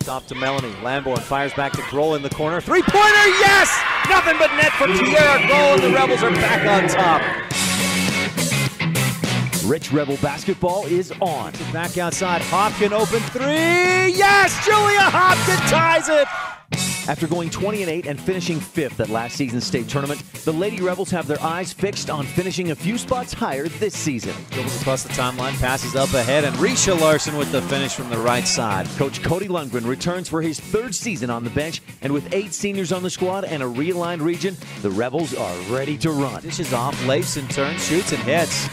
Off to Melanie. Lamborn fires back to Grohl in the corner. Three-pointer, yes! Nothing but net for Tierra Grohl, and the Rebels are back on top. Rich Rebel basketball is on. Back outside, Hopkin open three, yes! Julia Hopkin ties it! After going 20-8 and finishing 5th at last season's state tournament, the Lady Rebels have their eyes fixed on finishing a few spots higher this season. Dribbles across the timeline, passes up ahead, and Risha Larson with the finish from the right side. Coach Cody Lundgren returns for his 3rd season on the bench, and with 8 seniors on the squad and a realigned region, the Rebels are ready to run. Dishes off, Leifson turns, shoots, and hits.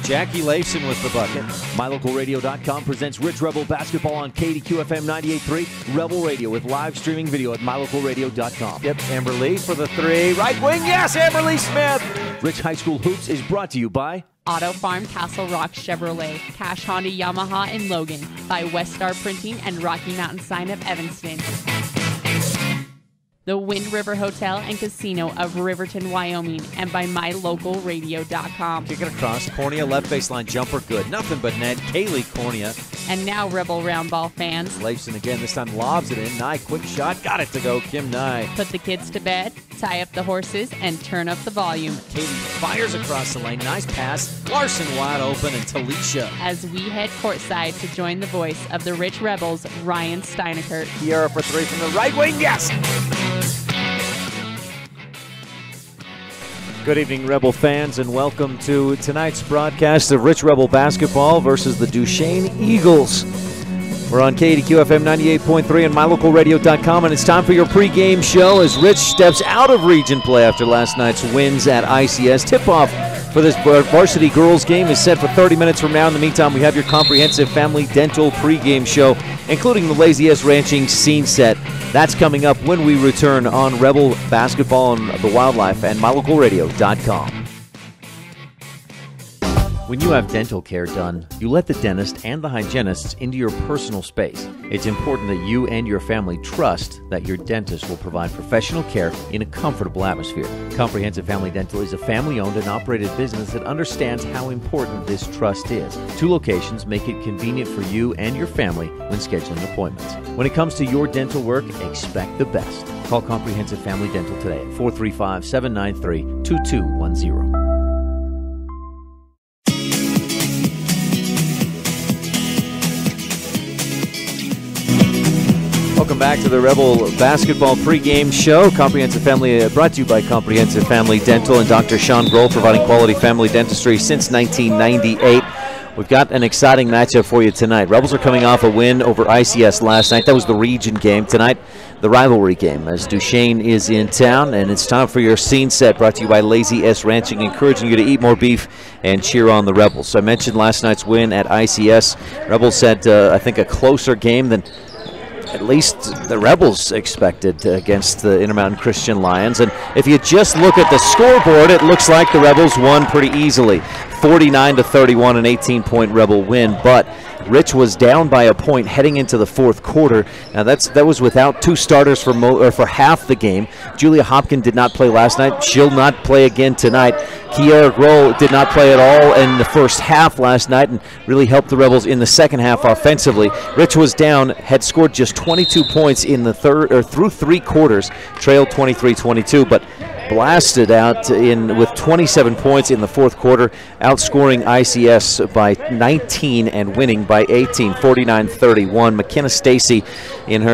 Jackie Leifson with the bucket. MyLocalRadio.com presents Rich Rebel basketball on KADQ FM 98.3, Rebel Radio with live streaming video at MyLocalRadio.com. Yep, Amber Lee for the three. Right wing, yes, Amber Lee Smith. Rich High School Hoops is brought to you by Auto Farm Castle Rock Chevrolet, Cash Honda Yamaha in Logan, by West Star Printing and Rocky Mountain Sign of Evanston. The Wind River Hotel and Casino of Riverton, Wyoming, and by MyLocalRadio.com. Kick it across, Cornea left baseline jumper good. Nothing but net, Kaylee Cornea. And now, Rebel Round Ball fans. Leifson again, this time lobs it in. Nye, quick shot, got it to go, Kim Nye. Put the kids to bed, tie up the horses, and turn up the volume. Katie fires across the lane, nice pass. Larson wide open, and Talisha. As we head courtside to join the voice of the Rich Rebels, Ryan Steineckert. Tierra for three from the right wing, yes! Good evening, Rebel fans, and welcome to tonight's broadcast of Rich Rebel basketball versus the Duchesne Eagles. We're on KADQ FM 98.3 and MyLocalRadio.com, and it's time for your pregame show as Rich steps out of region play after last night's wins at ICS. Tip-off for this varsity girls game is set for 30 minutes from now. In the meantime, we have your comprehensive family dental pregame show, including the Lazy-S Ranching scene set. That's coming up when we return on Rebel Basketball and the Wildlife and MyLocalRadio.com. When you have dental care done, you let the dentist and the hygienists into your personal space. It's important that you and your family trust that your dentist will provide professional care in a comfortable atmosphere. Comprehensive Family Dental is a family-owned and operated business that understands how important this trust is. 2 locations make it convenient for you and your family when scheduling appointments. When it comes to your dental work, expect the best. Call Comprehensive Family Dental today at 435-793-2210. Welcome Welcome back to the Rebel Basketball pregame show. Comprehensive Family, brought to you by Comprehensive Family Dental and Dr. Sean Grohl, providing quality family dentistry since 1998. We've got an exciting matchup for you tonight. Rebels are coming off a win over ICS last night. That was the region game. Tonight, the rivalry game, as Duchesne is in town, and it's time for your scene set, brought to you by Lazy S Ranching, encouraging you to eat more beef and cheer on the Rebels. I mentioned last night's win at ICS. Rebels had, I think, a closer game than at least the Rebels expected against the Intermountain Christian Lions. And if you just look at the scoreboard, it looks like the Rebels won pretty easily. 49-31, an 18-point Rebel win, but Rich was down by a point heading into the fourth quarter. Now that was without two starters for half the game. Julia Hopkins did not play last night. She'll not play again tonight. Kiara Grohl did not play at all in the first half last night and really helped the Rebels in the second half offensively. Rich was down, had scored just 22 points in the through three quarters, trailed 23-22, but blasted out with 27 points in the fourth quarter, outscoring ICS by 19 and winning by 18, 49-31. McKenna Stacy, in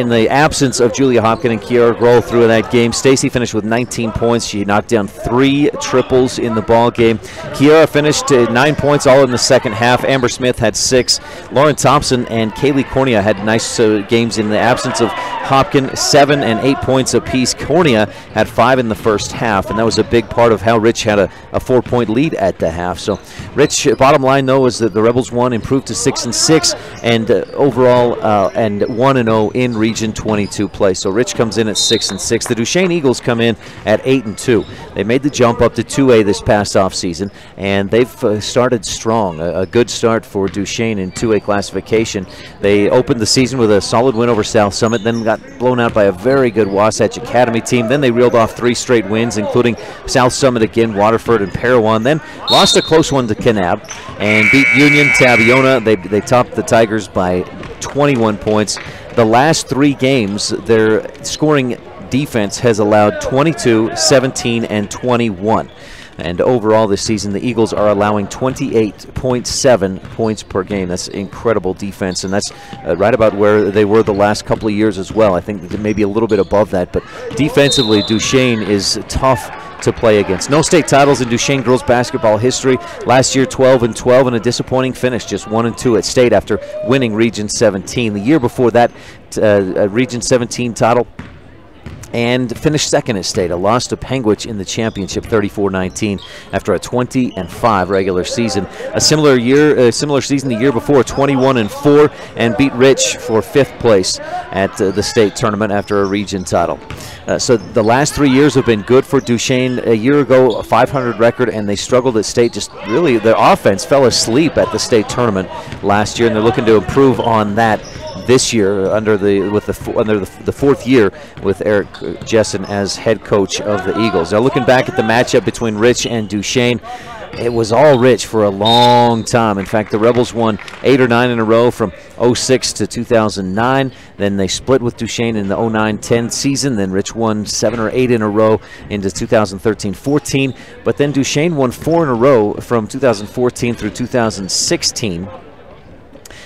the absence of Julia Hopkins and Kiara Grohl through that game, Stacy finished with 19 points. She knocked down 3 triples in the ball game. Kiara finished 9 points all in the second half. Amber Smith had 6. Lauren Thompson and Kaylee Cornea had nice games in the absence of Hopkins, 7 and 8 points apiece. Cornea had 5 in the first half, and that was a big part of how Rich had a 4-point lead at the half. So Rich, bottom line though, is that the Rebels won, improved to 6-6, and overall and 1-0 in Region 22 play. So Rich comes in at 6-6. The Duchesne Eagles come in at 8-2. They made the jump up to 2A this past offseason, and they've started strong. A good start for Duchesne in 2A classification. They opened the season with a solid win over South Summit, then got blown out by a very good Wasatch Academy team. Then they reeled off 3 straight wins, including South Summit again, Waterford, and Parowan. Then lost a close one to Kanab and beat Union Taviona. They topped the Tigers by 21 points. The last 3 games, their scoring defense has allowed 22, 17, and 21. And overall this season, the Eagles are allowing 28.7 points per game. That's incredible defense, and that's right about where they were the last couple of years as well. I think maybe a little bit above that, but defensively, Duchesne is tough to play against. No state titles in Duchesne girls basketball history. Last year, 12-12, and a disappointing finish, just 1-2 at state after winning Region 17. The year before that, Region 17 title, and finished second at state. A loss to Penguich in the championship, 34-19, after a 20-5 regular season. A similar season the year before, 21-4, and beat Rich for 5th place at the state tournament after a region title. So the last 3 years have been good for Duchesne. A year ago, a 500 record, and they struggled at state. Just really, their offense fell asleep at the state tournament last year, and they're looking to improve on that this year under the 4th year with Eric Jessen as head coach of the Eagles. Now looking back at the matchup between Rich and Duchesne, it was all Rich for a long time. In fact, the Rebels won 8 or 9 in a row from 06 to 2009. Then they split with Duchesne in the 09-10 season. Then Rich won 7 or 8 in a row into 2013-14. But then Duchesne won 4 in a row from 2014 through 2016.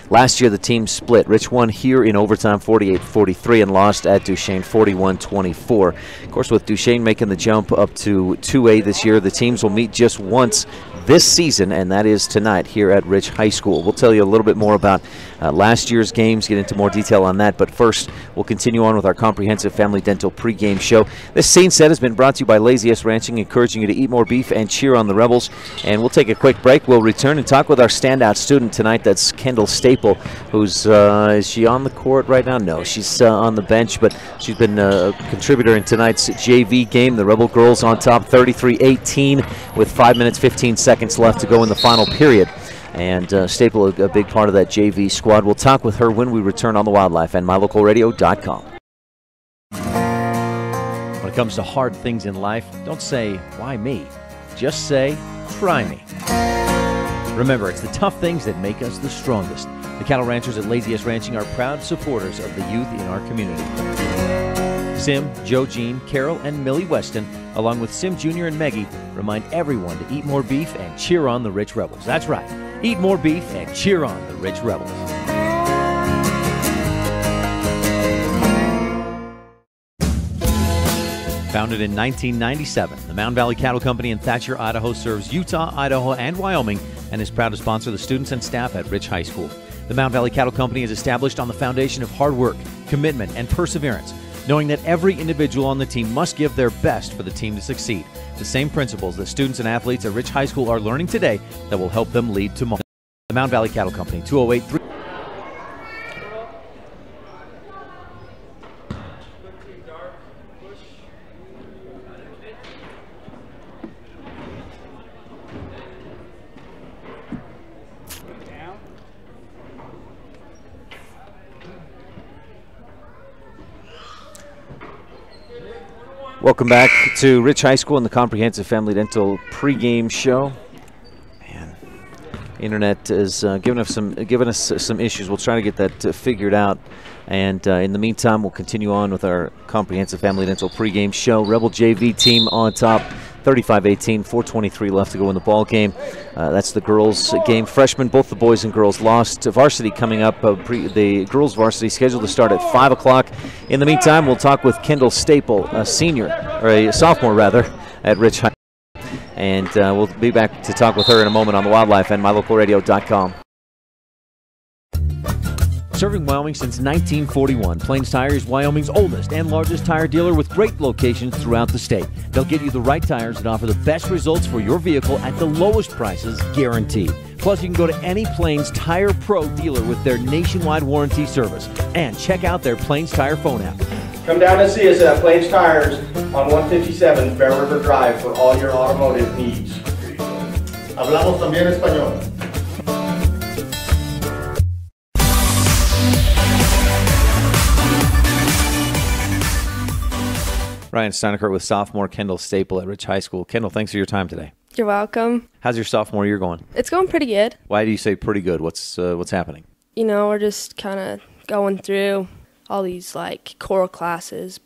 Last year, the team split. Rich won here in overtime 48-43 and lost at Duchesne 41-24. Of course, with Duchesne making the jump up to 2A this year, the teams will meet just once this season, and that is tonight here at Rich High School. We'll tell you a little bit more about last year's games, get into more detail on that, but first we'll continue on with our comprehensive family dental pregame show. This scene set has been brought to you by Lazy S Ranching, encouraging you to eat more beef and cheer on the Rebels. And we'll take a quick break. We'll return and talk with our standout student tonight. That's Kendall Staple, who's is she on the court right now? No, she's on the bench, but she's been a contributor in tonight's JV game. The Rebel girls on top 33-18 with 5 minutes 15 seconds left to go in the final period. And Staple, a big part of that JV squad. We'll talk with her when we return on the Wildlife and MyLocalRadio.com. When it comes to hard things in life, don't say, why me? Just say, try me. Remember, it's the tough things that make us the strongest. The cattle ranchers at Lazy S Ranching are proud supporters of the youth in our community. Sim, Joe Jean, Carol, and Millie Weston, along with Sim Jr. and Meggie, remind everyone to eat more beef and cheer on the Rich Rebels. That's right. Eat more beef and cheer on the Rich Rebels. Founded in 1997, the Mountain Valley Cattle Company in Thatcher, Idaho serves Utah, Idaho, and Wyoming and is proud to sponsor the students and staff at Rich High School. The Mountain Valley Cattle Company is established on the foundation of hard work, commitment, and perseverance, knowing that every individual on the team must give their best for the team to succeed. The same principles that students and athletes at Rich High School are learning today that will help them lead tomorrow. The Mountain Valley Cattle Company, 208-3. Welcome back to Rich High School and the Comprehensive Family Dental pregame show. Man, internet is giving us some issues. We'll try to get that figured out. And in the meantime, we'll continue on with our Comprehensive Family Dental pregame show. Rebel JV team on top, 35-18, 4:23 left to go in the ball game. That's the girls' game. Freshmen, both the boys and girls lost. Varsity coming up. The girls' varsity scheduled to start at 5 o'clock. In the meantime, we'll talk with Kendall Staple, a sophomore rather, at Rich High. And we'll be back to talk with her in a moment on the Wildlife and mylocalradio.com. Serving Wyoming since 1941, Plains Tire is Wyoming's oldest and largest tire dealer with great locations throughout the state. They'll get you the right tires that offer the best results for your vehicle at the lowest prices, guaranteed. Plus, you can go to any Plains Tire Pro dealer with their nationwide warranty service. And check out their Plains Tire phone app. Come down and see us at Plains Tires on 157 Bear River Drive for all your automotive needs. Hablamos también español. Ryan Steineckert with sophomore Kendall Staple at Rich High School. Kendall, thanks for your time today. You're welcome. How's your sophomore year going? It's going pretty good. Why do you say pretty good? What's happening? You know, we're just kind of going through all these core classes,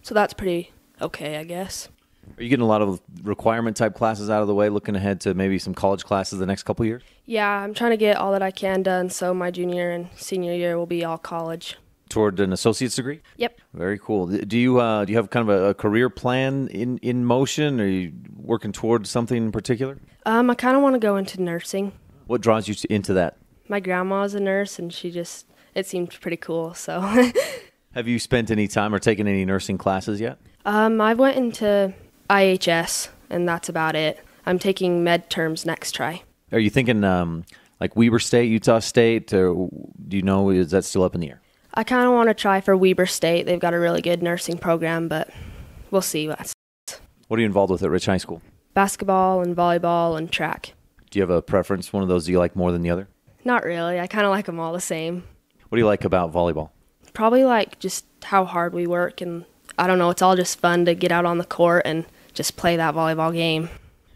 so that's pretty okay, I guess. Are you getting a lot of requirement type classes out of the way, looking ahead to maybe some college classes the next couple years? Yeah, I'm trying to get all that I can done, so my junior and senior year will be all college. Toward an associate's degree? Yep. Very cool. Do you have kind of a career plan in motion? Are you working towards something in particular? I kind of want to go into nursing. What draws you into that? My grandma's a nurse, and it seemed pretty cool, so. Have you spent any time or taken any nursing classes yet? I went into IHS, and that's about it. I'm taking med terms next try. Are you thinking like Weber State, Utah State, or do you know, is that still up in the air? I kind of want to try for Weber State. They've got a really good nursing program, but we'll see. What are you involved with at Rich High School? Basketball and volleyball and track. Do you have a preference? One of those do you like more than the other? Not really. I kind of like them all the same. What do you like about volleyball? Probably just how hard we work, and I don't know, it's all just fun to get out on the court and just play that volleyball game.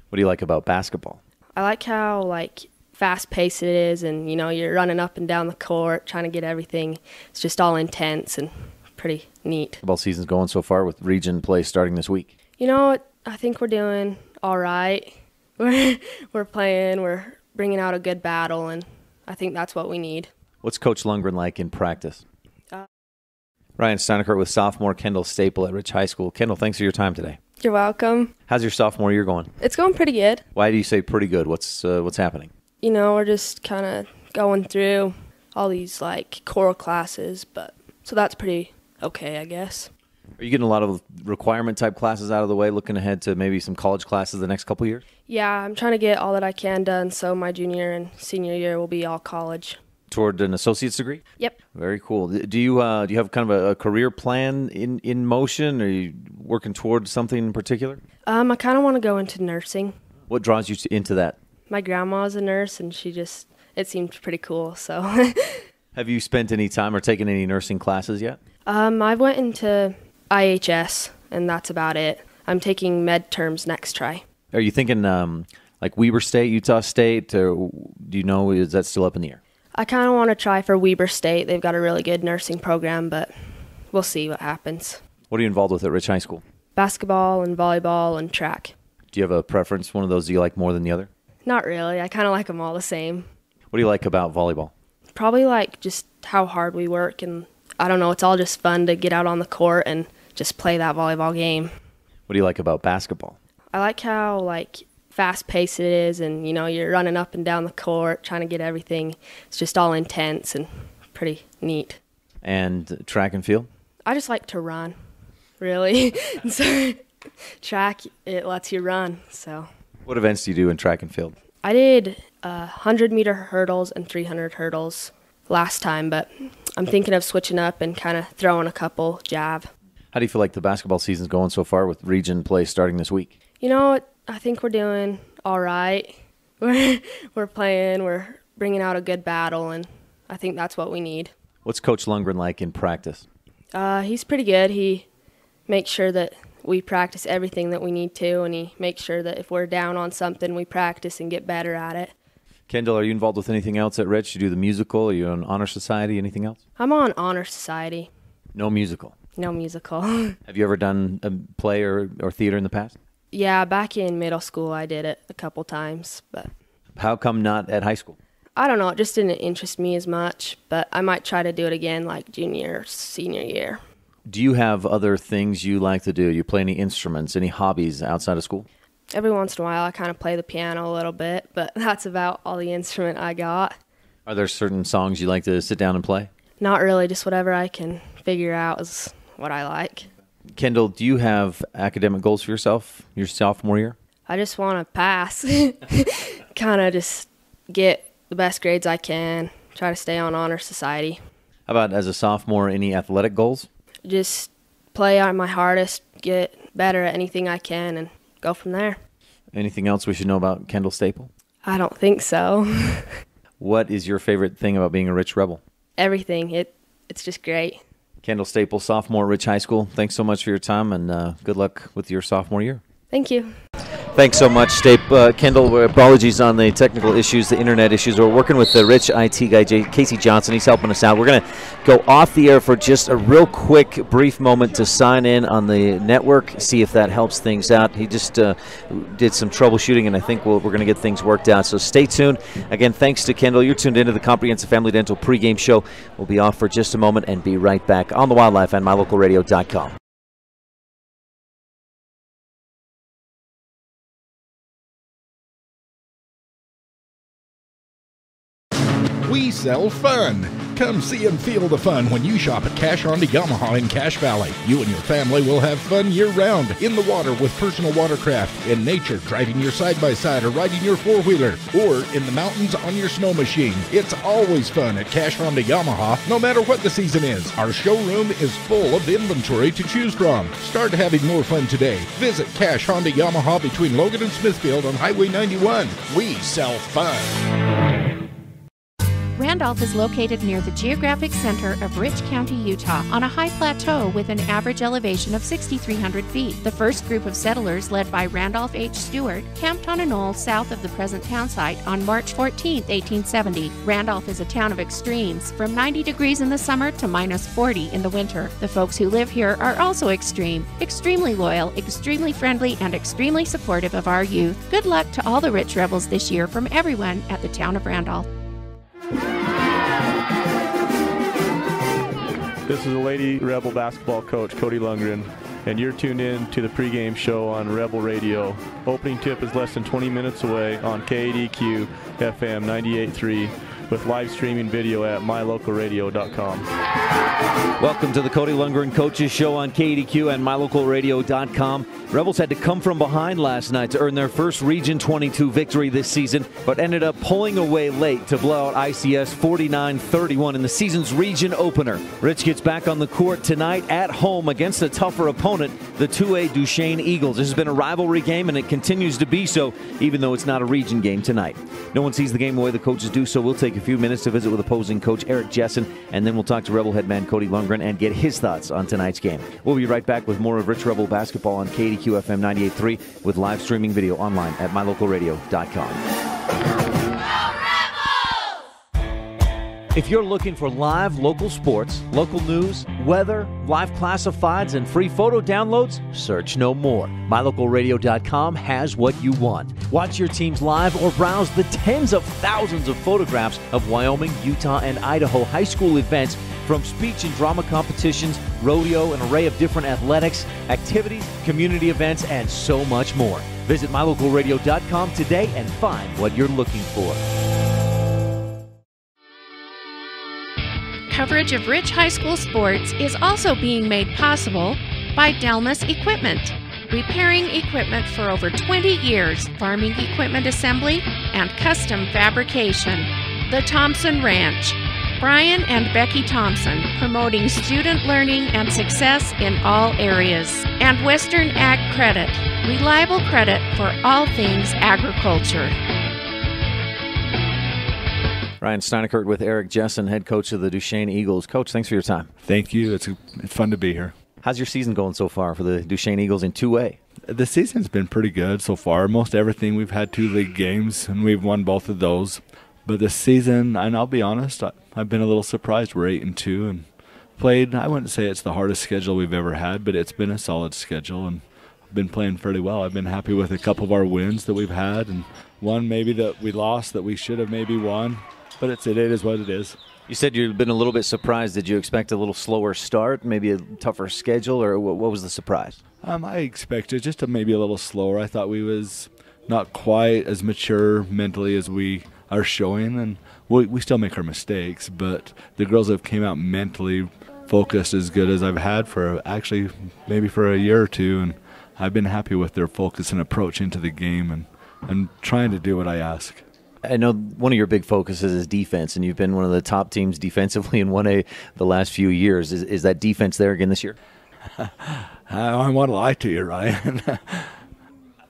What do you like about basketball? I like how fast-paced it is, and you're running up and down the court trying to get everything. It's just all intense and pretty neat. Basketball season's going so far with region play starting this week. I think we're doing all right. We're playing, we're bringing out a good battle, and I think that's what we need. What's Coach Lundgren like in practice? Ryan Steineckert with sophomore Kendall Staple at Rich High School. Kendall, thanks for your time today. You're welcome. How's your sophomore year going? It's going pretty good. Why do you say pretty good? What's happening? We're just kind of going through all these core classes, so that's pretty okay, I guess. Are you getting a lot of requirement type classes out of the way, looking ahead to maybe some college classes the next couple years? Yeah, I'm trying to get all that I can done, so my junior and senior year will be all college. Toward an associate's degree? Yep. Very cool. Do you have kind of a career plan in motion? Are you working towards something in particular? I kind of want to go into nursing. What draws you into that? My grandma's a nurse, and it seemed pretty cool, so. Have you spent any time or taken any nursing classes yet? I went into IHS, and that's about it. I'm taking med terms next try. Are you thinking like Weber State, Utah State, or do you know, is that still up in the air? I kind of want to try for Weber State. They've got a really good nursing program, but we'll see what happens. What are you involved with at Rich High School? Basketball and volleyball and track. Do you have a preference? One of those do you like more than the other? Not really. I kind of like them all the same. What do you like about volleyball? Probably just how hard we work, and I don't know, it's all just fun to get out on the court and just play that volleyball game. What do you like about basketball? I like how fast-paced it is, and you're running up and down the court trying to get everything. It's just all intense and pretty neat. And track and field? I just like to run, really. So track, it lets you run. So What events do you do in track and field? I did 100-meter hurdles and 300 hurdles last time, but I'm thinking of switching up and kind of throwing a couple jav. How do you feel like the basketball season's going so far with region play starting this week? I think we're doing all right. We're playing, we're bringing out a good battle, and I think that's what we need. What's Coach Lundgren like in practice? He's pretty good. He makes sure that we practice everything that we need to, and he makes sure that if we're down on something, we practice and get better at it. Kendall, are you involved with anything else at Rich? You do the musical? Are you on Honor Society? Anything else? I'm on Honor Society. No musical? No musical. Have you ever done a play or theater in the past? Yeah, back in middle school I did it a couple times, but How come not at high school? I don't know, it just didn't interest me as much, but I might try to do it again like junior or senior year. Do you have other things you like to do? You play any instruments, any hobbies outside of school? Every once in a while I kind of play the piano a little bit, but that's about all the instrument I got. Are there certain songs you like to sit down and play? Not really, just whatever I can figure out is what I like. Kendall, do you have academic goals for yourself your sophomore year? I just want to pass, kind of just get the best grades I can, try to stay on Honor Society. How about as a sophomore, any athletic goals? Just play on my hardest, get better at anything I can, and go from there. Anything else we should know about Kendall Staple? I don't think so. What is your favorite thing about being a Rich Rebel? Everything. It's just great. Kendall Staple, sophomore, Rich High School. Thanks so much for your time, and good luck with your sophomore year. Thank you. Thanks so much, Kendall. Apologies on the technical issues, the internet issues. We're working with the Rich IT guy, Casey Johnson. He's helping us out. We're going to go off the air for just a real quick, brief moment to sign in on the network, see if that helps things out. He just did some troubleshooting, and I think we're going to get things worked out. So stay tuned. Again, thanks to Kendall. You're tuned into the Comprehensive Family Dental pregame show. We'll be off for just a moment and be right back on the Wildlife and MyLocalRadio.com. We sell fun. Come see and feel the fun when you shop at Cash Honda Yamaha in Cache Valley. You and your family will have fun year-round, in the water with personal watercraft, in nature driving your side-by-side or riding your four-wheeler, or in the mountains on your snow machine. It's always fun at Cash Honda Yamaha, no matter what the season is. Our showroom is full of inventory to choose from. Start having more fun today. Visit Cash Honda Yamaha between Logan and Smithfield on Highway 91. We sell fun. Randolph is located near the geographic center of Rich County, Utah, on a high plateau with an average elevation of 6,300 feet. The first group of settlers, led by Randolph H. Stewart, camped on a knoll south of the present town site on March 14, 1870. Randolph is a town of extremes, from 90 degrees in the summer to minus 40 in the winter. The folks who live here are also extreme, extremely loyal, extremely friendly, and extremely supportive of our youth. Good luck to all the Rich Rebels this year from everyone at the town of Randolph. This is the Lady Rebel basketball coach, Cody Lundgren, and you're tuned in to the pregame show on Rebel Radio. Opening tip is less than 20 minutes away on KADQ FM 98.3 with live streaming video at mylocalradio.com. Welcome to the Cody Lundgren Coaches Show on KADQ and mylocalradio.com. Rebels had to come from behind last night to earn their first Region 22 victory this season, but ended up pulling away late to blow out ICS 49-31 in the season's region opener. Rich gets back on the court tonight at home against a tougher opponent, the 2A Duchesne Eagles. This has been a rivalry game, and it continues to be so, even though it's not a region game tonight. No one sees the game the way the coaches do, so we'll take a few minutes to visit with opposing coach Eric Jessen, and then we'll talk to Rebel head man Cody Lundgren and get his thoughts on tonight's game. We'll be right back with more of Rich Rebel basketball on KADQ FM 98.3 with live streaming video online at mylocalradio.com. If you're looking for live local sports, local news, weather, live classifieds, and free photo downloads, search no more. MyLocalRadio.com has what you want. Watch your teams live or browse the tens of thousands of photographs of Wyoming, Utah, and Idaho high school events From speech and drama competitions, rodeo, an array of different athletics, activities, community events, and so much more. Visit mylocalradio.com today and find what you're looking for. Coverage of Rich High School sports is also being made possible by Delmas Equipment. Repairing equipment for over 20 years, farming equipment assembly, and custom fabrication. The Thompson Ranch. Brian and Becky Thompson, promoting student learning and success in all areas. And Western Ag Credit, reliable credit for all things agriculture. Ryan Steineckert with Eric Jessen, head coach of the Duchesne Eagles. Coach, thanks for your time. Thank you. It's fun to be here. How's your season going so far for the Duchesne Eagles in 2A? The season's been pretty good so far. Most everything, we've had 2 league games, and we've won both of those. But this season, and I'll be honest, I've been a little surprised. We're 8-2 and played. I wouldn't say it's the hardest schedule we've ever had, but it's been a solid schedule, and I've been playing fairly well. I've been happy with a couple of our wins that we've had, and one maybe that we lost that we should have maybe won. But it is what it is. You said you've been a little bit surprised. Did you expect a little slower start, maybe a tougher schedule, or what was the surprise? I expected just maybe a little slower. I thought we was not quite as mature mentally as we are showing, and we still make our mistakes, but the girls have came out mentally focused as good as I've had for actually maybe for a year or two, and I've been happy with their focus and approach into the game and trying to do what I ask. I know one of your big focuses is defense, and you've been one of the top teams defensively in 1A the last few years. Is that defense there again this year? I want to lie to you, Ryan.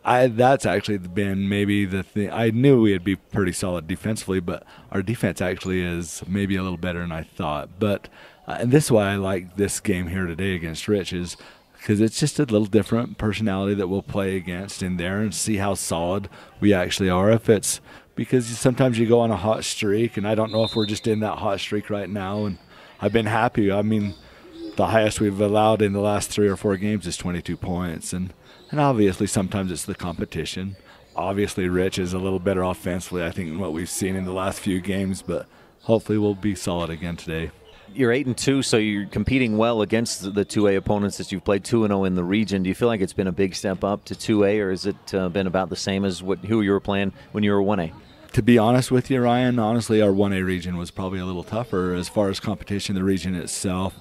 That's actually been maybe the thing. I knew we'd be pretty solid defensively, but our defense actually is maybe a little better than I thought. But and this is why I like this game here today against Rich, is because it's just a little different personality that we'll play against in there and see how solid we actually are. If it's because sometimes you go on a hot streak, and I don't know if we're just in that hot streak right now. And I've been happy. I mean, the highest we've allowed in the last 3 or 4 games is 22 points, and obviously sometimes it's the competition. Obviously Rich is a little better offensively, I think, than what we've seen in the last few games, but hopefully we'll be solid again today. You're 8-2, so you're competing well against the 2A opponents that you've played 2-0 in the region. Do you feel like it's been a big step up to 2A, or has it been about the same as who you were playing when you were 1A? To be honest with you, Ryan, honestly, our 1A region was probably a little tougher as far as competition, the region itself,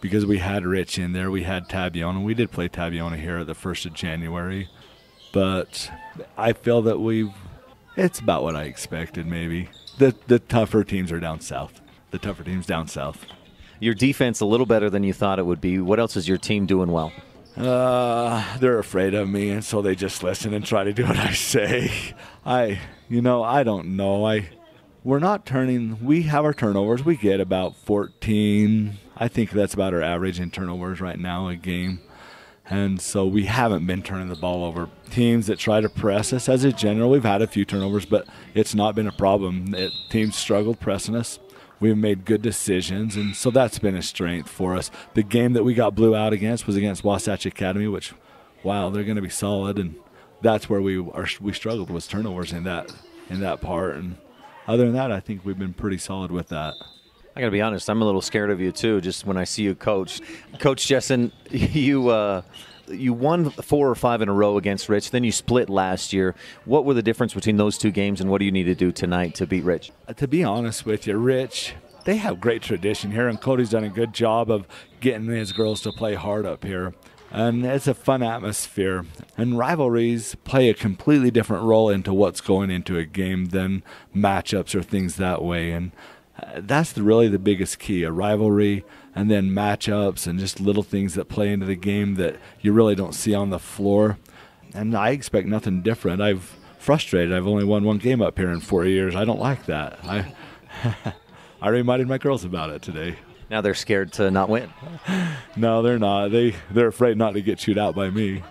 because we had Rich in there, we had Tabiona. We did play Tabiona here at the 1st of January, but I feel that it's about what I expected maybe. The tougher teams are down south. The tougher teams down south. Your defense a little better than you thought it would be. What else is your team doing well? They're afraid of me, and so they just listen and try to do what I say. I don't know. We're not turning. We have our turnovers. We get about 14. I think that's about our average in turnovers right now a game. And so we haven't been turning the ball over. Teams that try to press us, as a general, we've had a few turnovers, but it's not been a problem. Teams struggled pressing us. We've made good decisions, and so that's been a strength for us. The game that we got blew out against was against Wasatch Academy, which, wow, they're going to be solid, and that's where we struggled, was turnovers in that part. And other than that, I think we've been pretty solid with that. I got to be honest, I'm a little scared of you too, just when I see you coach. Coach Jessen, you won 4 or 5 in a row against Rich, then you split last year. What were the difference between those 2 games, and what do you need to do tonight to beat Rich? To be honest with you, Rich, they have great tradition here, and Cody's done a good job of getting his girls to play hard up here. And it's a fun atmosphere. And rivalries play a completely different role into what's going into a game than matchups or things that way. And that's really the biggest key, a rivalry, and then matchups and just little things that play into the game that you really don't see on the floor. And I expect nothing different. I've only won 1 game up here in 4 years. I don't like that. I reminded my girls about it today. Now they're scared to not win. No, they're not. They're afraid not to get chewed out by me.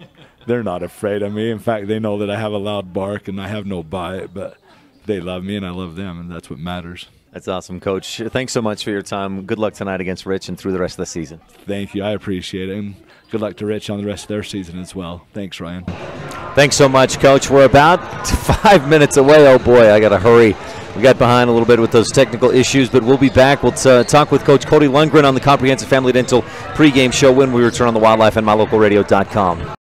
They're not afraid of me. In fact, they know that I have a loud bark and I have no bite, but they love me and I love them, and that's what matters. That's awesome, Coach. Thanks so much for your time. Good luck tonight against Rich and through the rest of the season. Thank you. I appreciate it, and good luck to Rich on the rest of their season as well. Thanks, Ryan. Thanks so much, Coach. We're about 5 minutes away. Oh, boy, I got to hurry. We got behind a little bit with those technical issues, but we'll be back. We'll talk with Coach Cody Lundgren on the Comprehensive Family Dental pregame show when we return on the Wildlife and MyLocalRadio.com.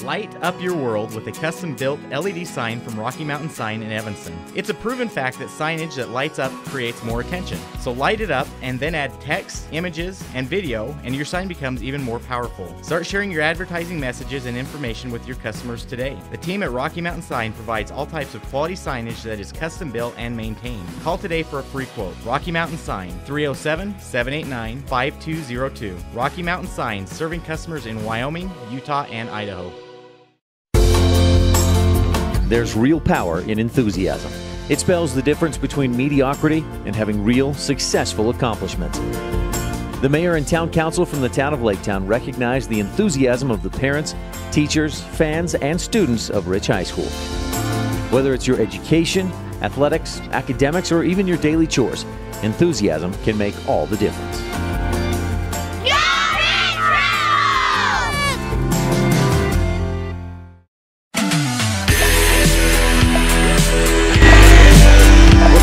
Light up your world with a custom-built LED sign from Rocky Mountain Sign in Evanston. It's a proven fact that signage that lights up creates more attention. So light it up and then add text, images, and video, and your sign becomes even more powerful. Start sharing your advertising messages and information with your customers today. The team at Rocky Mountain Sign provides all types of quality signage that is custom-built and maintained. Call today for a free quote. Rocky Mountain Sign, 307-789-5202. Rocky Mountain Sign, serving customers in Wyoming, Utah, and Idaho. There's real power in enthusiasm. It spells the difference between mediocrity and having real, successful accomplishments. The mayor and town council from the town of Laketown recognize the enthusiasm of the parents, teachers, fans, and students of Rich High School. Whether it's your education, athletics, academics, or even your daily chores, enthusiasm can make all the difference.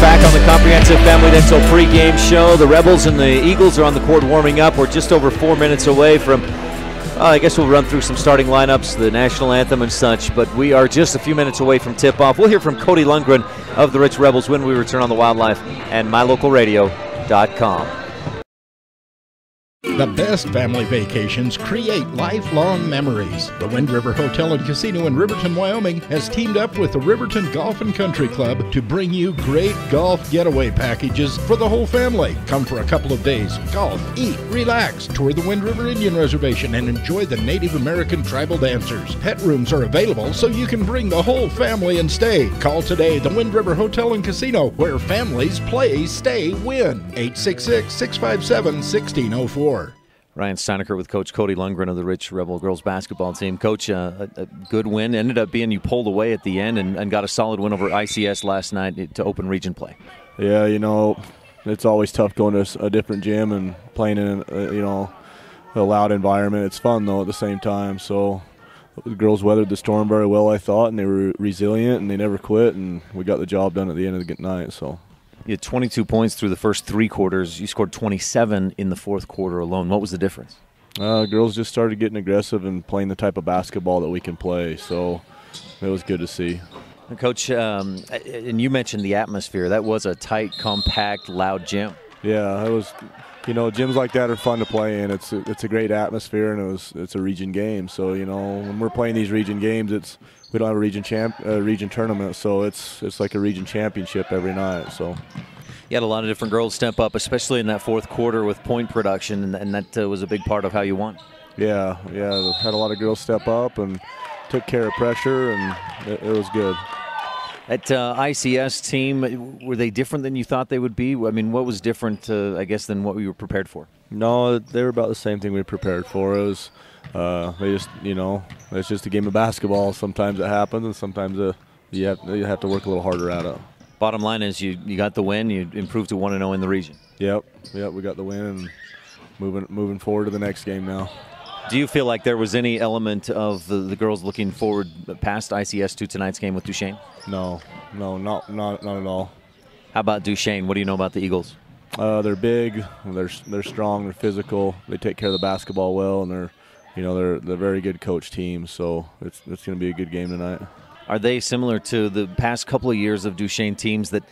Back on the Comprehensive Family Dental pregame show. The Rebels and the Eagles are on the court warming up. We're just over 4 minutes away from, I guess we'll run through some starting lineups, the national anthem and such, but we are just a few minutes away from tip-off. We'll hear from Cody Lundgren of the Rich Rebels when we return on the Wildlife and MyLocalRadio.com. The best family vacations create lifelong memories. The Wind River Hotel and Casino in Riverton, Wyoming has teamed up with the Riverton Golf and Country Club to bring you great golf getaway packages for the whole family. Come for a couple of days, golf, eat, relax, tour the Wind River Indian Reservation, and enjoy the Native American tribal dancers. Pet rooms are available so you can bring the whole family and stay. Call today, the Wind River Hotel and Casino, where families play, stay, win. 866-657-1604. Ryan Steineckert with Coach Cody Lundgren of the Rich Rebel girls basketball team. Coach, a good win. Ended up being you pulled away at the end and got a solid win over ICS last night to open region play. Yeah, it's always tough going to a different gym and playing in, a loud environment. It's fun, though, at the same time. So the girls weathered the storm very well, I thought, and they were resilient, and they never quit, and we got the job done at the end of the night. So. You had 22 points through the first three quarters. You scored 27 in the fourth quarter alone. What was the difference? Girls just started getting aggressive and playing the type of basketball that we can play, so it was good to see. Coach, and you mentioned the atmosphere. That was a tight, compact, loud gym. Yeah, it was. Gyms like that are fun to play in. It's a great atmosphere, and it's a region game. So when we're playing these region games, we don't have a region tournament, so it's like a region championship every night. So you had a lot of different girls step up, especially in that fourth quarter with point production, and that was a big part of how you won. Yeah, had a lot of girls step up and took care of pressure, and it was good. That ICS team, were they different than you thought they would be? I mean, what was different, I guess, than what we were prepared for? No, they were about the same thing we were prepared for. It was, it's just a game of basketball. Sometimes it happens, and sometimes you have to work a little harder at it. Bottom line is you got the win. You improved to 1-0 in the region. Yep, we got the win, and moving forward to the next game now. Do you feel like there was any element of the girls looking forward past ICS to tonight's game with Duchesne? No, not at all. How about Duchesne? What do you know about the Eagles? They're big, they're strong, they're physical, they take care of the basketball well, and they're a very good coach team. So it's going to be a good game tonight. Are they similar to the past couple of years of Duchesne teams that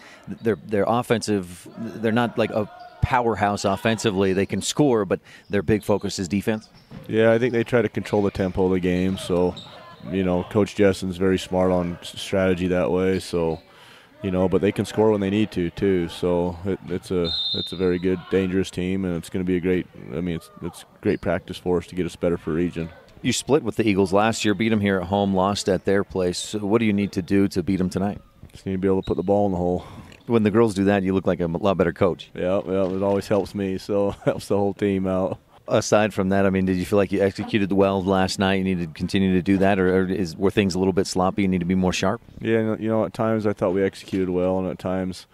they're offensive? They're not like a powerhouse offensively. They can score, but their big focus is defense? Yeah, I think they try to control the tempo of the game. So, Coach Jessen's very smart on strategy that way. So, but they can score when they need to too. So it's a very good, dangerous team, and it's going to be it's great practice for us to get us better for region. You split with the Eagles last year, beat them here at home, lost at their place. So what do you need to do to beat them tonight? Just need to be able to put the ball in the hole. When the girls do that, you look like a lot better coach. Yeah, it always helps me, so it helps the whole team out. Aside from that, did you feel like you executed well last night? You need to continue to do that, or were things a little bit sloppy? You need to be more sharp? Yeah, at times I thought we executed well, and at times,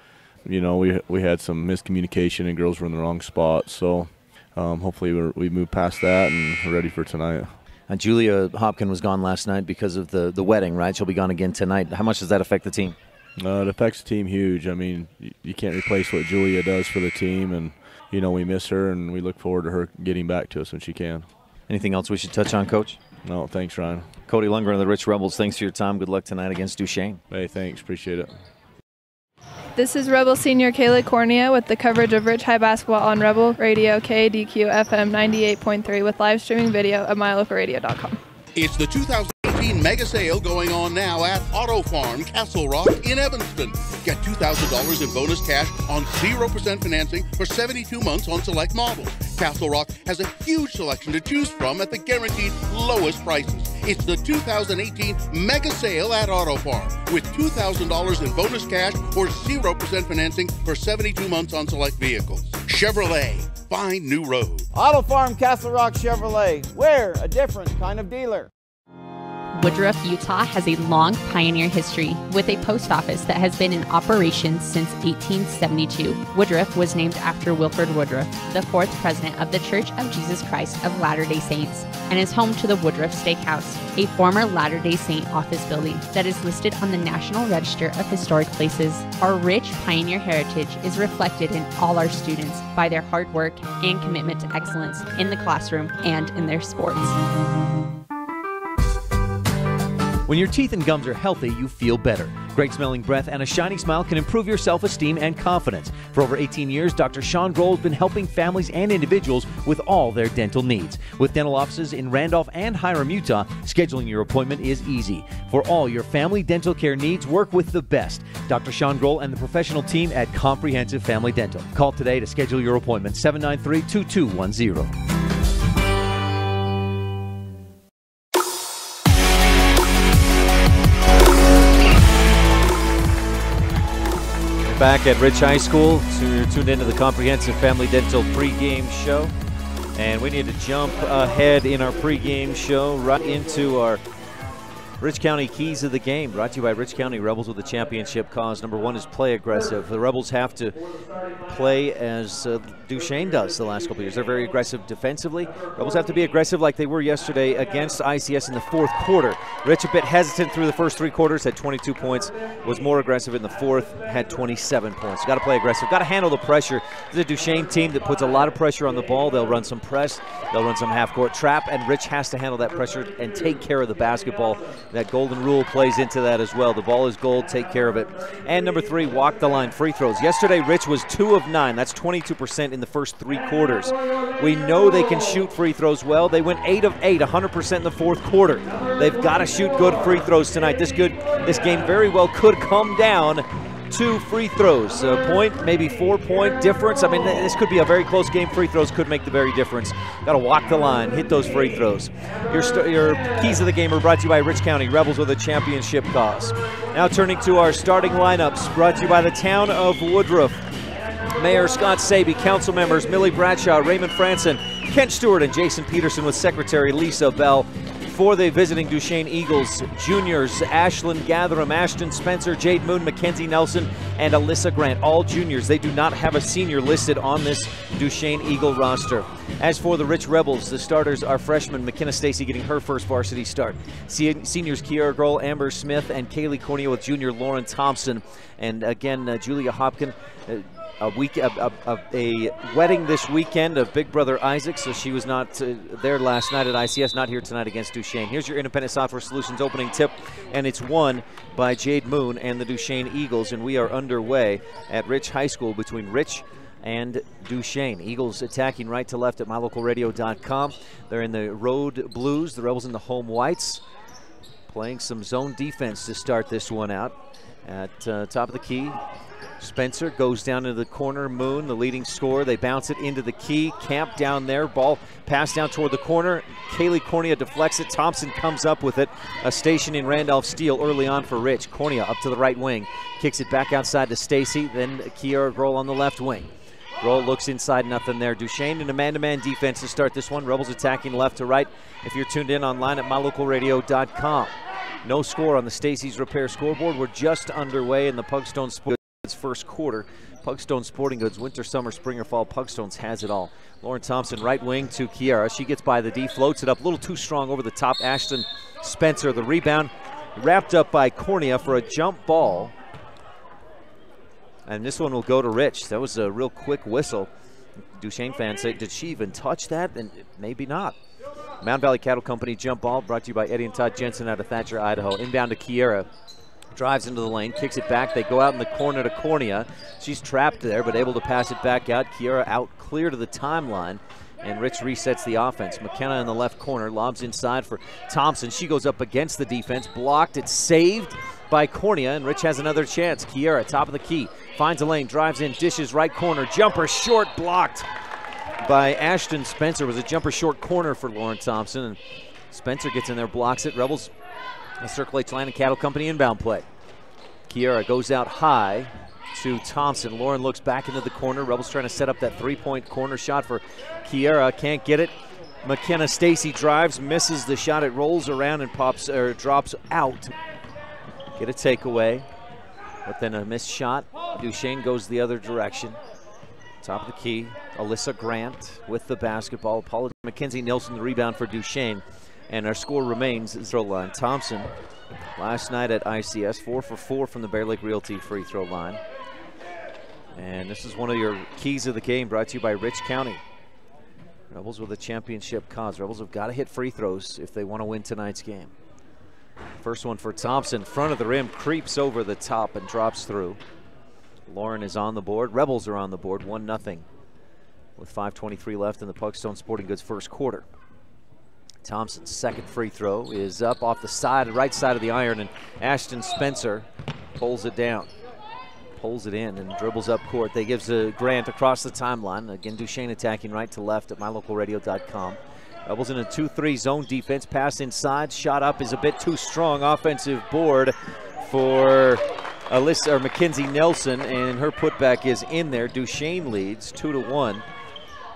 we had some miscommunication and girls were in the wrong spot. So hopefully we move past that and we're ready for tonight. Julia Hopkin was gone last night because of the wedding, right? She'll be gone again tonight. How much does that affect the team? It affects the team huge. I mean, you can't replace what Julia does for the team, and, you know, we miss her, and we look forward to her getting back to us when she can. Anything else we should touch on, Coach? No, thanks, Ryan. Cody Lundgren of the Rich Rebels, thanks for your time. Good luck tonight against Duchesne. Hey, thanks. Appreciate it. This is Rebel Senior Kayla Cornea with the coverage of Rich High Basketball on Rebel Radio KADQ FM 98.3 with live streaming video at mylocalradio.com. It's the 2018 mega sale going on now at Auto Farm Castle Rock in Evanston. Get $2,000 in bonus cash on 0% financing for 72 months on select models. Castle Rock has a huge selection to choose from at the guaranteed lowest prices. It's the 2018 mega sale at Auto Farm with $2,000 in bonus cash or 0% financing for 72 months on select vehicles. Chevrolet, find new road. Auto Farm Castle Rock Chevrolet. We're a different kind of dealer. Woodruff, Utah has a long pioneer history with a post office that has been in operation since 1872. Woodruff was named after Wilford Woodruff, the fourth president of the Church of Jesus Christ of Latter-day Saints, and is home to the Woodruff Steakhouse, a former Latter-day Saint office building that is listed on the National Register of Historic Places. Our rich pioneer heritage is reflected in all our students by their hard work and commitment to excellence in the classroom and in their sports. When your teeth and gums are healthy, you feel better. Great smelling breath and a shiny smile can improve your self-esteem and confidence. For over 18 years, Dr. Sean Grohl has been helping families and individuals with all their dental needs. With dental offices in Randolph and Hiram, Utah, scheduling your appointment is easy. For all your family dental care needs, work with the best. Dr. Sean Grohl and the professional team at Comprehensive Family Dental. Call today to schedule your appointment, 793-2210. Back at Rich High School, so you're tuned into the Comprehensive Family Dental pregame show. And we need to jump ahead in our pregame show right into our Rich County Keys of the Game, brought to you by Rich County Rebels with a championship cause. Number one is play aggressive. The Rebels have to play as Duchesne does the last couple of years. They're very aggressive defensively. Rebels have to be aggressive like they were yesterday against ICS in the fourth quarter. Rich a bit hesitant through the first three quarters, had 22 points, was more aggressive in the fourth, had 27 points. Got to play aggressive, got to handle the pressure. This is a Duchesne team that puts a lot of pressure on the ball. They'll run some press, they'll run some half-court trap, and Rich has to handle that pressure and take care of the basketball. That golden rule plays into that as well. The ball is gold, take care of it. And number three, walk the line free throws. Yesterday, Rich was 2 of 9. That's 22% in the first three quarters. We know they can shoot free throws well. They went 8 of 8, 100% in the fourth quarter. They've got to shoot good free throws tonight. This game very well could come down to free throws. A point, maybe 4-point difference. I mean, this could be a very close game. Free throws could make the very difference. Got to walk the line, hit those free throws. Your keys of the game are brought to you by Rich County Rebels with a championship cause. Now turning to our starting lineups, brought to you by the town of Woodruff. Mayor Scott Saby, council members Millie Bradshaw, Raymond Franson, Kent Stewart, and Jason Peterson with Secretary Lisa Bell. For the visiting Duchesne Eagles, juniors Ashlyn Gatherum, Ashton Spencer, Jade Moon, Mackenzie Nelson, and Alyssa Grant, all juniors. They do not have a senior listed on this Duchesne Eagle roster. As for the Rich Rebels, the starters are freshmen McKenna Stacy getting her first varsity start. Seniors Kiara Grohl, Amber Smith, and Kaylee Cornea with junior Lauren Thompson. And again, Julia Hopkin. A wedding this weekend of Big Brother Isaac, so she was not there last night at ICS, not here tonight against Duchesne. Here's your Independent Software Solutions opening tip, and it's won by Jade Moon and the Duchesne Eagles, and we are underway at Rich High School between Rich and Duchesne. Eagles attacking right to left at mylocalradio.com. They're in the road blues, the Rebels in the home whites, playing some zone defense to start this one out. At top of the key, Spencer goes down into the corner. Moon, the leading scorer. They bounce it into the key. Camp down there. Ball passed down toward the corner. Kaylee Cornea deflects it. Thompson comes up with it. A station in Randolph steal early on for Rich. Cornea up to the right wing. Kicks it back outside to Stacy. Then Kiara Grohl on the left wing. Grohl looks inside, nothing there. Duchesne in a man-to-man defense to start this one. Rebels attacking left to right. If you're tuned in online at mylocalradio.com. No score on the Stacy's Repair scoreboard. We're just underway in the Pugstone Sports This first quarter, Pugstone Sporting Goods, winter, summer, spring, or fall, Pugstones has it all. Lauren Thompson, right wing to Kiera. She gets by the D, floats it up, a little too strong over the top. Ashton Spencer, the rebound, wrapped up by Cornea for a jump ball. And this one will go to Rich. That was a real quick whistle. Duchesne fans say, did she even touch that? And maybe not. Mountain Valley Cattle Company jump ball brought to you by Eddie and Todd Jensen out of Thatcher, Idaho. Inbound to Kiera. Drives into the lane, kicks it back. They go out in the corner to Cornea. She's trapped there, but able to pass it back out. Kiera out clear to the timeline, and Rich resets the offense. McKenna in the left corner, lobs inside for Thompson. She goes up against the defense, blocked. It's saved by Cornea, and Rich has another chance. Kiera, top of the key, finds a lane, drives in, dishes right corner, jumper short, blocked by Ashton Spencer. It was a jumper short corner for Lauren Thompson, and Spencer gets in there, blocks it. Rebels circulates line and Cattle Company inbound play. Kiera goes out high to Thompson. Lauren looks back into the corner. Rebels trying to set up that three-point corner shot for Kiera. Can't get it. McKenna Stacy drives, misses the shot. It rolls around and drops out. Get a takeaway, but then a missed shot. Duchesne goes the other direction. Top of the key, Alyssa Grant with the basketball. Paula Mackenzie Nilsson the rebound for Duchesne. And our score remains throw line. Thompson, last night at ICS, 4 for 4 from the Bear Lake Realty free throw line. And this is one of your keys of the game, brought to you by Rich County. Rebels with a championship cause. Rebels have got to hit free throws if they want to win tonight's game. First one for Thompson, front of the rim, creeps over the top and drops through. Lauren is on the board. Rebels are on the board, 1-0 with 5:23 left in the Pugstone Sporting Goods first quarter. Thompson's second free throw is up off the side, right side of the iron, and Ashton Spencer pulls it down. Pulls it in and dribbles up court. They gives a Grant across the timeline. Again, Duchesne attacking right to left at mylocalradio.com. Rebels in a 2-3 zone defense. Pass inside. Shot up is a bit too strong. Offensive board for Alyssa or Mackenzie Nelson, and her putback is in there. Duchesne leads 2-1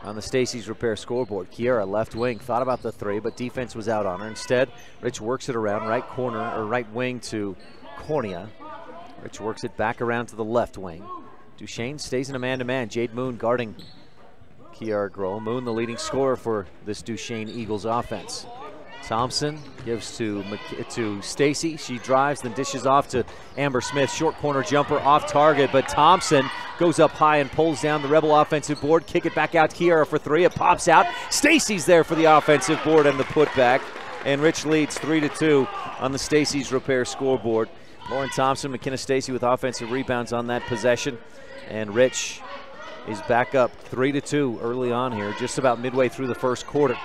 on the Stacy's Repair scoreboard. Kiera, left wing, thought about the three, but defense was out on her. Instead, Rich works it around right corner or right wing to Cornea. Rich works it back around to the left wing. Duchesne stays in a man-to-man. Jade Moon guarding Kiara Grohl. Moon, the leading scorer for this Duchesne Eagles offense. Thompson gives to Stacy. She drives, then dishes off to Amber Smith. Short corner jumper off target, but Thompson goes up high and pulls down the Rebel offensive board. Kick it back out. Kiera for three. It pops out. Stacy's there for the offensive board and the putback. And Rich leads 3-2 on the Stacy's Repair scoreboard. Lauren Thompson, McKenna Stacy with offensive rebounds on that possession. And Rich is back up 3-2 early on here, just about midway through the first quarter.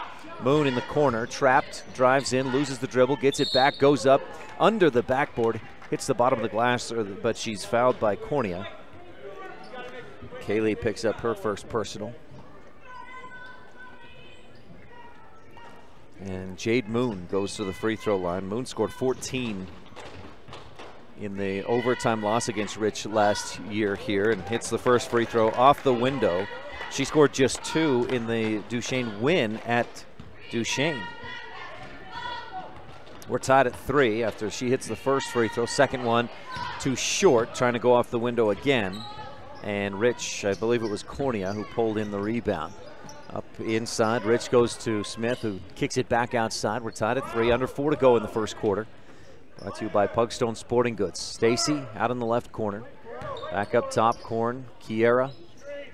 Moon in the corner, trapped, drives in, loses the dribble, gets it back, goes up under the backboard, hits the bottom of the glass, but she's fouled by Cornea. Kaylee picks up her first personal. And Jade Moon goes to the free throw line. Moon scored 14 in the overtime loss against Rich last year here and hits the first free throw off the window. She scored just 2 in the Duchesne win at Duchesne. We're tied at 3 after she hits the first free throw. Second one too short, trying to go off the window again. And Rich, I believe it was Cornea, who pulled in the rebound. Up inside, Rich goes to Smith, who kicks it back outside. We're tied at 3, under 4 to go in the first quarter. Brought to you by Pugstone Sporting Goods. Stacy out in the left corner. Back up top, Korn, Kiera.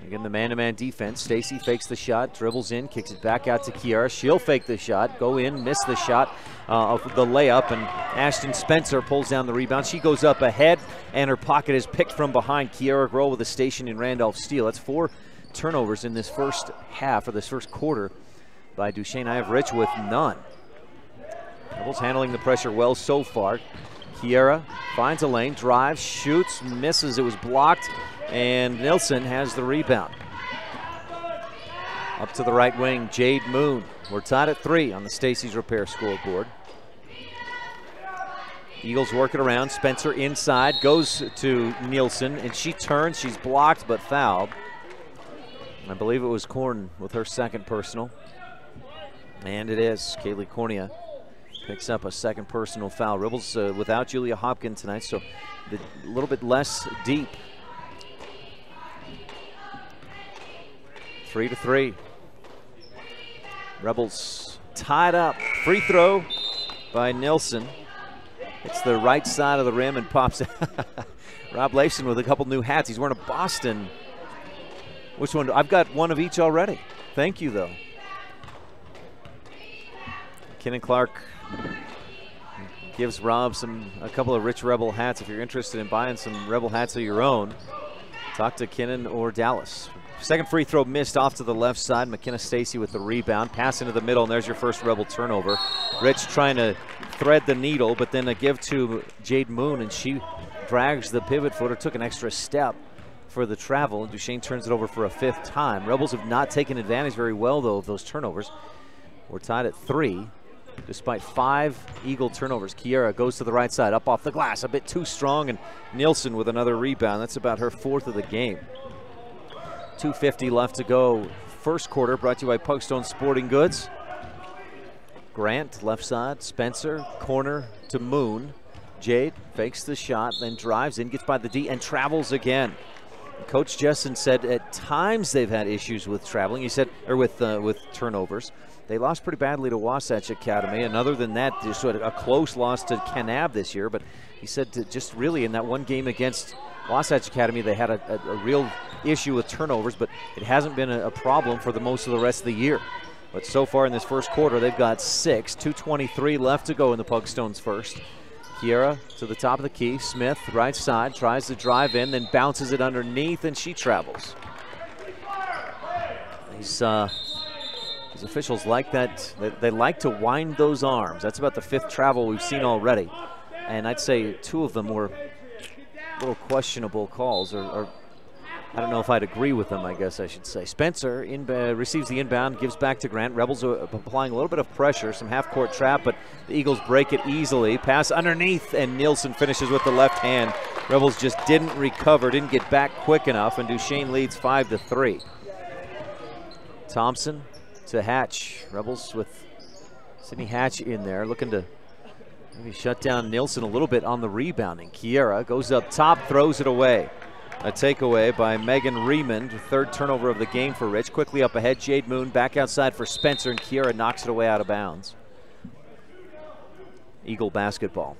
Again, the man-to-man defense. Stacy fakes the shot, dribbles in, kicks it back out to Kiera. She'll fake the shot, go in, miss the shot of the layup, and Ashton Spencer pulls down the rebound. She goes up ahead, and her pocket is picked from behind. Kiera Grohl with a station in Randolph steal. That's 4 turnovers in this first half, or this first quarter, by Duchesne. I have Rich with none. Rebels handling the pressure well so far. Kiera finds a lane, drives, shoots, misses. It was blocked, and Nilsson has the rebound. Up to the right wing, Jade Moon. We're tied at 3 on the Stacy's Repair scoreboard. Eagles work it around. Spencer inside, goes to Nielsen, and she turns. She's blocked but fouled. I believe it was Korn with her second personal. And it is. Kaylee Cornea picks up a second personal foul. Rebels without Julia Hopkins tonight, so a little bit less deep 3-3. Rebels tied up. Free throw by Nilsson. It's the right side of the rim and pops out. Rob Leifson with a couple new hats. He's wearing a Boston. Which one? I've got one of each already. Thank you, though. Ken and Clark gives Rob a couple of Rich Rebel hats. If you're interested in buying some Rebel hats of your own, talk to Kinnan or Dallas. Second free throw missed off to the left side. McKenna Stacy with the rebound. Pass into the middle, and there's your first Rebel turnover. Rich trying to thread the needle, but then a give to Jade Moon, and she drags the pivot footer, took an extra step for the travel, and Duchesne turns it over for a 5th time. Rebels have not taken advantage very well, though, of those turnovers. We're tied at 3. Despite 5 Eagle turnovers. Kiera goes to the right side, up off the glass, a bit too strong, and Nielsen with another rebound. That's about her 4th of the game. 2:50 left to go. First quarter brought to you by Pugstone Sporting Goods. Grant, left side, Spencer, corner to Moon. Jade fakes the shot, then drives in, gets by the D, and travels again. Coach Jessen said at times they've had issues with traveling. He said, or with turnovers. They lost pretty badly to Wasatch Academy, and other than that, just sort of a close loss to Kanab this year. But he said just really in that one game against Wasatch Academy, they had a real issue with turnovers, but it hasn't been a problem for the most of the rest of the year. But so far in this first quarter, they've got 6, 2:23 left to go in the Pugstones first. Kiera to the top of the key. Smith, right side, tries to drive in, then bounces it underneath, and she travels. These officials like that. They like to wind those arms. That's about the 5th travel we've seen already. And I'd say 2 of them were a little questionable calls, or I don't know if I'd agree with them, I guess I should say. Spencer receives the inbound, gives back to Grant. Rebels are applying a little bit of pressure, some half-court trap, but the Eagles break it easily. Pass underneath, and Nielsen finishes with the left hand. Rebels just didn't recover, didn't get back quick enough, and Duchesne leads 5-3. Thompson to Hatch. Rebels with Sydney Hatch in there, looking to maybe shut down Nielsen a little bit on the rebounding. Kiera goes up top, throws it away. A takeaway by Megan Reamond, 3rd turnover of the game for Rich. Quickly up ahead, Jade Moon back outside for Spencer, and Kiera knocks it away out of bounds. Eagle basketball.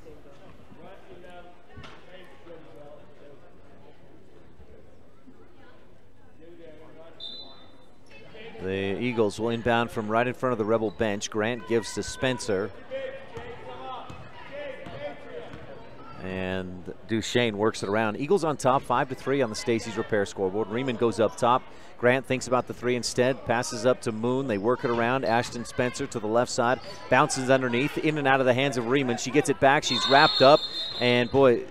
The Eagles will inbound from right in front of the Rebel bench. Grant gives to Spencer. And Duchesne works it around. Eagles on top, 5-3 on the Stacey's Repair scoreboard. Riemann goes up top. Grant thinks about the 3 instead, passes up to Moon. They work it around. Ashton Spencer to the left side, bounces underneath, in and out of the hands of Riemann. She gets it back. She's wrapped up. And boy,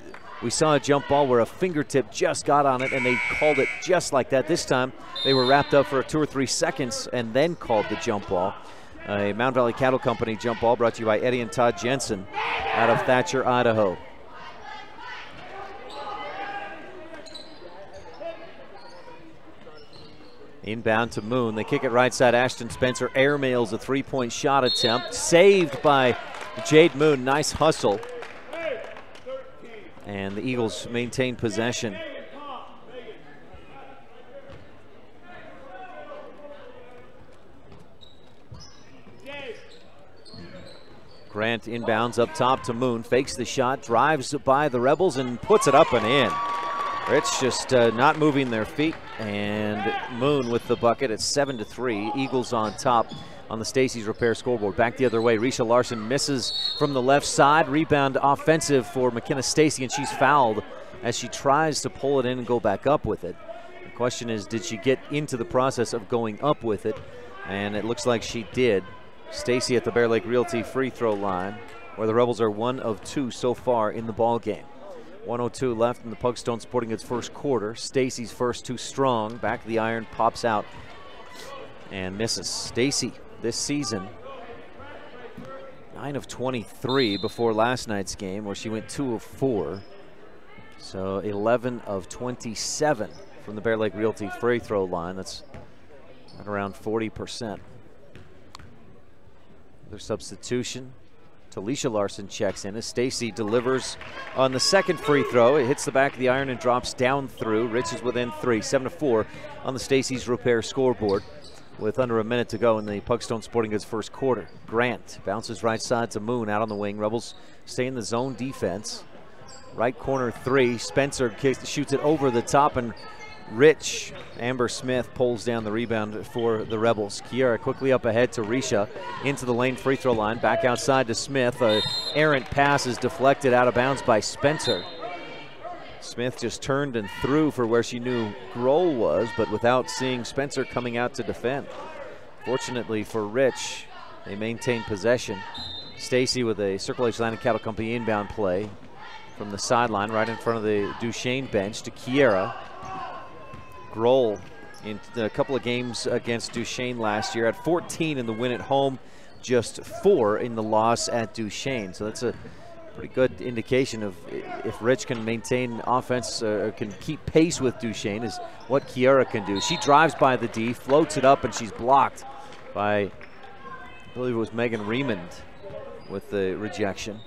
we saw a jump ball where a fingertip just got on it, and they called it just like that. This time, they were wrapped up for 2 or 3 seconds and then called the jump ball. A Mount Valley Cattle Company jump ball brought to you by Eddie and Todd Jensen out of Thatcher, Idaho. Inbound to Moon. They kick it right side. Ashton Spencer airmails a 3-point shot attempt. Saved by Jade Moon. Nice hustle. And the Eagles maintain possession. Grant inbounds up top to Moon. Fakes the shot. Drives by the Rebels and puts it up and in. Rich just not moving their feet, and Moon with the bucket at 7-3. Eagles on top on the Stacey's Repair scoreboard. Back the other way, Risha Larson misses from the left side. Rebound offensive for McKenna Stacy, and she's fouled as she tries to pull it in and go back up with it. The question is, did she get into the process of going up with it? And it looks like she did. Stacy at the Bear Lake Realty free throw line, where the Rebels are 1 of 2 so far in the ball game. 1:02 left in the Pugstone Sporting Goods first quarter. Stacy's first too strong. Back of the iron, pops out and misses. Stacy this season 9 of 23 before last night's game, where she went 2 of 4. So 11 of 27 from the Bear Lake Realty free throw line. That's at around 40%. Their substitution. Talisha Larson checks in as Stacy delivers on the second free throw. It hits the back of the iron and drops down through. Rich is within 3, 7-4 on the Stacy's Repair scoreboard with under a minute to go in the Pugstone Sporting Goods first quarter. Grant bounces right side to Moon out on the wing. Rebels stay in the zone defense. Right corner 3. Spencer shoots it over the top, and Rich, Amber Smith, pulls down the rebound for the Rebels. Kiera quickly up ahead to Risha, into the lane free throw line, back outside to Smith. A errant pass is deflected out of bounds by Spencer. Smith just turned and threw for where she knew Grohl was, but without seeing Spencer coming out to defend. Fortunately for Rich, they maintain possession. Stacy with a Circle H Land and Cattle Company inbound play from the sideline right in front of the Duchesne bench to Kiera. Grohl in a couple of games against Duchesne last year, at 14 in the win at home, just 4 in the loss at Duchesne. So that's a pretty good indication of if Rich can maintain offense, can keep pace with Duchesne, is what Kiera can do. She drives by the D, floats it up, and she's blocked by, I believe it was Megan Remond with the rejection.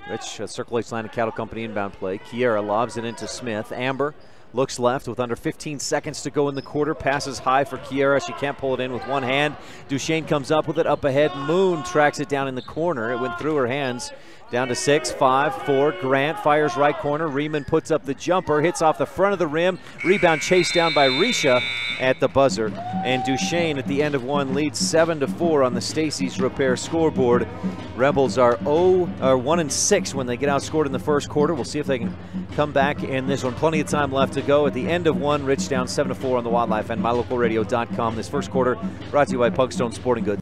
Rich, Circle H Land and Cattle Company inbound play. Kiera lobs it into Smith. Amber looks left with under 15 seconds to go in the quarter. Passes high for Kiera. She can't pull it in with one hand. Duchesne comes up with it up ahead. Moon tracks it down in the corner. It went through her hands. Down to 6, 5, 4. Grant fires right corner. Riemann puts up the jumper. Hits off the front of the rim. Rebound chased down by Risha at the buzzer. And Duchesne at the end of one leads 7-4 on the Stacy's Repair scoreboard. Rebels are 1-6 when they get outscored in the first quarter. We'll see if they can come back in this one. Plenty of time left to go. At the end of one, Rich down 7-4 on the Wildlife and MyLocalRadio.com. This first quarter brought to you by Pugstone Sporting Goods.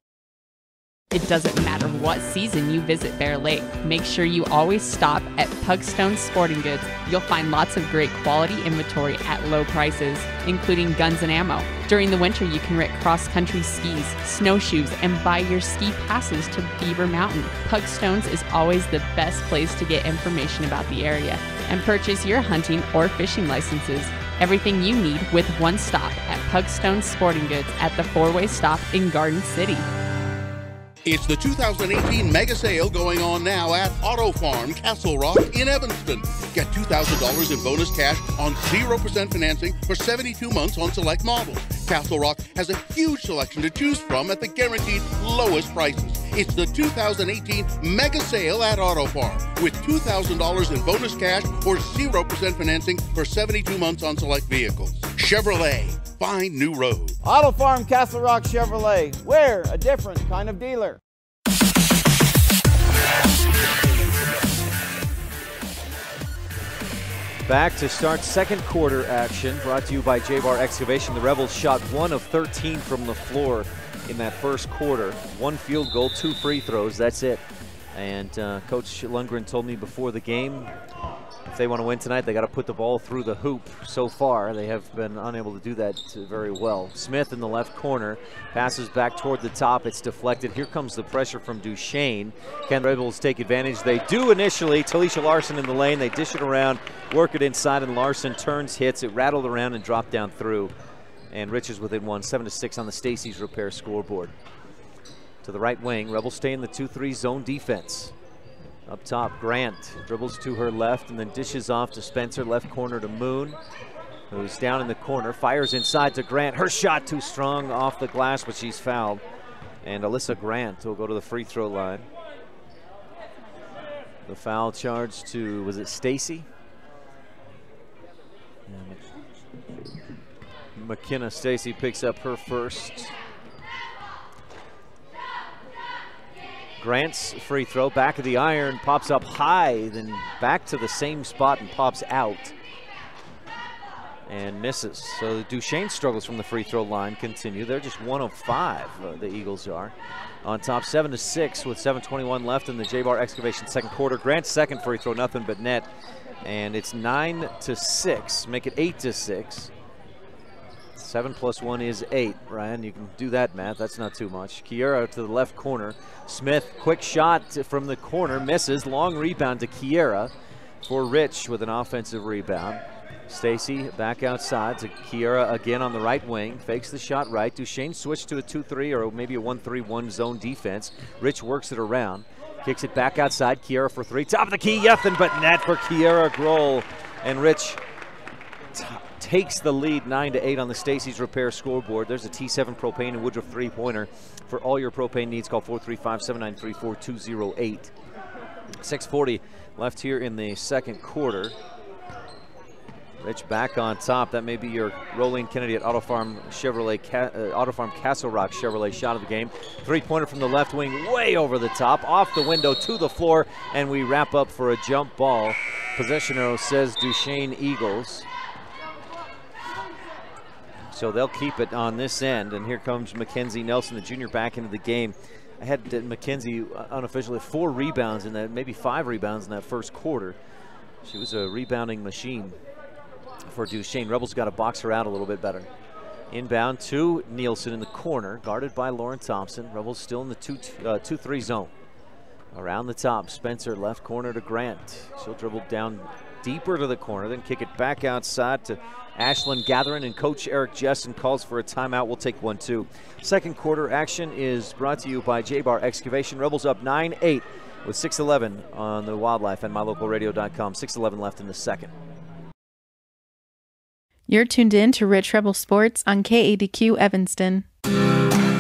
It doesn't matter what season you visit Bear Lake. Make sure you always stop at Pugstone Sporting Goods. You'll find lots of great quality inventory at low prices, including guns and ammo. During the winter, you can rent cross-country skis, snowshoes, and buy your ski passes to Beaver Mountain. Pugstones is always the best place to get information about the area and purchase your hunting or fishing licenses. Everything you need with one stop at Pugstone Sporting Goods at the 4-way stop in Garden City. It's the 2018 mega sale going on now at Auto Farm Castle Rock in Evanston. Get $2,000 in bonus cash on 0% financing for 72 months on select models. Castle Rock has a huge selection to choose from at the guaranteed lowest prices. It's the 2018 mega sale at Auto Farm with $2,000 in bonus cash or 0% financing for 72 months on select vehicles. Chevrolet. Find new road. Auto Farm Castle Rock Chevrolet. We're a different kind of dealer. Back to start second quarter action, brought to you by J-Bar Excavation. The Rebels shot 1 of 13 from the floor in that first quarter. 1 field goal, 2 free throws, that's it. And Coach Lundgren told me before the game, if they want to win tonight, they got to put the ball through the hoop. So far, they have been unable to do that very well. Smith in the left corner, passes back toward the top. It's deflected. Here comes the pressure from Duchesne. Can the Rebels take advantage? They do initially. Talisha Larson in the lane. They dish it around, work it inside, and Larson turns, hits. It rattled around and dropped down through. And Rich is within 1, 7-6 on the Stacy's Repair scoreboard. To the right wing, Rebels stay in the 2-3 zone defense. Up top, Grant dribbles to her left and then dishes off to Spencer, left corner to Moon, who's down in the corner, fires inside to Grant. Her shot too strong off the glass, but she's fouled. And Alyssa Grant will go to the free throw line. The foul charge to, was it Stacy? McKenna Stacy picks up her first. Grant's free throw, back of the iron, pops up high, then back to the same spot and pops out. And misses. So Duchesne struggles from the free throw line continue. They're just 1 of 5, the Eagles are. On top 7-6 with 7:21 left in the J-Bar Excavation second quarter. Grant's second free throw, nothing but net. And it's 9-6, make it 8-6. 7 plus 1 is 8, Ryan. You can do that math. That's not too much. Kiera to the left corner. Smith, quick shot from the corner, misses. Long rebound to Kiera for Rich with an offensive rebound. Stacy back outside to Kiera again on the right wing. Fakes the shot right. Duchesne switched to a 2-3 or maybe a 1-3-1 zone defense. Rich works it around. Kicks it back outside. Kiera for three. Top of the key. Nothing but net for Kiera Grohl. And Rich takes the lead 9-8 on the Stacy's Repair scoreboard. There's a T7 propane and Woodruff three-pointer. For all your propane needs, call 435-793-4208. 6:40 left here in the second quarter. Rich back on top. That may be your Rolene Kennedy at Auto Farm Castle Rock Chevrolet shot of the game. Three-pointer from the left wing, way over the top, off the window to the floor, and we wrap up for a jump ball. Possession arrow says Duchesne Eagles. So they'll keep it on this end, and here comes Mackenzie Nelson, the junior, back into the game. I had Mackenzie unofficially 4 rebounds in that, maybe 5 rebounds in that first quarter. She was a rebounding machine for Duchesne. Rebels got to box her out a little bit better. Inbound to Nielsen in the corner, guarded by Lauren Thompson. Rebels still in the 2-3 zone. Around the top, Spencer left corner to Grant. She'll dribble down deeper to the corner, then kick it back outside to Ashlyn Gatherin, and Coach Eric Jessen calls for a timeout. We'll take 1-2. Second quarter action is brought to you by J-Bar Excavation. Rebels up 9-8 with 6:11 on the Wildlife and mylocalradio.com. 6:11 left in the second. You're tuned in to Rich Rebel Sports on KADQ Evanston.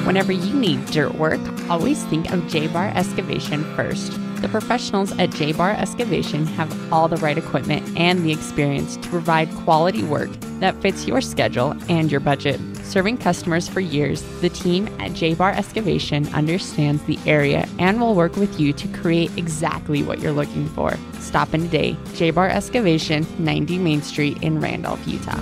Whenever you need dirt work, always think of J-Bar Excavation first. The professionals at J-Bar Excavation have all the right equipment and the experience to provide quality work that fits your schedule and your budget. Serving customers for years, the team at J-Bar Excavation understands the area and will work with you to create exactly what you're looking for. Stop in today. J-Bar Excavation, 90 Main Street in Randolph, Utah.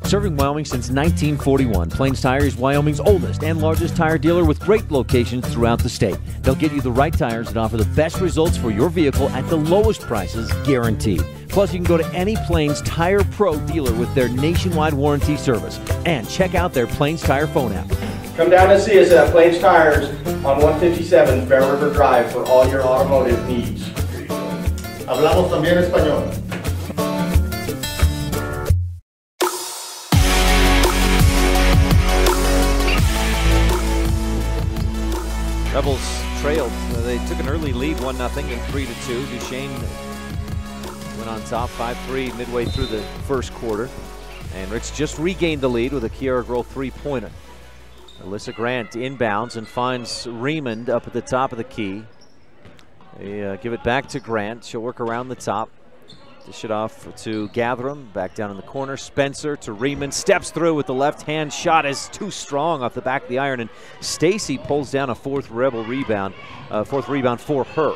Serving Wyoming since 1941, Plains Tire is Wyoming's oldest and largest tire dealer with great locations throughout the state. They'll get you the right tires that offer the best results for your vehicle at the lowest prices, guaranteed. Plus, you can go to any Plains Tire Pro dealer with their nationwide warranty service. And check out their Plains Tire phone app. Come down and see us at Plains Tires on 157 Bear River Drive for all your automotive needs. Hablamos también español. Rebels trailed. They took an early lead, 1-0 and 3-2. Duchesne went on top 5-3 midway through the first quarter. And Rich just regained the lead with a Kiera Grohl three-pointer. Alyssa Grant inbounds and finds Raymond up at the top of the key. They give it back to Grant. She'll work around the top. Dish it off to Gatherum, back down in the corner. Spencer to Riemann, steps through with the left-hand shot, is too strong off the back of the iron, and Stacy pulls down a fourth rebound for her.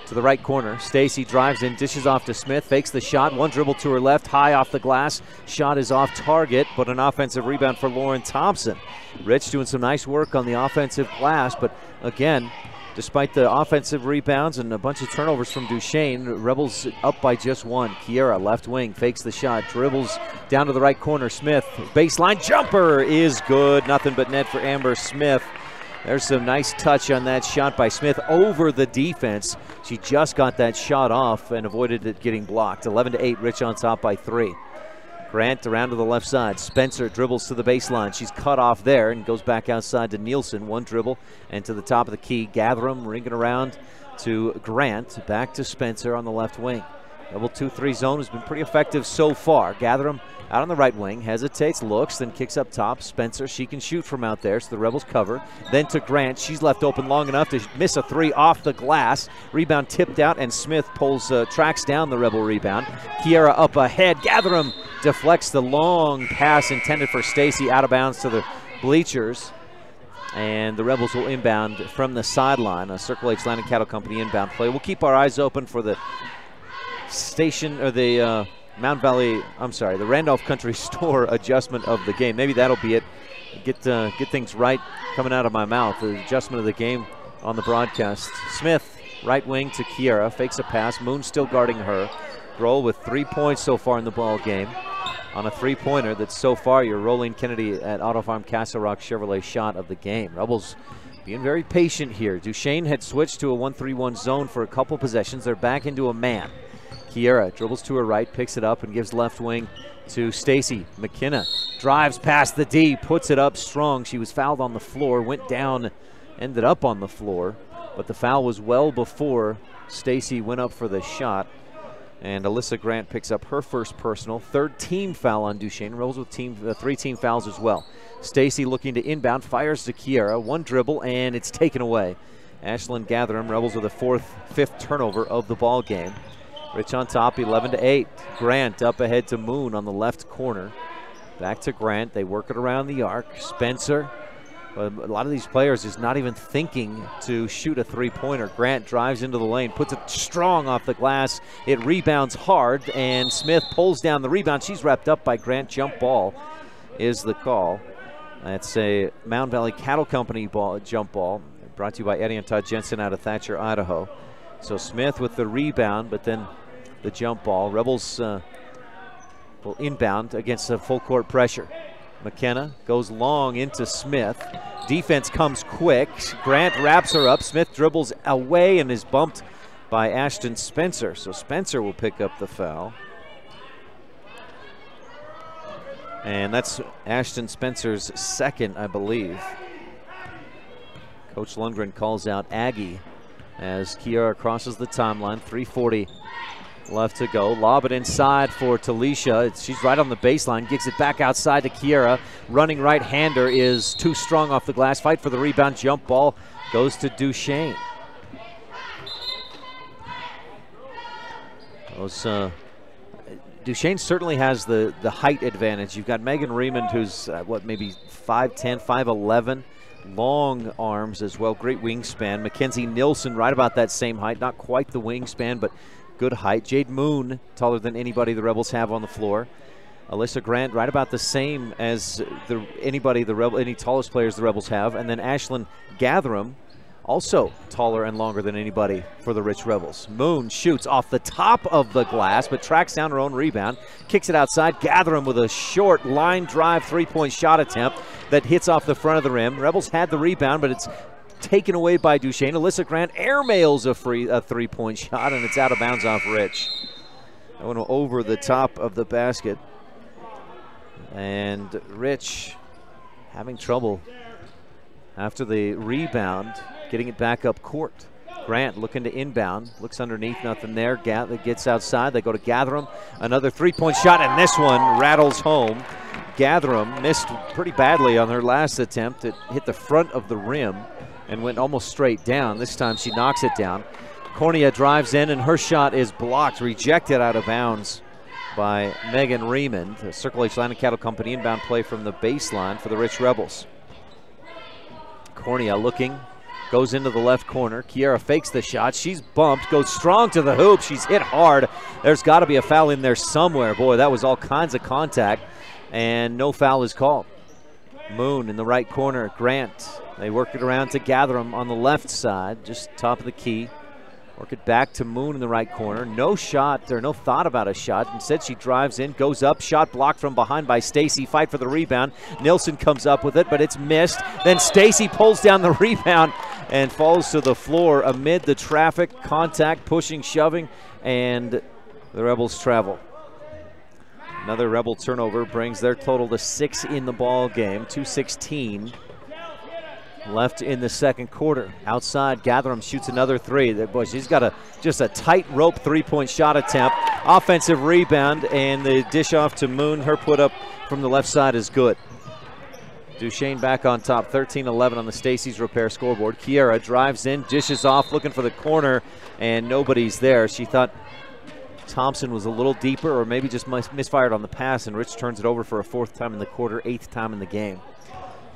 To the right corner, Stacy drives in, dishes off to Smith, fakes the shot, one dribble to her left, high off the glass. Shot is off target, but an offensive rebound for Lauren Thompson. Rich doing some nice work on the offensive glass, but again, despite the offensive rebounds and a bunch of turnovers from Duchesne, Rebels up by just one. Kiera, left wing, fakes the shot, dribbles down to the right corner. Smith, baseline jumper is good. Nothing but net for Amber Smith. There's some nice touch on that shot by Smith over the defense. She just got that shot off and avoided it getting blocked. 11-8, Rich on top by 3. Grant around to the left side. Spencer dribbles to the baseline. She's cut off there and goes back outside to Nielsen. One dribble and to the top of the key. Gatherum ringing around to Grant. Back to Spencer on the left wing. Double 2-3 zone has been pretty effective so far. Gatherum out on the right wing, hesitates, looks, then kicks up top. Spencer, she can shoot from out there, so the Rebels cover. Then to Grant, she's left open long enough to miss a three off the glass. Rebound tipped out, and Smith tracks down the Rebel rebound. Kiera up ahead. Gatherum deflects the long pass intended for Stacy out of bounds to the bleachers. And the Rebels will inbound from the sideline. A Circle H Land and Cattle Company inbound play. We'll keep our eyes open for the the Randolph Country Store adjustment of the game. Maybe that'll be it. Get things right coming out of my mouth. The adjustment of the game on the broadcast. Smith, right wing to Kiera, fakes a pass. Moon still guarding her. Grohl with 3 points so far in the ball game on a three-pointer that's so far your Rolene Kennedy at Auto Farm Castle Rock Chevrolet shot of the game. Rebels being very patient here. Duchesne had switched to a 1-3-1 zone for a couple possessions. They're back into a man. Kiera dribbles to her right, picks it up, and gives left wing to Stacy. McKenna drives past the D, puts it up strong. She was fouled on the floor, went down, ended up on the floor, but the foul was well before Stacy went up for the shot. And Alyssa Grant picks up her first personal, third team foul on Duchesne. Rolls with three team fouls as well. Stacy looking to inbound, fires to Kiera, one dribble, and it's taken away. Ashlyn Gatherum, Rebels with a fifth turnover of the ball game. Rich on top, 11-8. Grant up ahead to Moon on the left corner. Back to Grant, they work it around the arc. Spencer, a lot of these players is not even thinking to shoot a three-pointer. Grant drives into the lane, puts it strong off the glass. It rebounds hard, and Smith pulls down the rebound. She's wrapped up by Grant. Jump ball is the call. That's a Mound Valley Cattle Company jump ball, brought to you by Eddie and Todd Jensen out of Thatcher, Idaho. So Smith with the rebound, but then the jump ball. Rebels will inbound against the full court pressure. McKenna goes long into Smith. Defense comes quick. Grant wraps her up. Smith dribbles away and is bumped by Ashton Spencer. So Spencer will pick up the foul. And that's Ashton Spencer's second, I believe. Coach Lundgren calls out Aggie as Kiera crosses the timeline. 3:40 left to go. Lob it inside for Talisha. She's right on the baseline. Gets it back outside to Kiera. Running right-hander is too strong off the glass. Fight for the rebound. Jump ball goes to Duchesne. Duchesne certainly has the height advantage. You've got Megan Raymond, who's maybe 5'10", 5'11". Long arms as well. Great wingspan. Mackenzie Nilsson right about that same height. Not quite the wingspan, but good height. Jade Moon, taller than anybody the Rebels have on the floor. Alyssa Grant, right about the same as any tallest players the Rebels have. And then Ashlyn Gatherum, also taller and longer than anybody for the Rich Rebels. Moon shoots off the top of the glass, but tracks down her own rebound. Kicks it outside. Gatherum with a short line drive three-point shot attempt that hits off the front of the rim. Rebels had the rebound, but it's taken away by Duchesne. Alyssa Grant airmails a three-point shot, and it's out of bounds off Rich. That went over the top of the basket. And Rich having trouble after the rebound, getting it back up court. Grant looking to inbound, looks underneath, nothing there. Gets outside, they go to Gatherum. Another three-point shot, and this one rattles home. Gatherum missed pretty badly on her last attempt. It hit the front of the rim and went almost straight down. This time she knocks it down. Cornea drives in, and her shot is blocked, rejected out of bounds by Megan Raymond. A Circle H Land and Cattle Company inbound play from the baseline for the Rich Rebels. Cornea looking, goes into the left corner. Kiera fakes the shot. She's bumped, goes strong to the hoop. She's hit hard. There's got to be a foul in there somewhere. Boy, that was all kinds of contact, and no foul is called. Moon in the right corner. Grant, they work it around to Gatherum on the left side, just top of the key. Work it back to Moon in the right corner. No shot, or no thought about a shot. Instead, she drives in, goes up, shot blocked from behind by Stacy. Fight for the rebound. Nilsson comes up with it, but it's missed. Then Stacy pulls down the rebound and falls to the floor amid the traffic, contact, pushing, shoving, and the Rebels travel. Another Rebel turnover brings their total to 6 in the ball game. 2:16 left in the second quarter. Outside, Gatherum shoots another three. Boy, she's got just a tight rope three-point shot attempt. Offensive rebound, and the dish off to Moon. Her put up from the left side is good. Duchesne back on top, 13-11 on the Stacy's Repair scoreboard. Kiera drives in, dishes off, looking for the corner, and nobody's there. She thought Thompson was a little deeper, or maybe just misfired on the pass, and Rich turns it over for a fourth time in the quarter, 8th time in the game.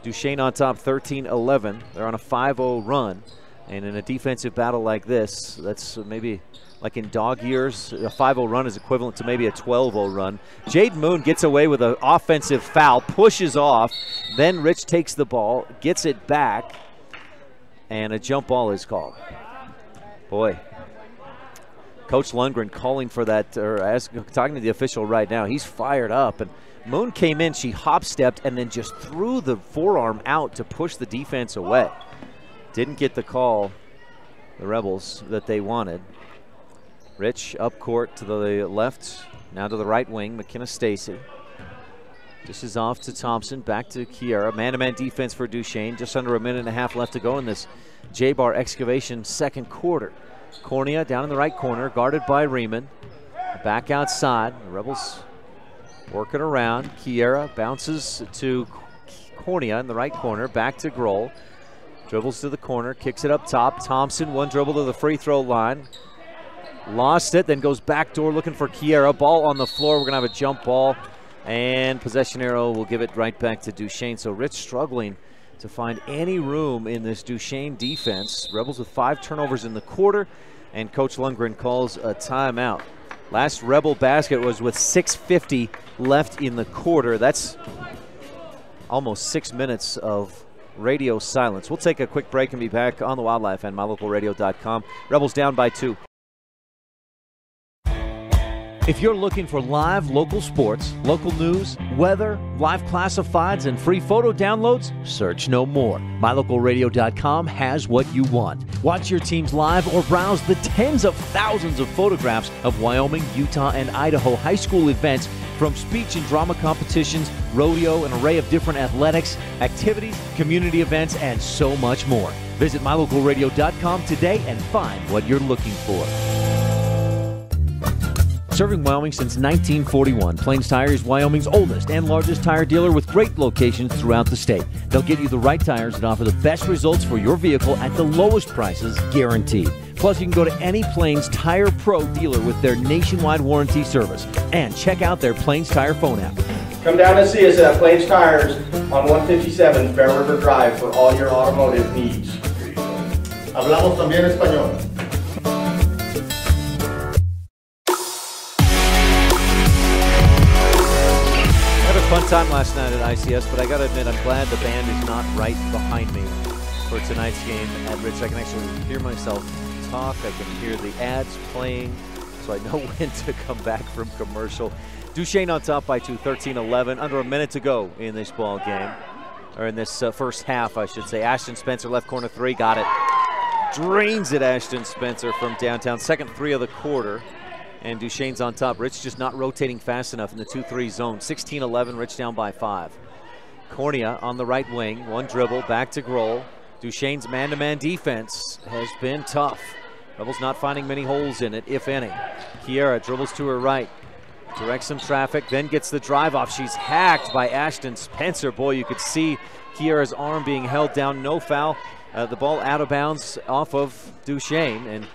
Duchesne on top, 13-11. They're on a 5-0 run. And in a defensive battle like this, that's maybe like in dog years, a 5-0 run is equivalent to maybe a 12-0 run. Jade Moon gets away with an offensive foul, pushes off. Then Rich takes the ball, gets it back, and a jump ball is called. Boy, Coach Lundgren calling for that, or talking to the official right now. He's fired up. And Moon came in, she hop-stepped, and then just threw the forearm out to push the defense away. Didn't get the call, the Rebels, that they wanted. Rich up court to the left, now to the right wing, McKenna Stacy. Dishes off to Thompson, back to Kiera. Man-to-man defense for Duchesne. Just under a minute and a half left to go in this J-Bar Excavation second quarter. Cornea down in the right corner, guarded by Riemann. Back outside, the Rebels working around. Kiera bounces to Cornea in the right corner, back to Grohl. Dribbles to the corner, kicks it up top. Thompson, one dribble to the free throw line. Lost it, then goes backdoor looking for Kiera. Ball on the floor, we're gonna have a jump ball. And possession arrow will give it right back to Duchesne. So Rich struggling to find any room in this Duchesne defense. Rebels with 5 turnovers in the quarter, and Coach Lundgren calls a timeout. Last Rebel basket was with 6:50 left in the quarter. That's almost 6 minutes of radio silence. We'll take a quick break and be back on the Wildlife and mylocalradio.com. Rebels down by 2. If you're looking for live local sports, local news, weather, live classifieds, and free photo downloads, search no more. MyLocalRadio.com has what you want. Watch your teams live or browse the tens of thousands of photographs of Wyoming, Utah, and Idaho high school events, from speech and drama competitions, rodeo, an array of different athletics, activities, community events, and so much more. Visit MyLocalRadio.com today and find what you're looking for. Serving Wyoming since 1941, Plains Tire is Wyoming's oldest and largest tire dealer with great locations throughout the state. They'll get you the right tires that offer the best results for your vehicle at the lowest prices, guaranteed. Plus, you can go to any Plains Tire Pro dealer with their nationwide warranty service. And check out their Plains Tire phone app. Come down and see us at Plains Tires on 157 Bear River Drive for all your automotive needs. Hablamos también español. Fun time last night at ICS, but I got to admit, I'm glad the band is not right behind me for tonight's game at Rich. I can actually hear myself talk. I can hear the ads playing, so I know when to come back from commercial. Duchesne on top by 2, 13-11. Under a minute to go in this ball game, or in this first half, I should say. Ashton Spencer, left corner 3, got it. Drains it, Ashton Spencer from downtown. Second 3 of the quarter. And Duchesne's on top. Rich just not rotating fast enough in the 2-3 zone. 16-11, Rich down by 5. Cornea on the right wing. One dribble, back to Grohl. Duchesne's man-to-man defense has been tough. Rebels not finding many holes in it, if any. Kiera dribbles to her right. Directs some traffic, then gets the drive off. She's hacked by Ashton Spencer. Boy, you could see Kiera's arm being held down. No foul. The ball out of bounds off of Duchesne. And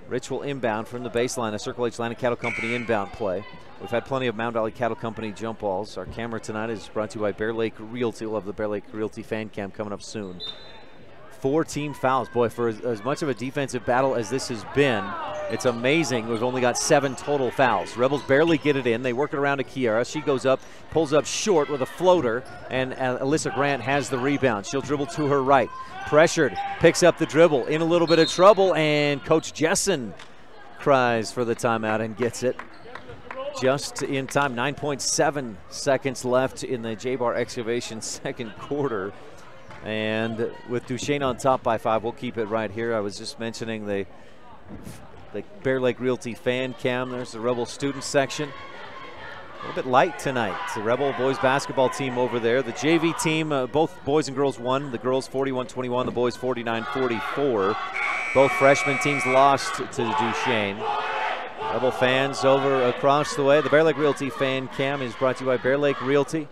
Rich will inbound from the baseline, a Circle H Land and Cattle Company inbound play. We've had plenty of Mound Valley Cattle Company jump balls. Our camera tonight is brought to you by Bear Lake Realty. We'll have the Bear Lake Realty fan cam coming up soon. 4 team fouls. Boy, for as much of a defensive battle as this has been, it's amazing we've only got 7 total fouls. Rebels barely get it in. They work it around to Kiera. She goes up, pulls up short with a floater, and Alyssa Grant has the rebound. She'll dribble to her right. Pressured, picks up the dribble, in a little bit of trouble, and Coach Jessen cries for the timeout and gets it just in time. 9.7 seconds left in the J-Bar Excavation second quarter. And with Duchesne on top by 5, we'll keep it right here. I was just mentioning the Bear Lake Realty fan cam. There's the Rebel student section. A little bit light tonight. It's the Rebel boys basketball team over there. The JV team, both boys and girls won. The girls 41-21, the boys 49-44. Both freshman teams lost to Duchesne. Rebel fans over across the way. The Bear Lake Realty fan cam is brought to you by Bear Lake Realty.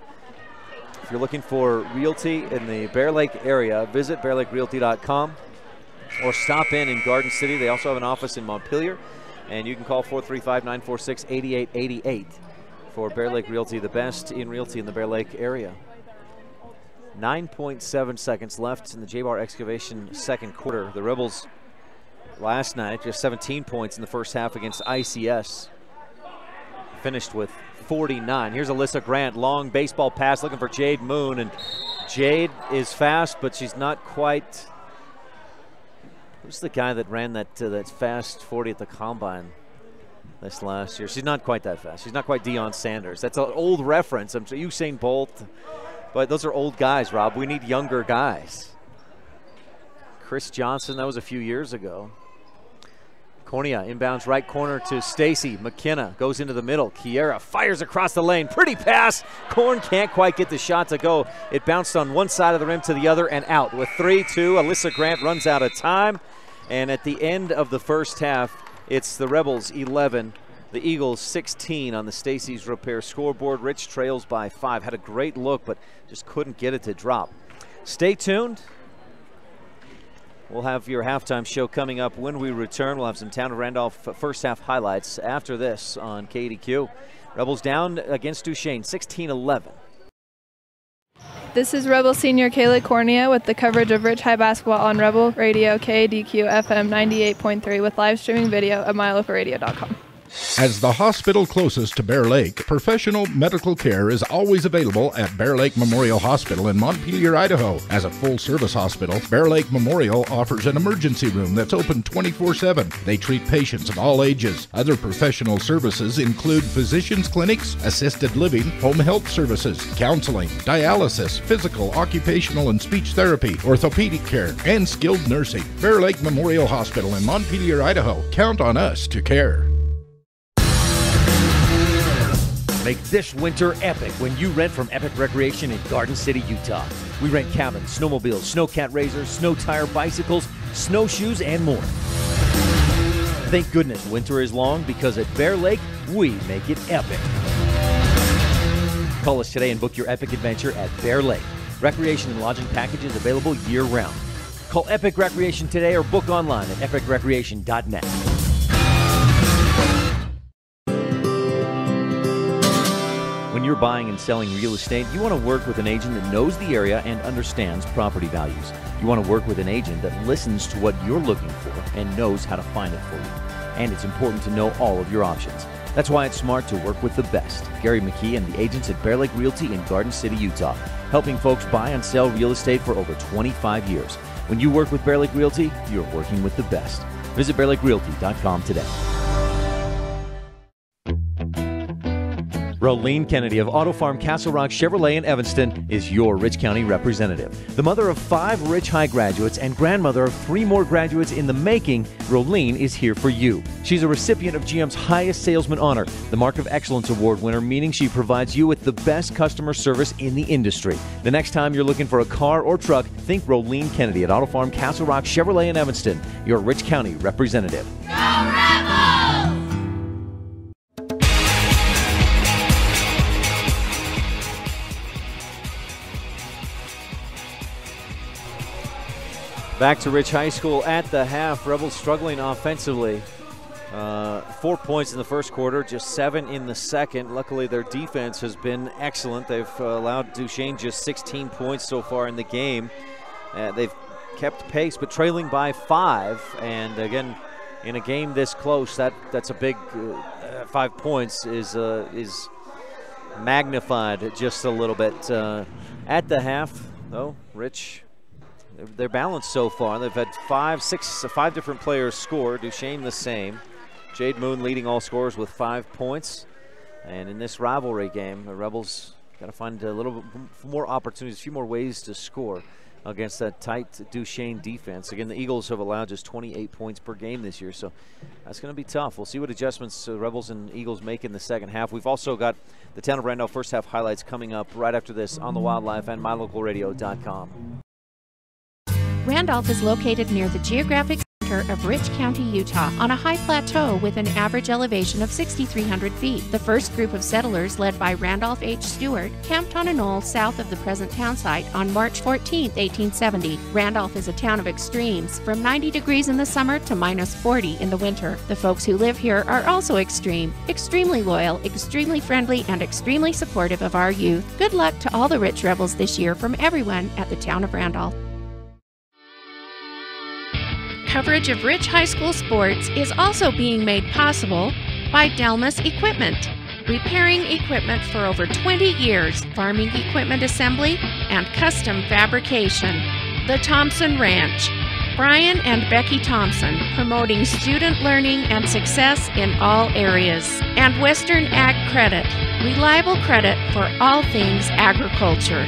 If you're looking for realty in the Bear Lake area, visit bearlakerealty.com or stop in Garden City. They also have an office in Montpelier, and you can call 435-946-8888 for Bear Lake Realty, the best in realty in the Bear Lake area. 9.7 seconds left in the J-Bar Excavation second quarter. The Rebels last night just 17 points in the first half against ICS. Finished with 49. Here's Alyssa Grant, long baseball pass looking for Jade Moon, and Jade is fast, but she's not quite. Who's the guy that ran that fast 40 at the combine this last year? She's not quite that fast. She's not quite Deion Sanders. That's an old reference. I'm sure Usain Bolt, but those are old guys, Rob. We need younger guys. Chris Johnson, that was a few years ago. Cornea inbounds right corner to Stacy. McKenna goes into the middle. Kiera fires across the lane. Pretty pass. Korn can't quite get the shot to go. It bounced on one side of the rim to the other and out. With 3-2, Alyssa Grant runs out of time. And at the end of the first half, it's the Rebels 11, the Eagles 16 on the Stacy's Repair scoreboard. Rich trails by 5. Had a great look, but just couldn't get it to drop. Stay tuned. We'll have your halftime show coming up when we return. We'll have some Town of Randolph first half highlights after this on KADQ. Rebels down against Duchesne, 16-11. This is Rebel senior Kayla Cornea with the coverage of Rich High Basketball on Rebel Radio KADQ FM 98.3 with live streaming video at mylocalradio.com. As the hospital closest to Bear Lake, professional medical care is always available at Bear Lake Memorial Hospital in Montpelier, Idaho. As a full-service hospital, Bear Lake Memorial offers an emergency room that's open 24/7. They treat patients of all ages. Other professional services include physicians' clinics, assisted living, home health services, counseling, dialysis, physical, occupational, and speech therapy, orthopedic care, and skilled nursing. Bear Lake Memorial Hospital in Montpelier, Idaho. Count on us to care. Make this winter epic when you rent from Epic Recreation in Garden City, Utah. We rent cabins, snowmobiles, snowcat razors, snow tire bicycles, snowshoes, and more. Thank goodness winter is long, because at Bear Lake, we make it epic. Call us today and book your epic adventure at Bear Lake. Recreation and lodging packages available year-round. Call Epic Recreation today or book online at epicrecreation.net. When you're buying and selling real estate, you want to work with an agent that knows the area and understands property values. You want to work with an agent that listens to what you're looking for and knows how to find it for you. And it's important to know all of your options. That's why it's smart to work with the best. Gary McKee and the agents at Bear Lake Realty in Garden City, Utah, helping folks buy and sell real estate for over 25 years. When you work with Bear Lake Realty, you're working with the best. Visit bearlakerealty.com today. Rolene Kennedy of Auto Farm Castle Rock Chevrolet in Evanston is your Rich County representative. The mother of 5 Rich High graduates and grandmother of 3 more graduates in the making, Rolene is here for you. She's a recipient of GM's highest salesman honor, the Mark of Excellence Award winner, meaning she provides you with the best customer service in the industry. The next time you're looking for a car or truck, think Rolene Kennedy at Auto Farm Castle Rock Chevrolet in Evanston, your Rich County representative. Go Rebels! Back to Rich High School at the half. Rebels struggling offensively. 4 points in the first quarter, just 7 in the second. Luckily, their defense has been excellent. They've allowed Duchesne just 16 points so far in the game. They've kept pace, but trailing by 5. And again, in a game this close, that's a big 5 points is magnified just a little bit. At the half, though, Rich, they're balanced so far. They've had 5 different players score. Duchesne the same. Jade Moon leading all scorers with 5 points. And in this rivalry game, the Rebels got to find a little bit more opportunities, a few more ways to score against that tight Duchesne defense. Again, the Eagles have allowed just 28 points per game this year, so that's going to be tough. We'll see what adjustments Rebels and Eagles make in the second half. We've also got the Town of Randolph first half highlights coming up right after this on the Wildlife and mylocalradio.com. Randolph is located near the geographic center of Rich County, Utah, on a high plateau with an average elevation of 6,300 feet. The first group of settlers, led by Randolph H. Stewart, camped on a knoll south of the present town site on March 14, 1870. Randolph is a town of extremes, from 90 degrees in the summer to minus 40 in the winter. The folks who live here are also extreme, extremely loyal, extremely friendly, and extremely supportive of our youth. Good luck to all the Rich Rebels this year from everyone at the Town of Randolph. Coverage of Rich High School sports is also being made possible by Delmas Equipment, repairing equipment for over 20 years, farming equipment assembly, and custom fabrication. The Thompson Ranch, Brian and Becky Thompson, promoting student learning and success in all areas. And Western Ag Credit, reliable credit for all things agriculture.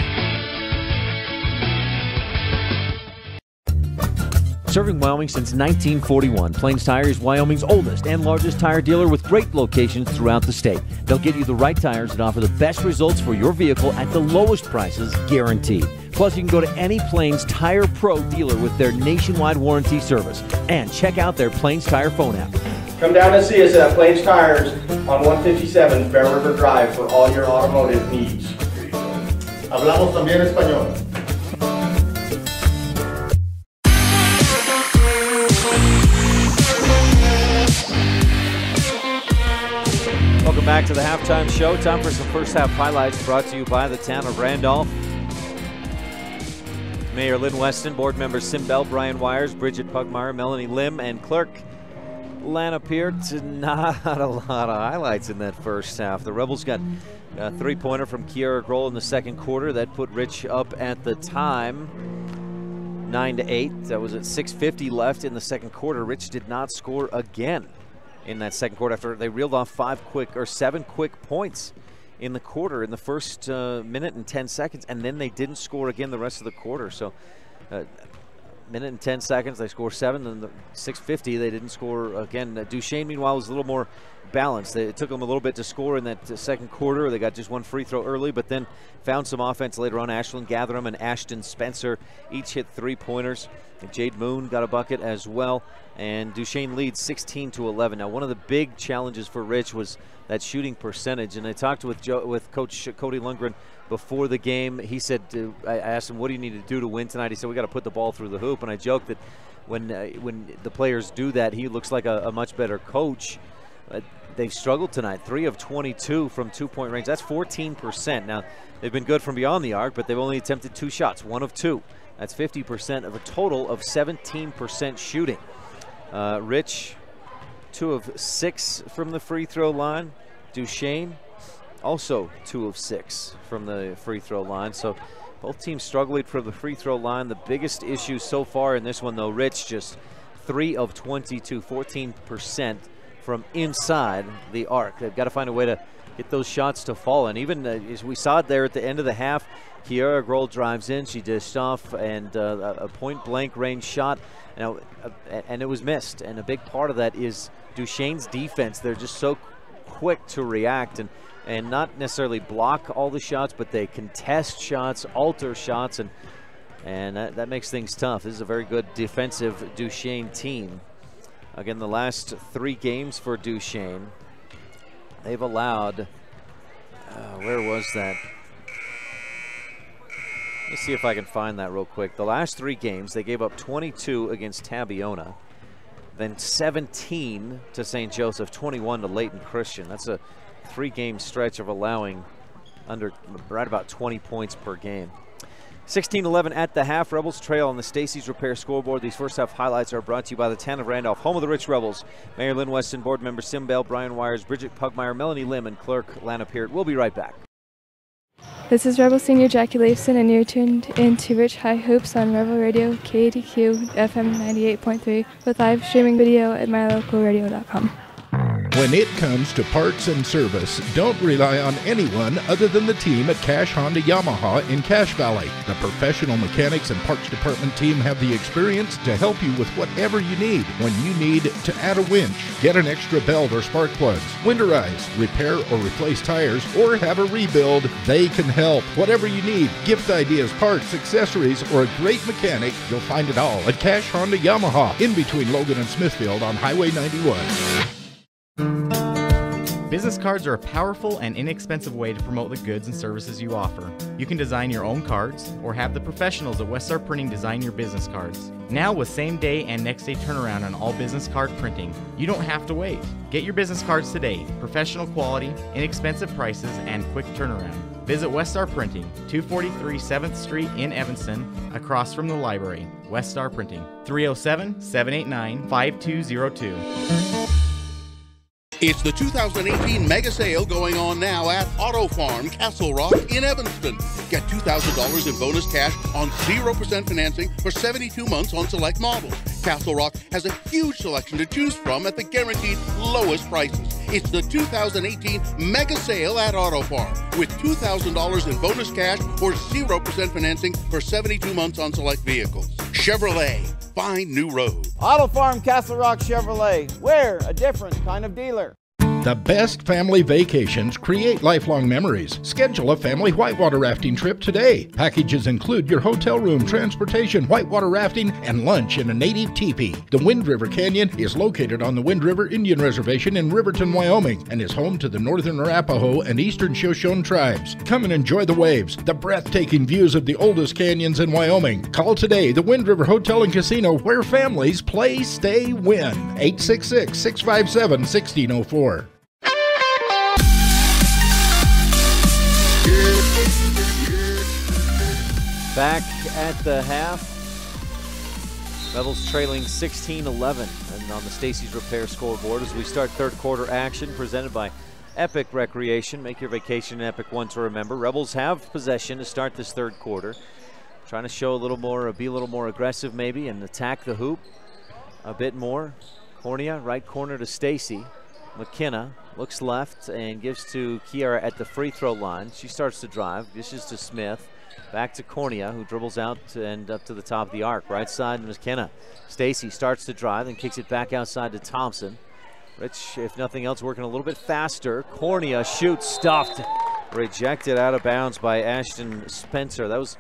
Serving Wyoming since 1941, Plains Tire is Wyoming's oldest and largest tire dealer with great locations throughout the state. They'll get you the right tires that offer the best results for your vehicle at the lowest prices, guaranteed. Plus, you can go to any Plains Tire Pro dealer with their nationwide warranty service. And check out their Plains Tire phone app. Come down and see us at Plains Tires on 157 Bear River Drive for all your automotive needs. Hablamos también español. Welcome back to the halftime show. Time for some first half highlights brought to you by the town of Randolph. Mayor Lynn Weston, board members Sim Bell, Brian Wires, Bridget Pugmire, Melanie Lim, and clerk Lana Peart. Not a lot of highlights in that first half. The Rebels got a three-pointer from Kiara Grohl in the second quarter. That put Rich up at the time 9-8. That was at 6:50 left in the second quarter. Rich did not score again in that second quarter after they reeled off 7 quick points in the quarter in the first minute and 10 seconds, and then they didn't score again the rest of the quarter. So minute and 10 seconds, they score 7, and the 6:50 they didn't score again. Duchesne, meanwhile, was a little more balanced. It took them a little bit to score in that second quarter. They got just one free throw early, but then found some offense later on. Ashlyn Gatherum and Ashton Spencer each hit three-pointers. Jade Moon got a bucket as well, and Duchesne leads 16-11. Now, one of the big challenges for Rich was that shooting percentage, and I talked with Coach Cody Lundgren before the game. He said, I asked him, what do you need to do to win tonight? He said, we got to put the ball through the hoop, and I joked that when the players do that, he looks like a much better coach. They've struggled tonight. 3 of 22 from two-point range. That's 14%. Now, they've been good from beyond the arc, but they've only attempted 2 shots, 1 of 2. That's 50% of a total of 17% shooting. Rich, 2 of 6 from the free throw line. Duchesne, also 2 of 6 from the free throw line. So both teams struggling from the free throw line. The biggest issue so far in this one, though, Rich just 3 of 22, 14% from inside the arc. They've got to find a way to get those shots to fall. And even as we saw it there at the end of the half, Kiara Grohl drives in, she dished off, and a point-blank range shot, and it was missed. And a big part of that is Duchesne's defense. They're just so quick to react and not necessarily block all the shots, but they contest shots, alter shots, and that makes things tough. This is a very good defensive Duchesne team. Again, the last 3 games for Duchesne, they've allowed, where was that? Let's see if I can find that real quick. The last 3 games, they gave up 22 against Tabiona, then 17 to St. Joseph, 21 to Layton Christian. That's a 3-game stretch of allowing right about 20 points per game. 16-11 at the half. Rebels trail on the Stacey's Repair scoreboard. These first half highlights are brought to you by the town of Randolph, home of the Rich Rebels. Mayor Lynn Weston, board member Sim Bell, Brian Wires, Bridget Pugmire, Melanie Lim, and clerk Lana Peart. We'll be right back. This is Rebel Senior Jackie Leifson, and you're tuned into Rich High Hoops on Rebel Radio KADQ FM 98.3 with live streaming video at mylocalradio.com. When it comes to parts and service, don't rely on anyone other than the team at Cash Honda Yamaha in Cache Valley. The professional mechanics and parts department team have the experience to help you with whatever you need. When you need to add a winch, get an extra belt or spark plugs, winterize, repair or replace tires, or have a rebuild, they can help. Whatever you need, gift ideas, parts, accessories, or a great mechanic, you'll find it all at Cash Honda Yamaha in between Logan and Smithfield on Highway 91. Business cards are a powerful and inexpensive way to promote the goods and services you offer. You can design your own cards or have the professionals at Westar Printing design your business cards. Now with same-day and next-day turnaround on all business card printing, you don't have to wait. Get your business cards today. Professional quality, inexpensive prices, and quick turnaround. Visit Westar Printing, 243 7th Street in Evanston, across from the library. Westar Printing, 307-789-5202. It's the 2018 mega sale going on now at Auto Farm Castle Rock in Evanston. Get $2,000 in bonus cash on 0% financing for 72 months on select models. Castle Rock has a huge selection to choose from at the guaranteed lowest prices. It's the 2018 mega sale at Auto Farm with $2,000 in bonus cash or 0% financing for 72 months on select vehicles. Chevrolet, fine new road. Auto Farm Castle Rock Chevrolet. We're a different kind of dealer. The best family vacations create lifelong memories. Schedule a family whitewater rafting trip today. Packages include your hotel room, transportation, whitewater rafting, and lunch in a native teepee. The Wind River Canyon is located on the Wind River Indian Reservation in Riverton, Wyoming, and is home to the Northern Arapaho and Eastern Shoshone tribes. Come and enjoy the waves, the breathtaking views of the oldest canyons in Wyoming. Call today the Wind River Hotel and Casino, where families play, stay, win. 866-657-1604. Back at the half, Rebels trailing 16-11 and on the Stacy's Repair scoreboard as we start third quarter action presented by Epic Recreation. Make your vacation an epic one to remember. Rebels have possession to start this third quarter. Trying to show a little more, be a little more aggressive maybe and attack the hoop a bit more. Cornea, right corner to Stacy. McKenna looks left and gives to Kiara at the free throw line. She starts to drive, dishes to Smith. Back to Cornea, who dribbles out and up to the top of the arc. Right side to McKenna. Stacy starts to drive, then kicks it back outside to Thompson. Rich, if nothing else, working a little bit faster. Cornea shoots, stuffed. Rejected out of bounds by Ashton Spencer. That was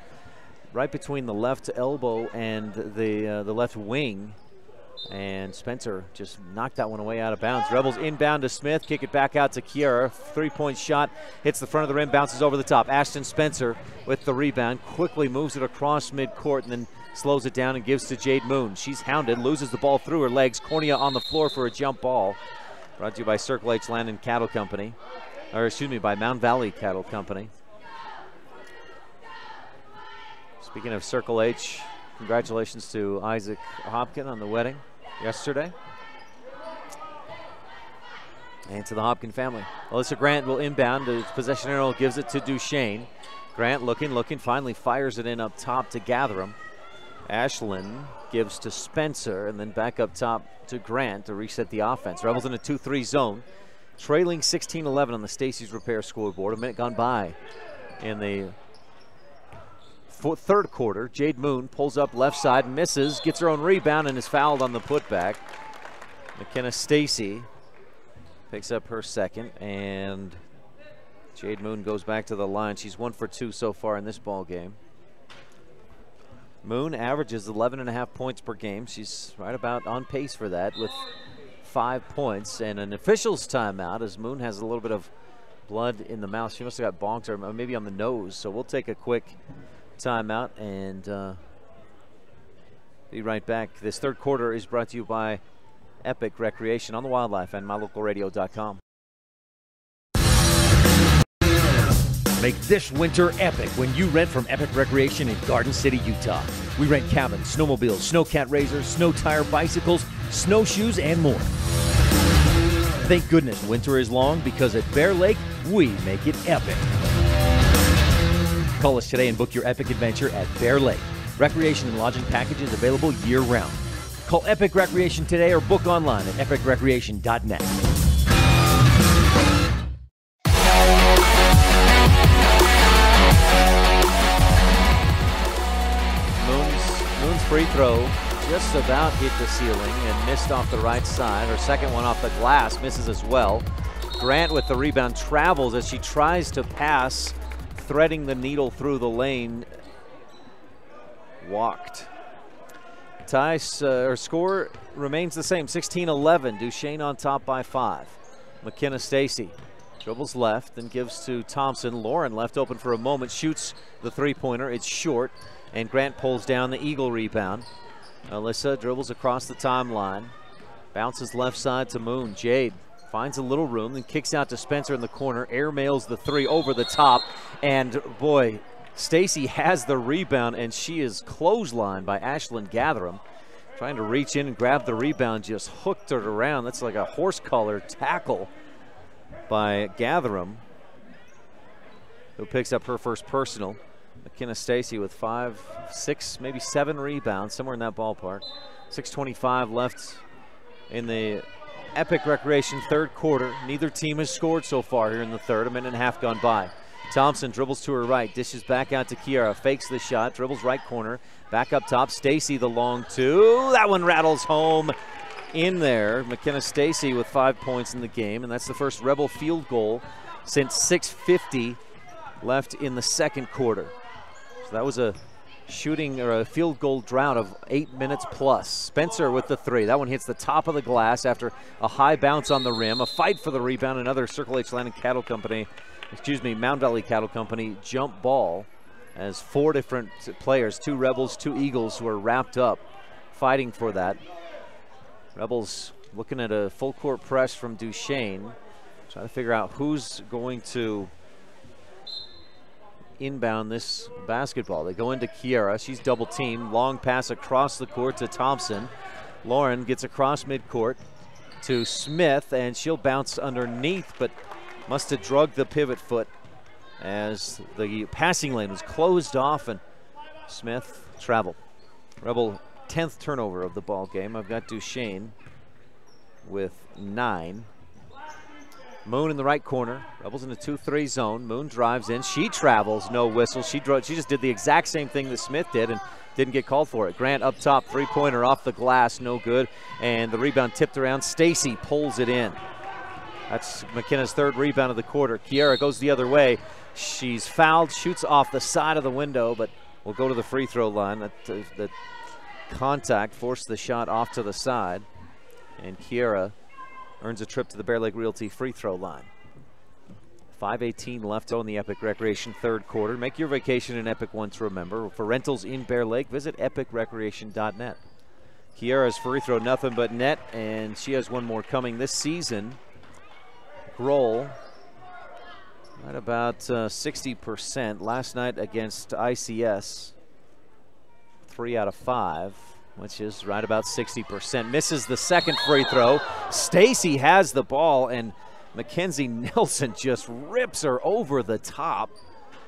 right between the left elbow and the left wing. And Spencer just knocked that one away out of bounds. Rebels inbound to Smith, kick it back out to Kiara. Three-point shot, hits the front of the rim, bounces over the top. Ashton Spencer with the rebound, quickly moves it across midcourt and then slows it down and gives to Jade Moon. She's hounded, loses the ball through her legs. Cornea on the floor for a jump ball. Brought to you by Circle H Land and Cattle Company, or excuse me, by Mound Valley Cattle Company. Speaking of Circle H, congratulations to Isaac Hopkin on the wedding yesterday. And to the Hopkin family. Alyssa Grant will inbound. The possession arrow gives it to Duchesne. Grant looking, finally fires it in up top to Gatherum. Ashlyn gives to Spencer and then back up top to Grant to reset the offense. Rebels in a 2-3 zone. Trailing 16-11 on the Stacy's Repair scoreboard. A minute gone by in the third quarter. Jade Moon pulls up left side, misses, gets her own rebound, and is fouled on the putback. McKenna Stacy picks up her second, and Jade Moon goes back to the line. She's 1 for 2 so far in this ball game. Moon averages 11.5 points per game. She's right about on pace for that with 5 points, and an official's timeout as Moon has a little bit of blood in the mouth. She must have got bonked or maybe on the nose, so we'll take a quick timeout and be right back. This third quarter is brought to you by Epic Recreation on the Wildlife and MyLocalRadio.com. Make this winter epic when you rent from Epic Recreation in Garden City, Utah. We rent cabins, snowmobiles, snowcat razors, snow tire bicycles, snowshoes, and more. Thank goodness winter is long, because at Bear Lake, we make it epic. Call us today and book your epic adventure at Bear Lake. Recreation and lodging packages available year-round. Call Epic Recreation today or book online at epicrecreation.net. Moon's free throw just about hit the ceiling and missed off the right side. Her second one off the glass misses as well. Grant with the rebound travels as she tries to pass, threading the needle through the lane. Walked. Her score remains the same, 16-11. Duchesne on top by 5. McKenna Stacy dribbles left and gives to Thompson. Lauren left open for a moment, shoots the three-pointer. It's short, and Grant pulls down the Eagle rebound. Alyssa dribbles across the timeline, bounces left side to Moon. Jade finds a little room, then kicks out to Spencer in the corner, airmails the three over the top, and boy, Stacy has the rebound, and she is clotheslined by Ashlyn Gatherum. Trying to reach in and grab the rebound, just hooked it around. That's like a horse collar tackle by Gatherum, who picks up her first personal. McKenna Stacy with 5, 6, maybe 7 rebounds, somewhere in that ballpark. 6:25 left in the Epic Recreation third quarter. Neither team has scored so far here in the third. A minute and a half gone by. Thompson dribbles to her right, dishes back out to Kiera, fakes the shot, dribbles right corner, back up top. Stacy the long two. That one rattles home in there. McKenna Stacy with 5 points in the game, and that's the first Rebel field goal since 6:50 left in the second quarter. So that was a shooting or a field goal drought of 8 minutes plus. Spencer with the three. That one hits the top of the glass after a high bounce on the rim. A fight for the rebound. Another Circle H Mound Valley Cattle Company jump ball, as 4 different players, 2 Rebels, 2 Eagles, who are wrapped up fighting for that. Rebels looking at a full court press from Duchesne, trying to figure out who's going to inbound this basketball. They go into Kiera. She's double teamed. Long pass across the court to Thompson. Lauren gets across midcourt to Smith, and she'll bounce underneath, but must have drugged the pivot foot as the passing lane was closed off, and Smith traveled. Rebel 10th turnover of the ball game. I've got Duchesne with 9. Moon in the right corner. Rebels in a 2-3 zone. Moon drives in. She travels. No whistle. She just did the exact same thing that Smith did and didn't get called for it. Grant up top. Three-pointer off the glass. No good. And the rebound tipped around. Stacy pulls it in. That's McKenna's 3rd rebound of the quarter. Kiera goes the other way. She's fouled. Shoots off the side of the window, but will go to the free throw line. That contact forced the shot off to the side. And Kiera earns a trip to the Bear Lake Realty free throw line. 5:18 left on the Epic Recreation 3rd quarter. Make your vacation an Epic one to remember. For rentals in Bear Lake, visit epicrecreation.net. Kiera's free throw, nothing but net, and she has one more coming this season. Grohl at about 60%. Last night against ICS, 3 out of 5, which is right about 60%. Misses the second free throw. Stacy has the ball, and Mackenzie Nelson just rips her over the top.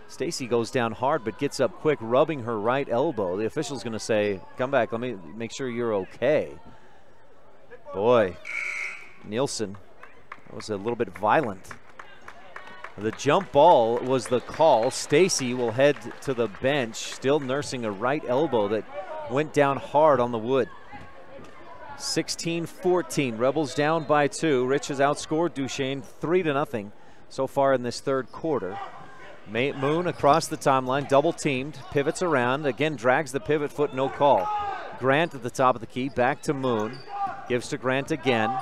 Stacy goes down hard, but gets up quick, rubbing her right elbow. The official's going to say, come back, let me make sure you're okay. Boy, Nielsen was a little bit violent. The jump ball was the call. Stacy will head to the bench, still nursing a right elbow that went down hard on the wood. 16-14, Rebels down by 2. Rich has outscored Duchesne 3-0 so far in this 3rd quarter. Moon across the timeline, double teamed, pivots around, again drags the pivot foot, no call. Grant at the top of the key, back to Moon, gives to Grant again.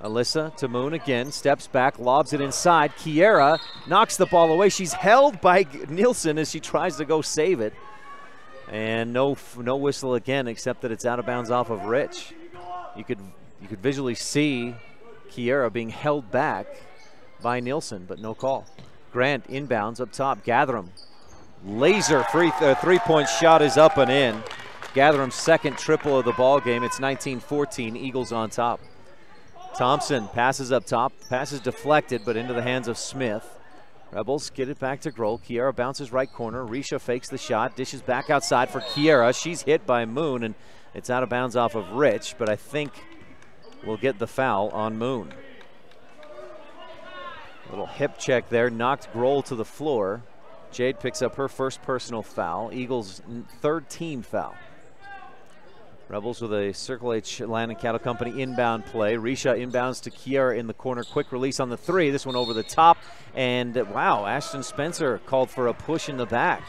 Alyssa to Moon again, steps back, lobs it inside. Kiera knocks the ball away. She's held by Nielsen as she tries to go save it. And no whistle again, except that it's out of bounds off of Rich. You could visually see Kiera being held back by Nielsen, but no call. Grant inbounds up top. Gathram, laser three-point shot is up and in. Gatham's 2nd triple of the ball game. It's 19-14. Eagles on top. Thompson passes up top. Pass is deflected, but into the hands of Smith. Rebels get it back to Grohl. Kiera bounces right corner. Risha fakes the shot, dishes back outside for Kiera. She's hit by Moon, and it's out of bounds off of Rich, but I think we'll get the foul on Moon. Little hip check there, knocked Grohl to the floor. Jade picks up her first personal foul. Eagles' 3rd team foul. Rebels with a Circle H Land and Cattle Company inbound play. Risha inbounds to Kiera in the corner. Quick release on the 3. This one over the top. And wow, Ashton Spencer called for a push in the back.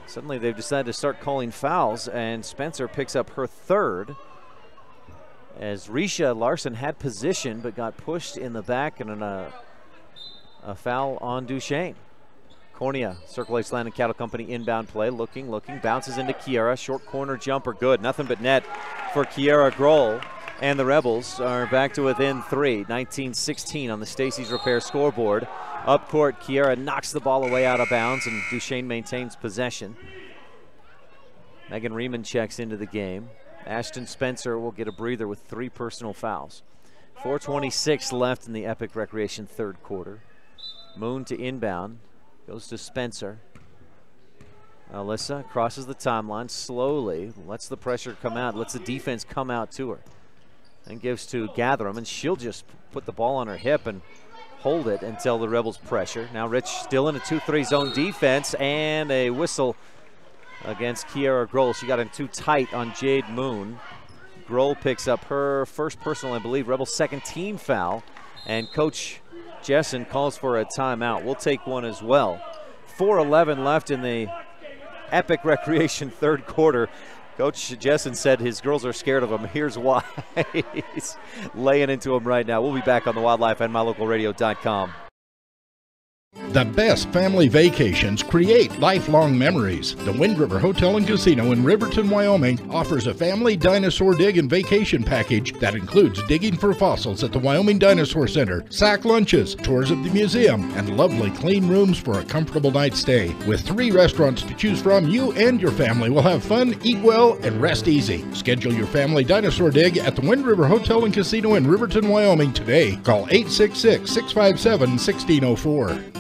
Suddenly they've decided to start calling fouls, and Spencer picks up her 3rd. As Risha Larson had position but got pushed in the back, and a foul on Duchesne. Cornea, Circle H Land and Cattle Company inbound play, looking, bounces into Kiera. Short corner jumper, good. Nothing but net for Kiera Grohl. And the Rebels are back to within 3. 19-16 on the Stacy's Repair scoreboard. Up court, Kiera knocks the ball away out of bounds, and Duchesne maintains possession. Megan Riemann checks into the game. Ashton Spencer will get a breather with 3 personal fouls. 4:26 left in the Epic Recreation 3rd quarter. Moon to inbound. Goes to Spencer. Alyssa crosses the timeline slowly, lets the pressure come out, lets the defense come out to her. And gives to Gathram, and she'll just put the ball on her hip and hold it until the Rebels pressure. Now Rich still in a 2-3 zone defense, and a whistle against Kiera Grohl. She got in too tight on Jade Moon. Grohl picks up her first personal, I believe, Rebels' second team foul, and Coach Jessen calls for a timeout. We'll take one as well. 4:11 left in the epic recreation third quarter. Coach Jessen said his girls are scared of him. Here's why. He's laying into him right now. We'll be back on the Wildlife and MyLocalRadio.com. The best family vacations create lifelong memories. The Wind River Hotel and Casino in Riverton, Wyoming offers a family dinosaur dig and vacation package that includes digging for fossils at the Wyoming Dinosaur Center, sack lunches, tours of the museum, and lovely clean rooms for a comfortable night's stay. With 3 restaurants to choose from, you and your family will have fun, eat well, and rest easy. Schedule your family dinosaur dig at the Wind River Hotel and Casino in Riverton, Wyoming today. Call 866-657-1604.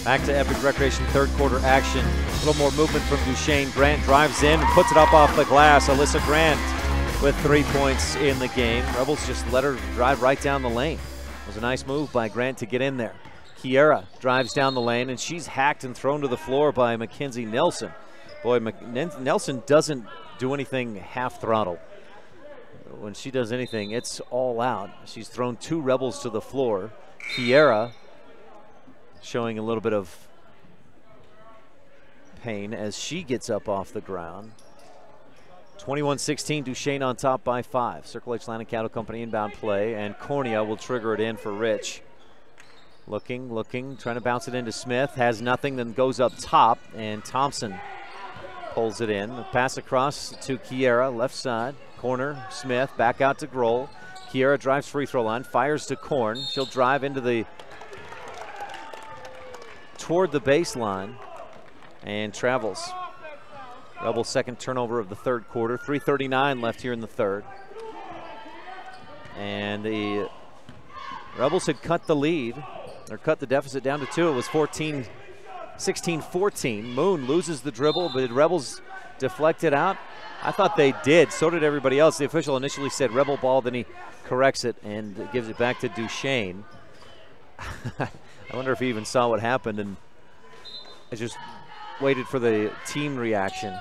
Back to epic recreation third quarter action. A little more movement from Duchesne. Grant drives in and puts it up off the glass. Alyssa Grant with 3 points in the game. Rebels just let her drive right down the lane. It was a nice move by Grant to get in there. Kiera drives down the lane, and she's hacked and thrown to the floor by Mackenzie Nelson. Boy, Nelson doesn't do anything half throttle. When she does anything, it's all out. She's thrown 2 Rebels to the floor. Kiera showing a little bit of pain as she gets up off the ground. 21-16, Duchesne on top by 5. Circle H Land and Cattle Company inbound play, and Cornea will trigger it in for Rich. Looking, trying to bounce it into Smith. Has nothing, then goes up top, and Thompson pulls it in. A pass across to Kiera, left side. Corner, Smith, back out to Grohl. Kiera drives free throw line, fires to Korn. She'll drive into the toward the baseline and travels. Rebels' second turnover of the third quarter. 3:39 left here in the third. And the Rebels had cut the lead, or cut the deficit down to 2. It was 16-14. Moon loses the dribble, but did Rebels deflect it out? I thought they did. So did everybody else. The official initially said Rebel ball, then he corrects it and gives it back to Duchesne. I wonder if he even saw what happened, and I just waited for the team reaction.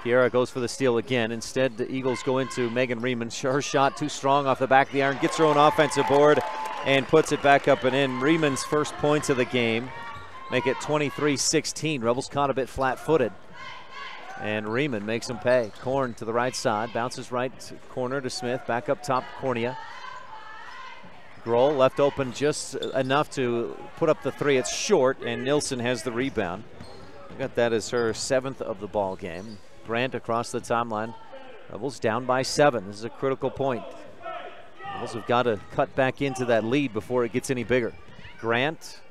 Kiera goes for the steal again. Instead, the Eagles go into Megan Riemann. Her shot too strong off the back of the iron. Gets her own offensive board and puts it back up and in. Riemann's first points of the game make it 23-16. Rebels caught a bit flat-footed, and Riemann makes them pay. Korn to the right side. Bounces right corner to Smith. Back up top, Cornea. Grohl left open just enough to put up the 3. It's short, and Nilsson has the rebound. I got that as her 7th of the ball game. Grant across the timeline. Rebels down by 7. This is a critical point. Rebels have got to cut back into that lead before it gets any bigger. Grant,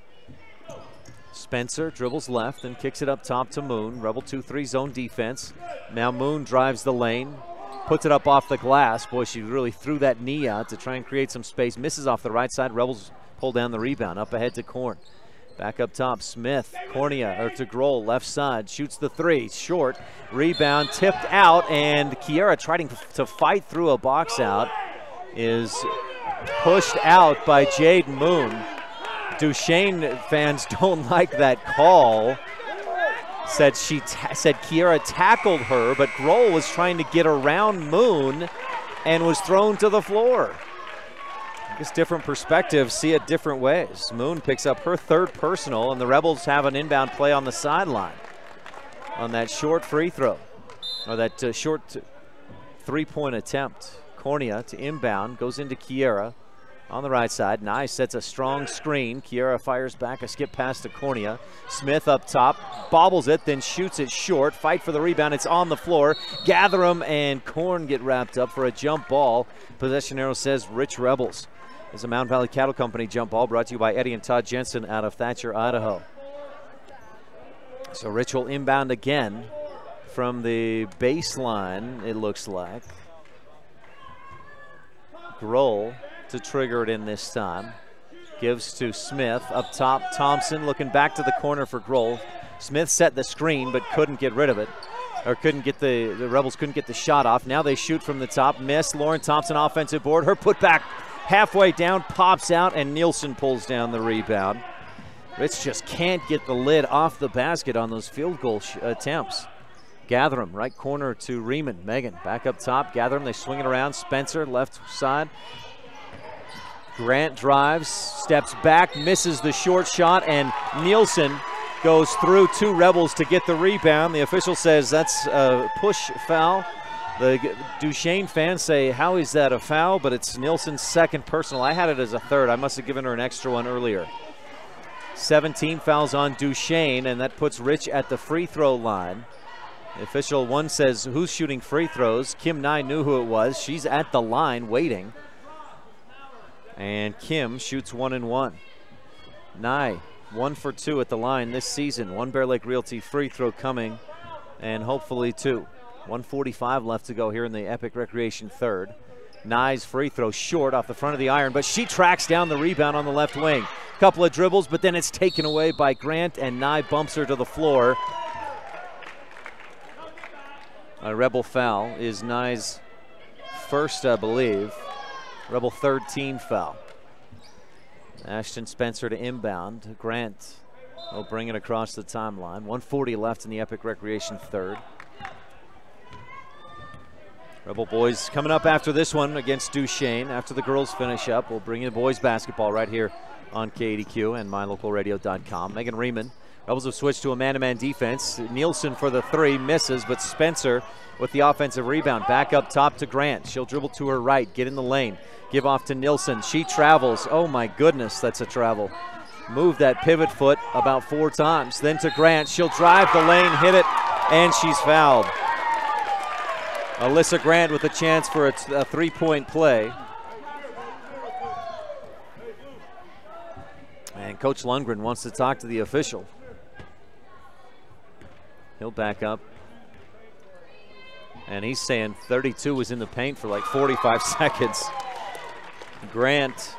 Spencer dribbles left and kicks it up top to Moon. Rebel 2-3 zone defense. Now Moon drives the lane. Puts it up off the glass. Boy, she really threw that knee out to try and create some space. Misses off the right side. Rebels pull down the rebound. Up ahead to Korn. Back up top, Smith, Cornea, or to Grohl, left side. Shoots the 3. Short. Rebound tipped out, and Kiera trying to fight through a box out is pushed out by Jade Moon. Duchesne fans don't like that call. Said Kiera tackled her, but Grohl was trying to get around Moon and was thrown to the floor. I guess different perspectives see it different ways. Moon picks up her 3rd personal, and the Rebels have an inbound play on the sideline on that short free throw, or that short 3-point attempt. Cornea to inbound, goes into Kiera on the right side. Nye sets a strong screen. Kiera fires back, a skip pass to Cornea. Smith up top, bobbles it, then shoots it short. Fight for the rebound, it's on the floor. Gatherum and Korn get wrapped up for a jump ball. Possession arrow says Rich Rebels. It's a Mountain Valley Cattle Company jump ball brought to you by Eddie and Todd Jensen out of Thatcher, Idaho. So Rich will inbound again from the baseline, it looks like. Grohl to trigger it in this time. Gives to Smith up top. Thompson looking back to the corner for Grohl. Smith set the screen but couldn't get rid of it. or couldn't get the Rebels couldn't get the shot off. Now they shoot from the top, miss. Lauren Thompson offensive board. Her putback halfway down, pops out, and Nielsen pulls down the rebound. Rich just can't get the lid off the basket on those field goal attempts. Gatherum, right corner to Riemann. Megan back up top. Gatherum, they swing it around. Spencer, left side. Grant drives, steps back, misses the short shot, and Nielsen goes through 2 Rebels to get the rebound. The official says that's a push foul. The Duchesne fans say, how is that a foul? But it's Nielsen's second personal. I had it as a third. I must have given her an extra one earlier. 17 fouls on Duchesne, and that puts Rich at the free throw line. The official one says, who's shooting free throws? Kim Nye knew who it was. She's at the line waiting. And Kim shoots 1 and 1. Nye, 1 for 2 at the line this season. 1 Bear Lake Realty free throw coming, and hopefully 2. 1:45 left to go here in the Epic Recreation third. Nye's free throw short off the front of the iron, but she tracks down the rebound on the left wing. Couple of dribbles, but then it's taken away by Grant, and Nye bumps her to the floor. A Rebel foul is Nye's first, I believe. Rebel third team foul. Ashton Spencer to inbound. Grant will bring it across the timeline. 1:40 left in the Epic Recreation third. Rebel boys coming up after this one against Duchesne. After the girls finish up, we'll bring you boys basketball right here on KADQ and mylocalradio.com. Megan Riemann. Rebels have switched to a man-to-man defense. Nielsen for the 3, misses, but Spencer with the offensive rebound. Back up top to Grant. She'll dribble to her right, get in the lane, give off to Nielsen. She travels. Oh my goodness, that's a travel. Move that pivot foot about 4 times. Then to Grant. She'll drive the lane, hit it, and she's fouled. Alyssa Grant with a chance for a 3-point play. And Coach Lundgren wants to talk to the official. He'll back up. And he's saying 32 was in the paint for like 45 seconds. Grant,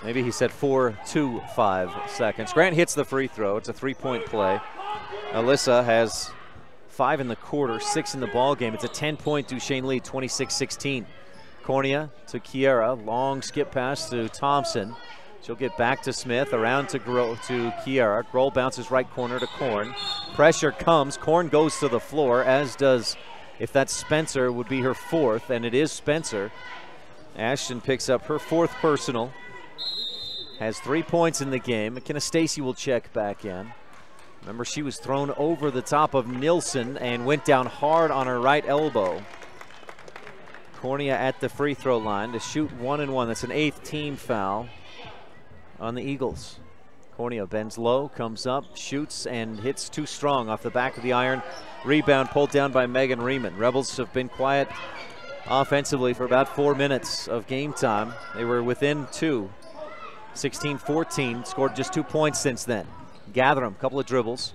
maybe he said 4-2-5 seconds. Grant hits the free throw. It's a 3-point play. Alyssa has 5 in the quarter, 6 in the ball game. It's a 10-point Duchesne lead, 26-16. Cornea to Kiera, long skip pass to Thompson. She'll get back to Smith, around to Kiera. Grohl bounces right corner to Korn. Pressure comes, Korn goes to the floor, as does, if that's Spencer, would be her 4th, and it is Spencer. Ashton picks up her 4th personal. Has 3 points in the game. McKenna Stacy will check back in. Remember, she was thrown over the top of Nielsen and went down hard on her right elbow. Cornea at the free throw line to shoot 1 and 1. That's an 8th team foul on the Eagles. Cornea bends low, comes up, shoots, and hits too strong off the back of the iron. Rebound pulled down by Megan Riemann. Rebels have been quiet offensively for about 4 minutes of game time. They were within 2. 16-14, scored just 2 points since then. Gatherum, couple of dribbles.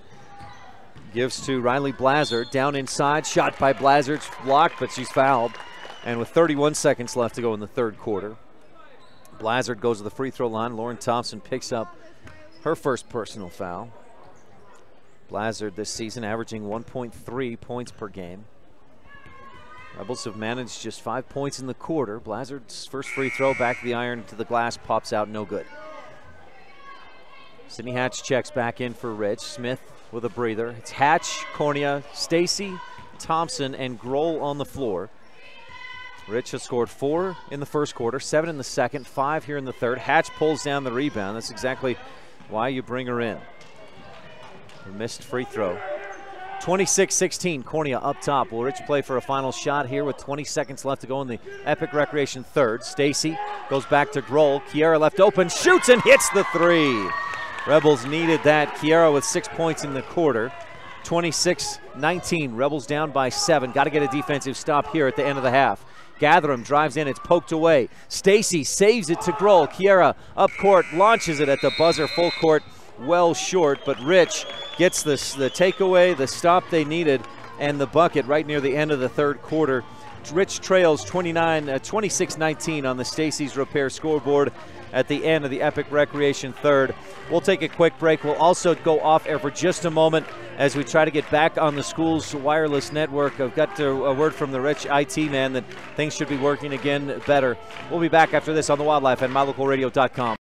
Gives to Riley Blazard, down inside, shot by Blazard, blocked, but she's fouled. And with 31 seconds left to go in the third quarter, Blazard goes to the free throw line. Lauren Thompson picks up her first personal foul. Blazard this season averaging 1.3 points per game. Rebels have managed just 5 points in the quarter. Blazard's first free throw, back of the iron to the glass, pops out, no good. Sydney Hatch checks back in for Rich. Smith with a breather. It's Hatch, Cornea, Stacy, Thompson, and Grohl on the floor. Rich has scored 4 in the first quarter, 7 in the second, 5 here in the third. Hatch pulls down the rebound. That's exactly why you bring her in. A missed free throw. 26-16, Cornea up top. Will Rich play for a final shot here with 20 seconds left to go in the Epic Recreation third? Stacy goes back to Grohl. Kiera left open, shoots and hits the 3. Rebels needed that. Kiera with 6 points in the quarter. 26-19, Rebels down by 7. Got to get a defensive stop here at the end of the half. Gatherum drives in, it's poked away. Stacy saves it to Grohl. Kiera up court, launches it at the buzzer, full court, well short, but Rich gets the takeaway, the stop they needed, and the bucket right near the end of the third quarter. Rich trails 26-19 on the Stacy's Repair scoreboard. at the end of the Epic Recreation third. We'll take a quick break. We'll also go off air for just a moment as we try to get back on the school's wireless network. I've got a word from the Rich IT man that things should be working again better. We'll be back after this on the Wildlife at mylocalradio.com.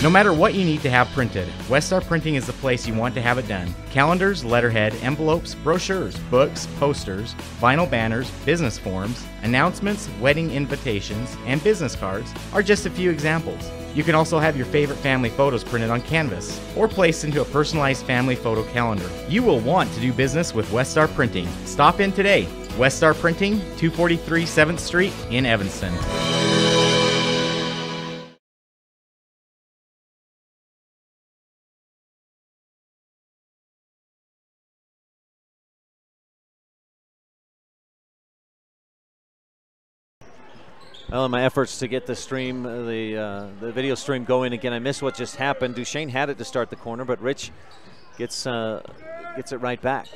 No matter what you need to have printed, Westar Printing is the place you want to have it done. Calendars, letterhead, envelopes, brochures, books, posters, vinyl banners, business forms, announcements, wedding invitations, and business cards are just a few examples. You can also have your favorite family photos printed on canvas or placed into a personalized family photo calendar. You will want to do business with Westar Printing. Stop in today. Westar Printing, 243 7th Street in Evanston. Well, in my efforts to get the stream, the video stream going again, I missed what just happened. Duchesne had it to start the corner, but Rich gets it right back.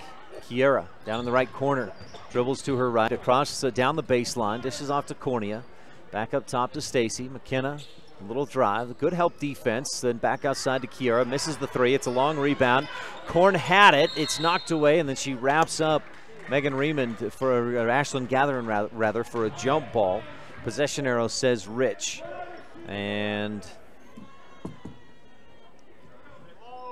Kiera down in the right corner, dribbles to her right, across down the baseline, dishes off to Cornea, back up top to Stacy. McKenna, a little drive, good help defense, then back outside to Kiera, misses the three. It's a long rebound. Korn had it, it's knocked away, and then she wraps up Megan Raymond for Ashlyn Gatherin rather for a jump ball. Possession arrow says Rich, and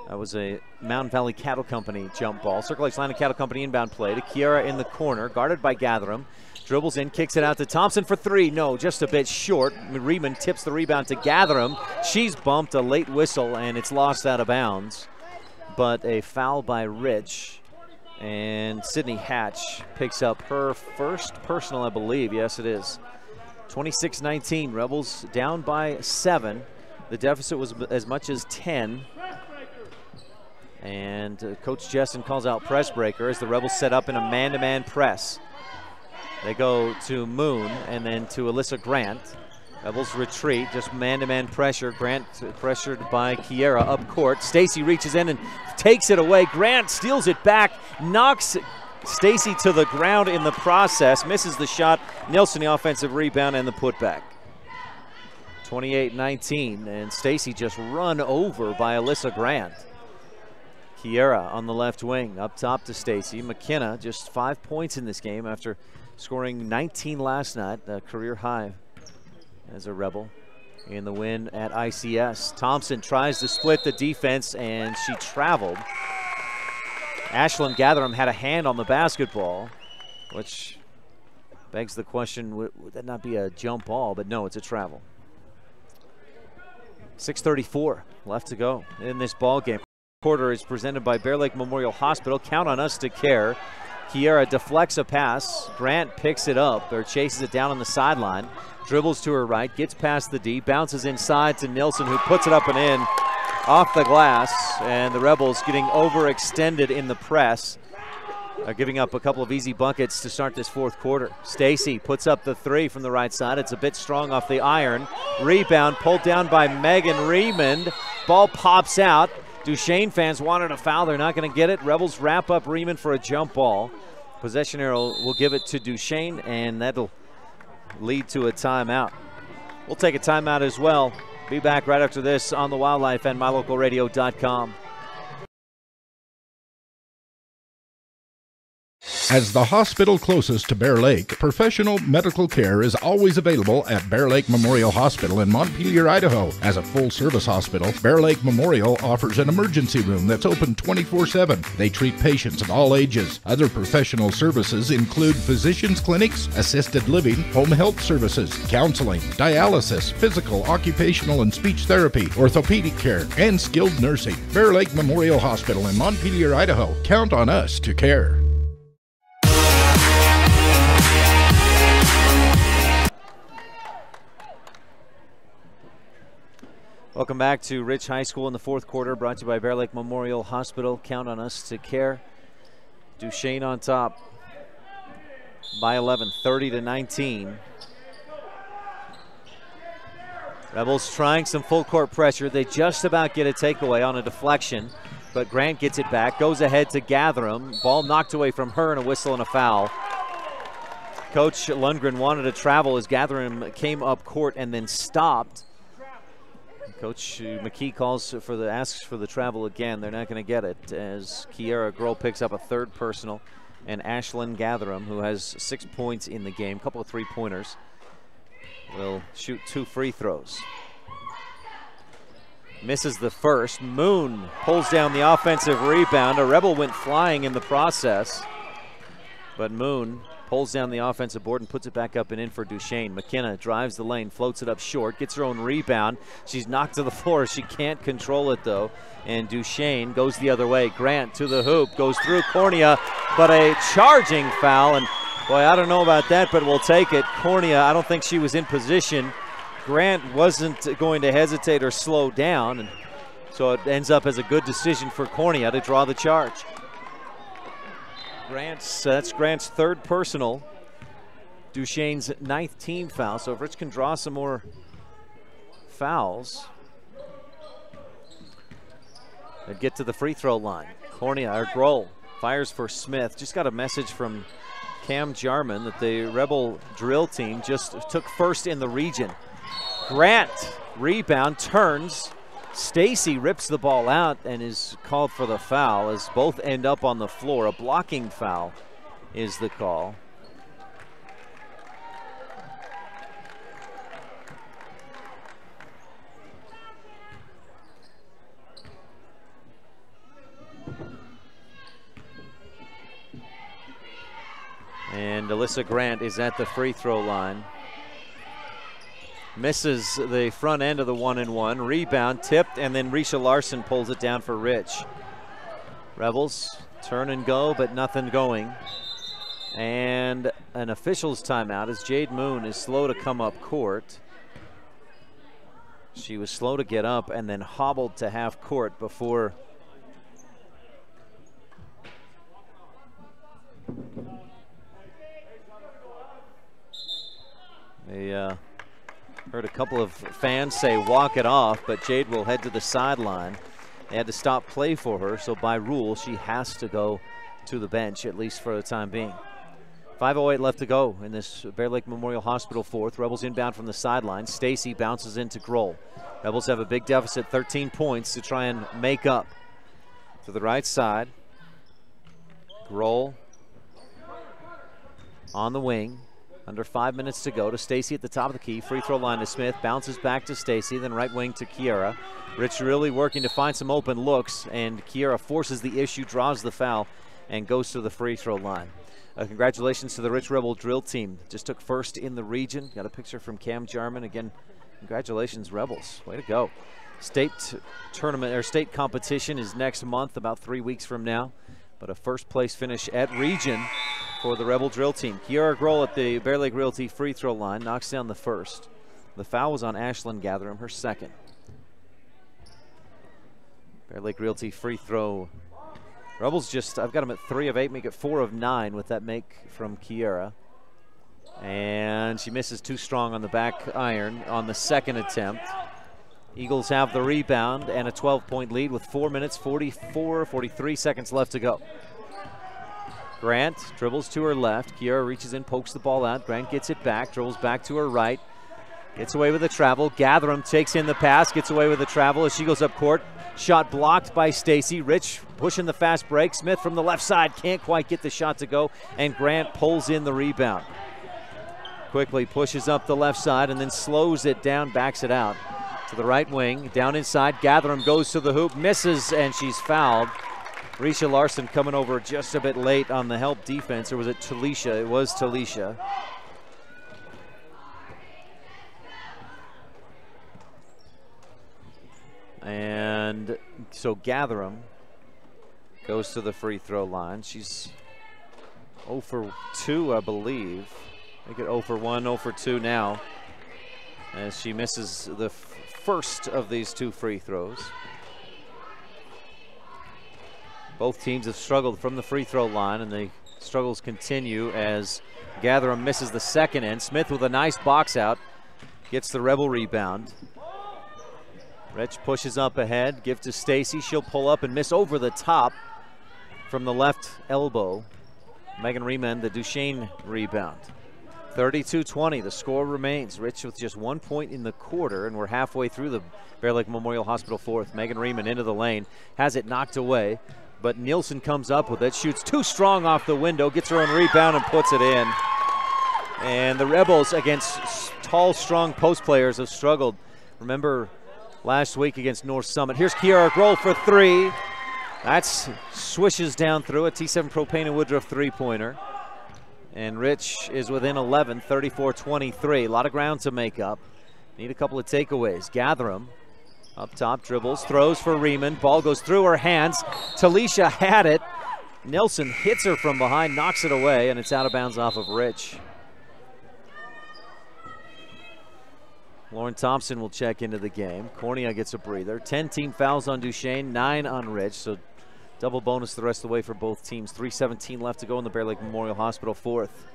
that was a Mountain Valley Cattle Company jump ball. Circle Lakes Line of Cattle Company inbound play to Kiera in the corner, guarded by Gatherum. Dribbles in, kicks it out to Thompson for three. No, just a bit short. Riemann tips the rebound to Gatherum. She's bumped, a late whistle, and it's lost out of bounds. But a foul by Rich. And Sydney Hatch picks up her first personal, I believe. Yes, it is. 26-19, Rebels down by 7. The deficit was as much as 10. And Coach Jessen calls out press breaker as the Rebels set up in a man-to-man press. They go to Moon and then to Alyssa Grant. Rebels retreat, just man-to-man pressure. Grant pressured by Kiera up court. Stacy reaches in and takes it away. Grant steals it back, knocks Stacy to the ground in the process, misses the shot. Nilsson the offensive rebound and the putback. 28-19, and Stacy just run over by Alyssa Grant. Kiera on the left wing, up top to Stacy. McKenna just 5 points in this game after scoring 19 last night, a career high as a Rebel in the win at ICS. Thompson tries to split the defense, and she traveled. Ashlyn Gatherum had a hand on the basketball, which begs the question, would that not be a jump ball? But no, it's a travel. 6:34 left to go in this ball game. Quarter is presented by Bear Lake Memorial Hospital. Count on us to care. Kiera deflects a pass. Grant picks it up or chases it down on the sideline. Dribbles to her right, gets past the D, bounces inside to Nilsson, who puts it up and in. Off the glass, and the Rebels getting overextended in the press, giving up a couple of easy buckets to start this fourth quarter. Stacy puts up the three from the right side. It's a bit strong off the iron. Rebound pulled down by Megan Riemann. Ball pops out. Duchesne fans wanted a foul. They're not going to get it. Rebels wrap up Riemann for a jump ball. Possession arrow will give it to Duchesne, and that'll lead to a timeout. We'll take a timeout as well. Be back right after this on the Wildlife and mylocalradio.com. As the hospital closest to Bear Lake, professional medical care is always available at Bear Lake Memorial Hospital in Montpelier, Idaho. As a full-service hospital, Bear Lake Memorial offers an emergency room that's open 24/7. They treat patients of all ages. Other professional services include physicians' clinics, assisted living, home health services, counseling, dialysis, physical, occupational, and speech therapy, orthopedic care, and skilled nursing. Bear Lake Memorial Hospital in Montpelier, Idaho. Count on us to care. Welcome back to Rich High School in the fourth quarter, brought to you by Bear Lake Memorial Hospital. Count on us to care. Duchesne on top by 11, 30-19. Rebels trying some full court pressure. They just about get a takeaway on a deflection, but Grant gets it back, goes ahead to Gatherum. Ball knocked away from her and a whistle and a foul. Coach Lundgren wanted to travel as Gathram came up court and then stopped. Coach McKee asks for the travel again. They're not going to get it as Kiera Grohl picks up a third personal, and Ashlyn Gathram, who has 6 points in the game, a couple of three-pointers, will shoot 2 free throws. Misses the first. Moon pulls down the offensive rebound. A Rebel went flying in the process, but Moon pulls down the offensive board and puts it back up and in for Duchesne. McKenna drives the lane, floats it up short, gets her own rebound. She's knocked to the floor. She can't control it, though, and Duchesne goes the other way. Grant to the hoop, goes through Cornea, but a charging foul, and boy, I don't know about that, but we'll take it. Cornea, I don't think she was in position. Grant wasn't going to hesitate or slow down, and so it ends up as a good decision for Cornea to draw the charge. That's Grant's third personal, Duchesne's 9th team foul. So if Rich can draw some more fouls, they'd get to the free throw line. Grohl fires for Smith. Just got a message from Cam Jarman that the Rebel drill team just took first in the region. Grant rebound, turns. Stacy rips the ball out and is called for the foul as both end up on the floor. A blocking foul is the call. And Alyssa Grant is at the free throw line. Misses the front end of the 1-and-1. Rebound, tipped, and then Risha Larson pulls it down for Rich. Rebels turn and go, but nothing going. And an official's timeout as Jade Moon is slow to come up court. She was slow to get up and then hobbled to half court before they heard a couple of fans say walk it off, but Jade will head to the sideline. They had to stop play for her, so by rule she has to go to the bench, at least for the time being. 5:08 left to go in this Bear Lake Memorial Hospital fourth. Rebels inbound from the sideline. Stacy bounces into Grohl. Rebels have a big deficit, 13 points to try and make up. To the right side, Grohl on the wing. Under 5 minutes to go to Stacy at the top of the key. Free throw line to Smith. Bounces back to Stacy, then right wing to Kiera. Rich really working to find some open looks, and Kiera forces the issue, draws the foul, and goes to the free throw line. Congratulations to the Rich Rebel drill team. Just took first in the region. Got a picture from Cam Jarman. Again, congratulations, Rebels. Way to go. State tournament or state competition is next month, about 3 weeks from now. But a first place finish at region for the Rebel drill team. Kiera Grohl at the Bear Lake Realty free throw line knocks down the first. The foul was on Ashlyn Gathram, her second. Bear Lake Realty free throw. Rebels I've got them at 3 of 8, make it 4 of 9 with that make from Kiera. And she misses too strong on the back iron on the second attempt. Eagles have the rebound and a 12-point lead with 4 minutes, 43 seconds left to go. Grant dribbles to her left. Kiera reaches in, pokes the ball out. Grant gets it back, dribbles back to her right. Gets away with the travel. Gathram takes in the pass, gets away with the travel as she goes up court. Shot blocked by Stacy. Rich pushing the fast break. Smith from the left side can't quite get the shot to go, and Grant pulls in the rebound. Quickly pushes up the left side and then slows it down, backs it out. To the right wing, down inside, Gathram goes to the hoop, misses, and she's fouled. Risha Larson coming over just a bit late on the help defense, or was it Talisha? It was Talisha. And so Gathram goes to the free throw line. She's 0 for 2, I believe. Make it 0 for 1, 0 for 2 now, as she misses the first of these 2 free throws. Both teams have struggled from the free throw line, and the struggles continue as Gathram misses the second end. Smith with a nice box out, gets the Rebel rebound. Rich pushes up ahead, give to Stacy. She'll pull up and miss over the top from the left elbow. Megan Riemann, the Duchesne rebound. 32-20, the score remains. Rich with just 1 point in the quarter, and we're halfway through the Bear Lake Memorial Hospital fourth. Megan Riemann into the lane, has it knocked away, but Nielsen comes up with it, shoots too strong off the window, gets her own rebound and puts it in. And the Rebels against tall, strong post players have struggled. Remember last week against North Summit. Here's Kiara Grohl for three. That's swishes down through a T7 Propane and Woodruff three-pointer. And Rich is within 11, 34-23. A lot of ground to make up. Need a couple of takeaways. Gatherum up top, dribbles, throws for Riemann. Ball goes through her hands. Talisha had it. Nelson hits her from behind, knocks it away, and it's out of bounds off of Rich. Lauren Thompson will check into the game. Cornea gets a breather. 10 team fouls on Duchesne, 9 on Rich, so double bonus the rest of the way for both teams. 3:17 left to go in the Bear Lake Memorial Hospital fourth.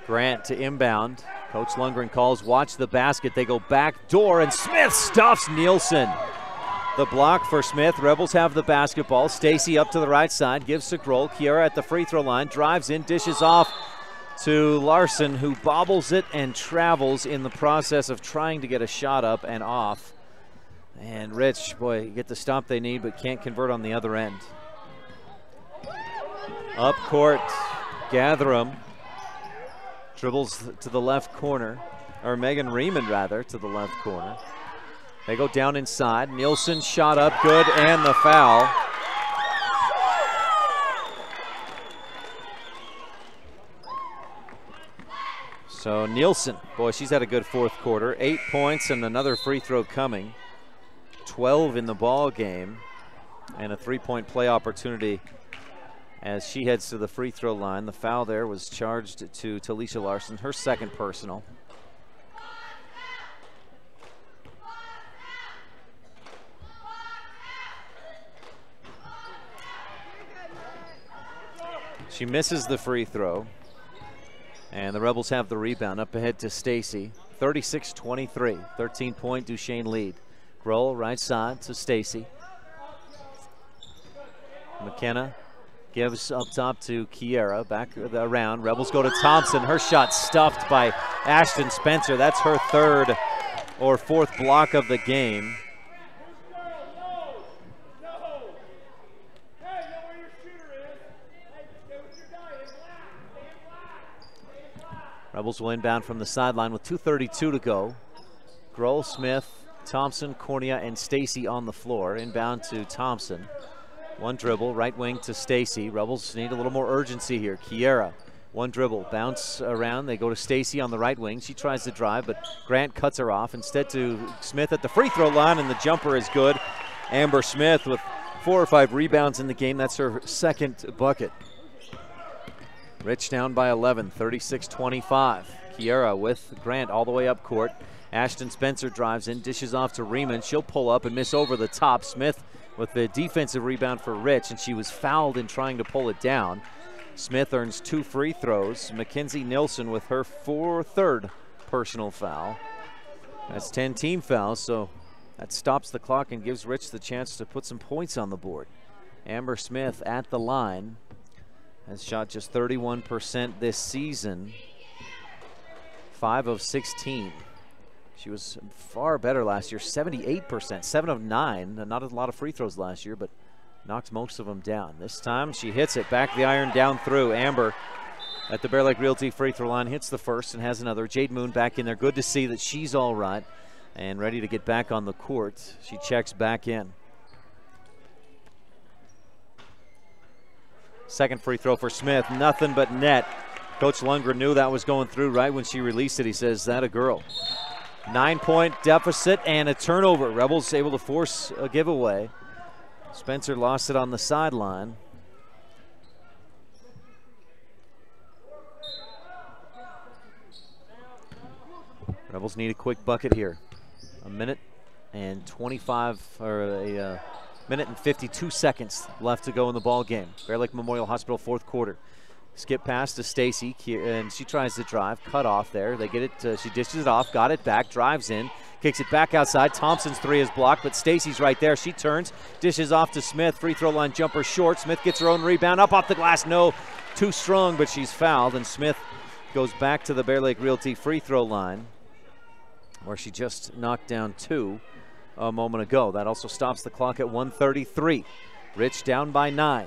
Grant to inbound. Coach Lundgren calls, watch the basket. They go back door, and Smith stuffs Nielsen. The block for Smith. Rebels have the basketball. Stacy up to the right side, gives to Grohl. Kiara at the free throw line, drives in, dishes off to Larson, who bobbles it and travels in the process of trying to get a shot up and off. And Rich, boy, get the stop they need, but can't convert on the other end. Up court, Gatherum dribbles to the left corner, or Megan Riemann rather, to the left corner. They go down inside. Nielsen shot up, good, and the foul. So Nielsen, boy, she's had a good fourth quarter. 8 points and another free throw coming. 12 in the ball game, and a three-point play opportunity as she heads to the free throw line. The foul there was charged to Talisha Larson, her second personal. She misses the free throw, and the Rebels have the rebound. Up ahead to Stacy. 36-23, 13-point Duchesne lead. Grohl right side to Stacy. McKenna gives up top to Kiera. Back around. Rebels go to Thompson. Her shot stuffed by Ashton Spencer. That's her third or fourth block of the game. Rebels will inbound from the sideline with 2:32 to go. Grohl, Smith, Thompson, Cornea, and Stacy on the floor. Inbound to Thompson. One dribble, right wing to Stacy. Rebels need a little more urgency here. Kiera, one dribble, bounce around. They go to Stacy on the right wing. She tries to drive, but Grant cuts her off. Instead to Smith at the free throw line, and the jumper is good. Amber Smith with 4 or 5 rebounds in the game. That's her second bucket. Rich down by 11, 36-25. Kiera with Grant all the way up court. Ashton Spencer drives in, dishes off to Riemann. She'll pull up and miss over the top. Smith with the defensive rebound for Rich, and she was fouled in trying to pull it down. Smith earns 2 free throws. Mackenzie Nilsson with her third personal foul. That's 10 team fouls, so that stops the clock and gives Rich the chance to put some points on the board. Amber Smith at the line has shot just 31% this season, 5 of 16. She was far better last year, 78%, 7 of 9. Not a lot of free throws last year, but knocked most of them down. This time she hits it, back the iron, down through. Amber at the Bear Lake Realty free throw line hits the first and has another. Jade Moon back in there. Good to see that she's all right and ready to get back on the court. She checks back in. Second free throw for Smith, nothing but net. Coach Lundgren knew that was going through right when she released it. He says, that a girl. 9-point deficit and a turnover. Rebels able to force a giveaway. Spencer lost it on the sideline. Rebels need a quick bucket here. A minute and 52 seconds left to go in the ball game. Bear Lake Memorial Hospital fourth quarter. Skip pass to Stacy, and she tries to drive. Cut off there. They get it. She dishes it off. Got it back. Drives in. Kicks it back outside. Thompson's three is blocked, but Stacy's right there. She turns. Dishes off to Smith. Free throw line jumper short. Smith gets her own rebound. Up off the glass. No. Too strong, but she's fouled. And Smith goes back to the Bear Lake Realty free throw line, where she just knocked down 2 a moment ago. That also stops the clock at 1:33. Rich down by 9.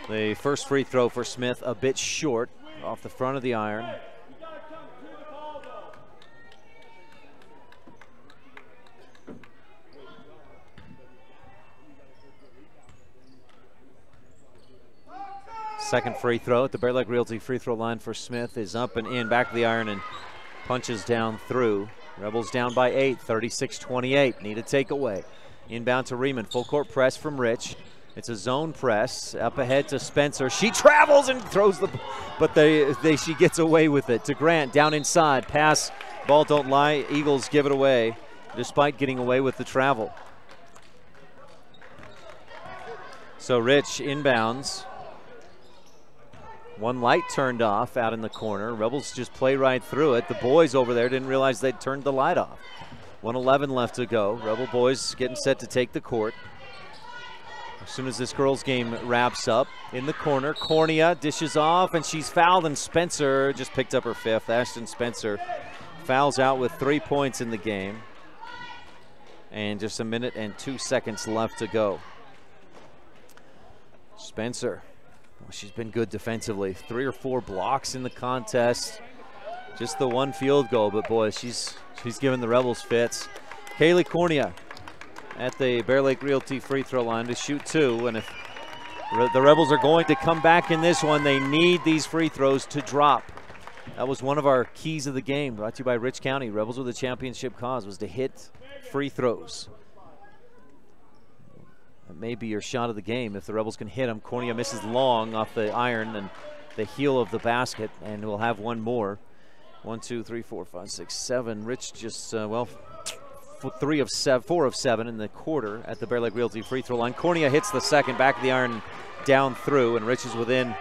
The first free throw for Smith a bit short off the front of the iron. Second free throw at the Bear Lake Realty free throw line for Smith is up and in, back of the iron, and punches down through. Rebels down by 8, 36-28. Need a takeaway. Inbound to Riemann. Full court press from Rich. It's a zone press. Up ahead to Spencer. She travels and throws the, but she gets away with it. To Grant, down inside. Pass. Ball don't lie. Eagles give it away despite getting away with the travel. So Rich inbounds. One light turned off out in the corner. Rebels just play right through it. The boys over there didn't realize they'd turned the light off. 1:11 left to go. Rebel boys getting set to take the court. As soon as this girls' game wraps up, in the corner, Cornea dishes off, and she's fouled, and Spencer just picked up her 5th. Ashton Spencer fouls out with 3 points in the game. And just 1 minute and 2 seconds left to go. Spencer, well, she's been good defensively. 3 or 4 blocks in the contest. Just the 1 field goal, but boy, she's given the Rebels fits. Kaylee Cornea at the Bear Lake Realty free throw line to shoot 2, and if the Rebels are going to come back in this one, they need these free throws to drop. That was one of our keys of the game, brought to you by Rich County. Rebels with a championship cause was to hit free throws. That may be your shot of the game if the Rebels can hit them. Cornea misses long off the iron and the heel of the basket, and we'll have one more. 1, 2, 3, 4, 5, 6, 7. Rich just, 4 of 7 in the quarter at the Bear Lake Realty free throw line. Cornea hits the second, back of the iron, down through, and Rich is within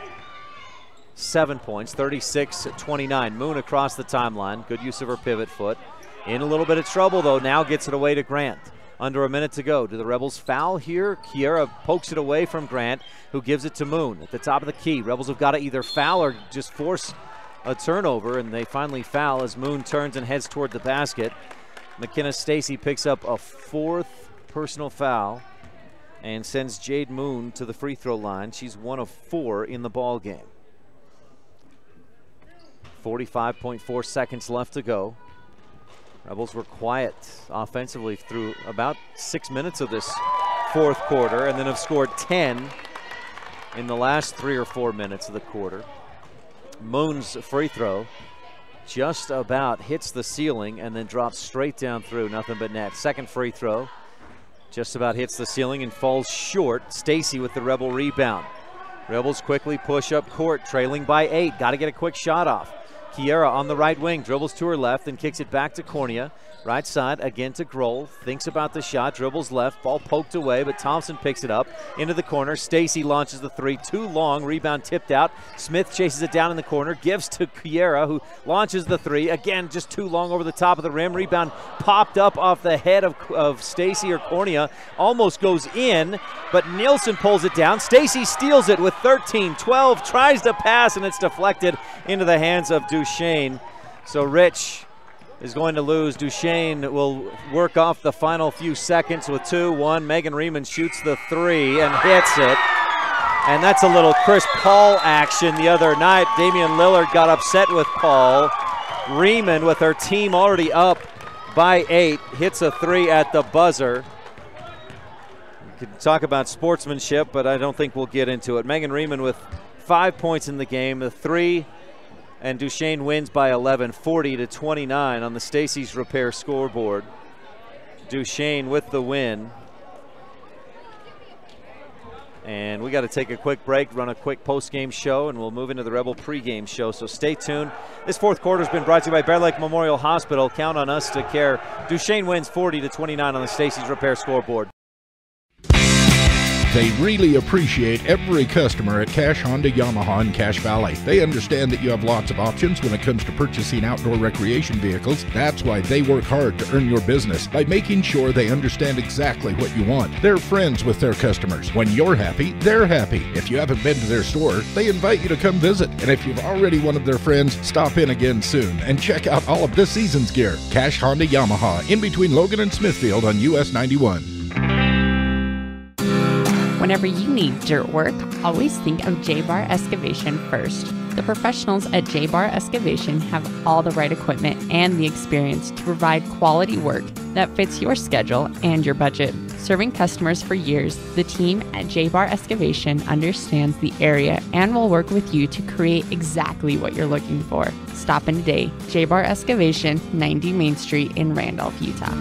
7 points, 36-29. Moon across the timeline. Good use of her pivot foot. In a little bit of trouble, though. Now gets it away to Grant. Under 1 minute to go. Do the Rebels foul here? Kiera pokes it away from Grant, who gives it to Moon at the top of the key. Rebels have got to either foul or just force a turnover, and they finally foul as Moon turns and heads toward the basket. McKenna Stacy picks up a 4th personal foul and sends Jade Moon to the free throw line. She's 1 of 4 in the ball game. 45.4 seconds left to go. Rebels were quiet offensively through about 6 minutes of this 4th quarter, and then have scored 10 in the last 3 or 4 minutes of the quarter. Moon's free throw just about hits the ceiling and then drops straight down through, nothing but net. Second free throw just about hits the ceiling and falls short. Stacy with the Rebel rebound. Rebels quickly push up court, trailing by 8. Got to get a quick shot off. Kiera on the right wing, dribbles to her left and kicks it back to Cornea. Right side again to Grohl. Thinks about the shot, dribbles left, ball poked away, but Thompson picks it up into the corner. Stacy launches the 3, too long, rebound tipped out. Smith chases it down in the corner, gives to Kiera, who launches the 3. Again, just too long over the top of the rim. Rebound popped up off the head of Stacy or Cornea. Almost goes in, but Nielsen pulls it down. Stacy steals it with 13-12, tries to pass, and it's deflected into the hands of Duchesne. So Rich is going to lose. Duchesne will work off the final few seconds with 2-1. Megan Riemann shoots the 3 and hits it. And that's a little Chris Paul action the other night. Damian Lillard got upset with Paul. Riemann, with her team already up by 8, hits a 3 at the buzzer. We could talk about sportsmanship, but I don't think we'll get into it. Megan Riemann with 5 points in the game, the 3, and Duchesne wins by 11, 40-29 on the Stacy's Repair scoreboard. Duchesne with the win. And we got to take a quick break, run a quick post-game show, and we'll move into the Rebel pregame show. So stay tuned. This fourth quarter has been brought to you by Bear Lake Memorial Hospital. Count on us to care. Duchesne wins 40-29 on the Stacey's Repair scoreboard. They really appreciate every customer at Cash Honda Yamaha in Cache Valley. They understand that you have lots of options when it comes to purchasing outdoor recreation vehicles. That's why they work hard to earn your business by making sure they understand exactly what you want. They're friends with their customers. When you're happy, they're happy. If you haven't been to their store, they invite you to come visit. And if you've already one of their friends, stop in again soon and check out all of this season's gear. Cash Honda Yamaha, in between Logan and Smithfield on US 91. Whenever you need dirt work, always think of J-Bar Excavation first. The professionals at J-Bar Excavation have all the right equipment and the experience to provide quality work that fits your schedule and your budget. Serving customers for years, the team at J-Bar Excavation understands the area and will work with you to create exactly what you're looking for. Stop in today. J-Bar Excavation, 90 Main Street in Randolph, Utah.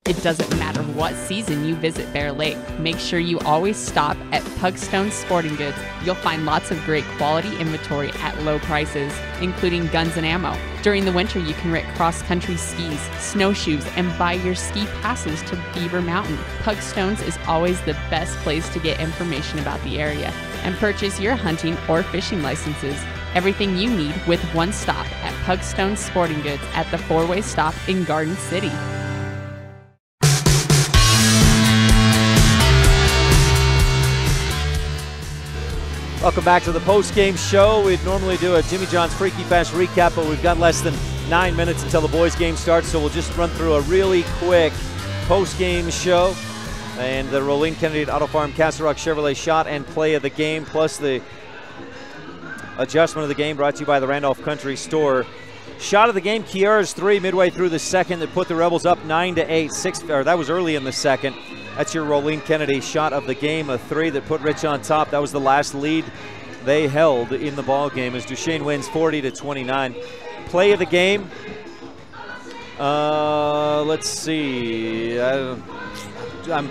It doesn't matter what season you visit Bear Lake. Make sure you always stop at Pugstone Sporting Goods. You'll find lots of great quality inventory at low prices, including guns and ammo. During the winter, you can rent cross-country skis, snowshoes, and buy your ski passes to Beaver Mountain. Pugstones is always the best place to get information about the area and purchase your hunting or fishing licenses. Everything you need with one stop at Pugstone Sporting Goods at the four-way stop in Garden City. Welcome back to the post-game show. We'd normally do a Jimmy John's Freaky Fast recap, but we've got less than 9 minutes until the boys' game starts, so we'll just run through a really quick post-game show. And the Rolene Kennedy at Auto Farm Castle Rock Chevrolet shot and play of the game, plus the adjustment of the game brought to you by the Randolph Country Store. Shot of the game, Kiara's three midway through the second that put the Rebels up 9-8. That was early in the second. That's your Rolene Kennedy shot of the game, a three that put Rich on top. That was the last lead they held in the ball game as Duchesne wins 40-29. Play of the game. Let's see. I'm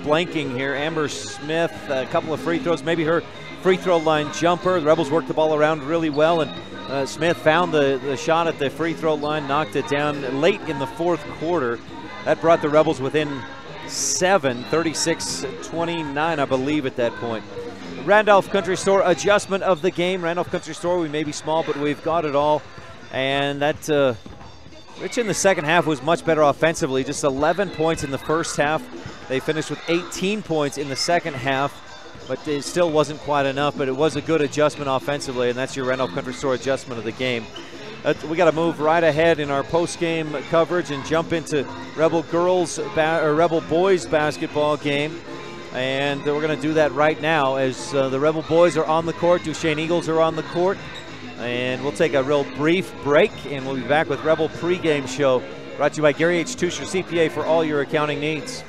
blanking here. Amber Smith, a couple of free throws, maybe her free throw line jumper. The Rebels worked the ball around really well, and Smith found the shot at the free throw line, knocked it down late in the fourth quarter. That brought the Rebels within 7, 36-29, I believe, at that point. Randolph Country Store adjustment of the game. Randolph Country Store, we may be small, but we've got it all. And that Rich in the second half was much better offensively. Just 11 points in the first half. They finished with 18 points in the second half, but it still wasn't quite enough. But it was a good adjustment offensively, and that's your Randolph Country Store adjustment of the game. We got to move right ahead in our post-game coverage and jump into Rebel boys basketball game, and we're going to do that right now as the Rebel boys are on the court. Duchesne Eagles are on the court, and we'll take a real brief break, and we'll be back with Rebel pregame show brought to you by Gary H. Tusher CPA for all your accounting needs.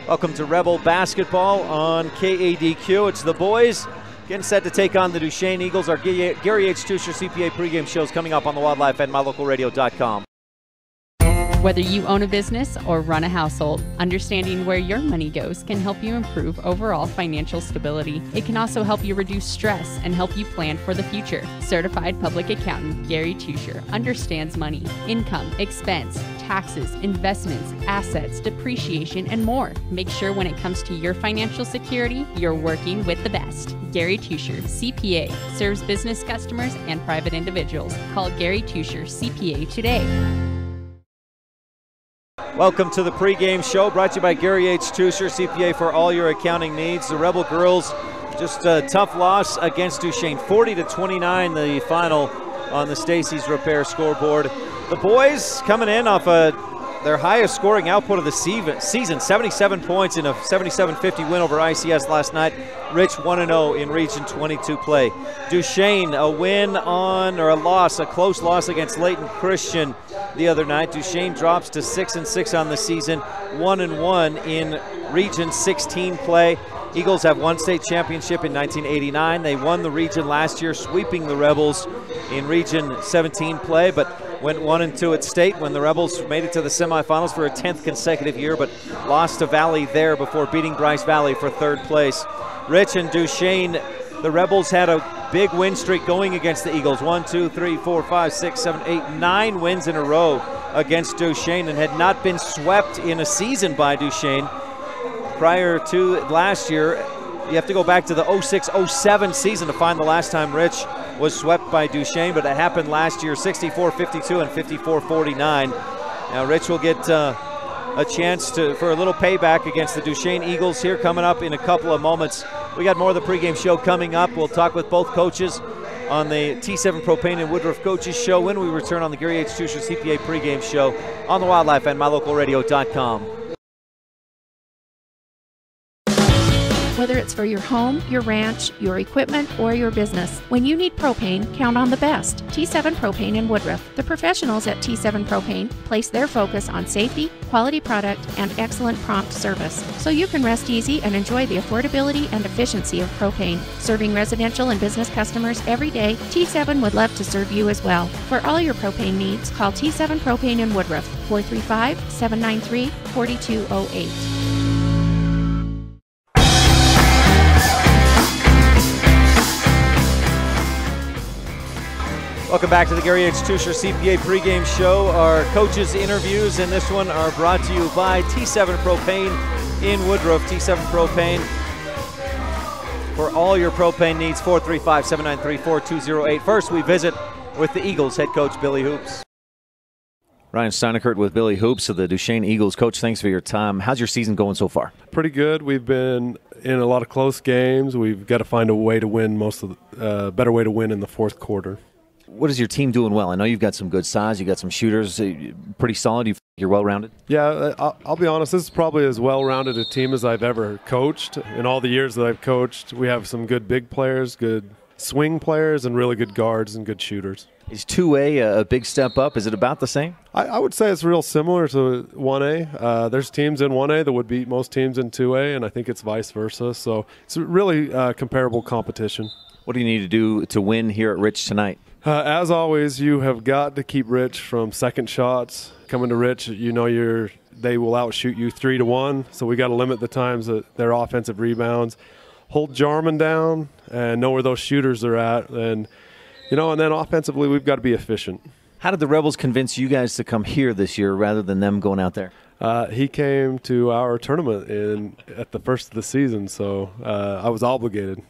Welcome to Rebel Basketball on KADQ. It's the boys getting set to take on the Duchesne Eagles. Our Gary H. Tusher CPA pregame show is coming up on the Wildlife and MyLocalRadio.com. Whether you own a business or run a household, understanding where your money goes can help you improve overall financial stability. It can also help you reduce stress and help you plan for the future. Certified public accountant Gary Tusher understands money, income, expense, taxes, investments, assets, depreciation, and more. Make sure when it comes to your financial security, you're working with the best. Gary Tusher, CPA, serves business customers and private individuals. Call Gary Tusher, CPA today. Welcome to the pregame show brought to you by Gary H. Tusher, CPA for all your accounting needs. The Rebel girls, just a tough loss against Duchesne, 40-29 the final on the Stacey's Repair scoreboard. The boys coming in off their highest scoring output of the season, 77 points in a 77-50 win over ICS last night. Rich 1-0 in Region 22 play. Duchesne, a close loss against Layton Christian. the other night. Duchesne drops to 6-6 on the season, 1-1 in Region 16 play. Eagles have won state championship in 1989. They won the region last year, sweeping the Rebels in Region 17 play, but went 1-2 at state when the Rebels made it to the semifinals for a 10th consecutive year, but lost to Valley there before beating Bryce Valley for 3rd place. Rich and Duchesne, the Rebels had a big win streak going against the Eagles. 1, 2, 3, 4, 5, 6, 7, 8, 9 wins in a row against Duchesne, and had not been swept in a season by Duchesne prior to last year. You have to go back to the 06-07 season to find the last time Rich was swept by Duchesne, but it happened last year, 64-52 and 54-49. Now Rich will get a chance for a little payback against the Duchesne Eagles here coming up in a couple of moments. We got more of the pregame show coming up. We'll talk with both coaches on the T7 Propane and Woodruff Coaches Show when we return on the Gary H. Tusher CPA pregame show on the Wildlife and MyLocalRadio.com. Whether it's for your home, your ranch, your equipment, or your business, when you need propane, count on the best. T7 Propane in Woodruff. The professionals at T7 Propane place their focus on safety, quality product, and excellent prompt service, so you can rest easy and enjoy the affordability and efficiency of propane. Serving residential and business customers every day, T7 would love to serve you as well. For all your propane needs, call T7 Propane in Woodruff, 435-793-4208. Welcome back to the Gary H. Tusher CPA pregame show. Our coaches' interviews in this one are brought to you by T7 Propane in Woodruff. T7 Propane for all your propane needs, 435-793-4208. First, we visit with the Eagles head coach, Billy Hoops. Ryan STEINECKERT with Billy Hoops of the Duchesne Eagles. Coach, thanks for your time. How's your season going so far? Pretty good. We've been in a lot of close games. We've got to find a way to win better way to win in the fourth quarter. What is your team doing well? I know you've got some good size. You got some shooters, pretty solid. You're well-rounded? Yeah, I'll be honest. This is probably as well-rounded a team as I've ever coached. In all the years that I've coached, we have some good big players, good swing players, and really good guards and good shooters. Is 2A a big step up? Is it about the same? I would say it's real similar to 1A. There's teams in 1A that would beat most teams in 2A, and I think it's vice versa. So it's really comparable competition. What do you need to do to win here at Rich tonight? As always, you have got to keep Rich from second shots. Coming to Rich, you know they will outshoot you 3-1, so we got to limit the times that their offensive rebounds. Hold Jarman down and know where those shooters are at, and then offensively we've got to be efficient. How did the Rebels convince you guys to come here this year rather than them going out there? He came to our tournament at the first of the season, so I was obligated.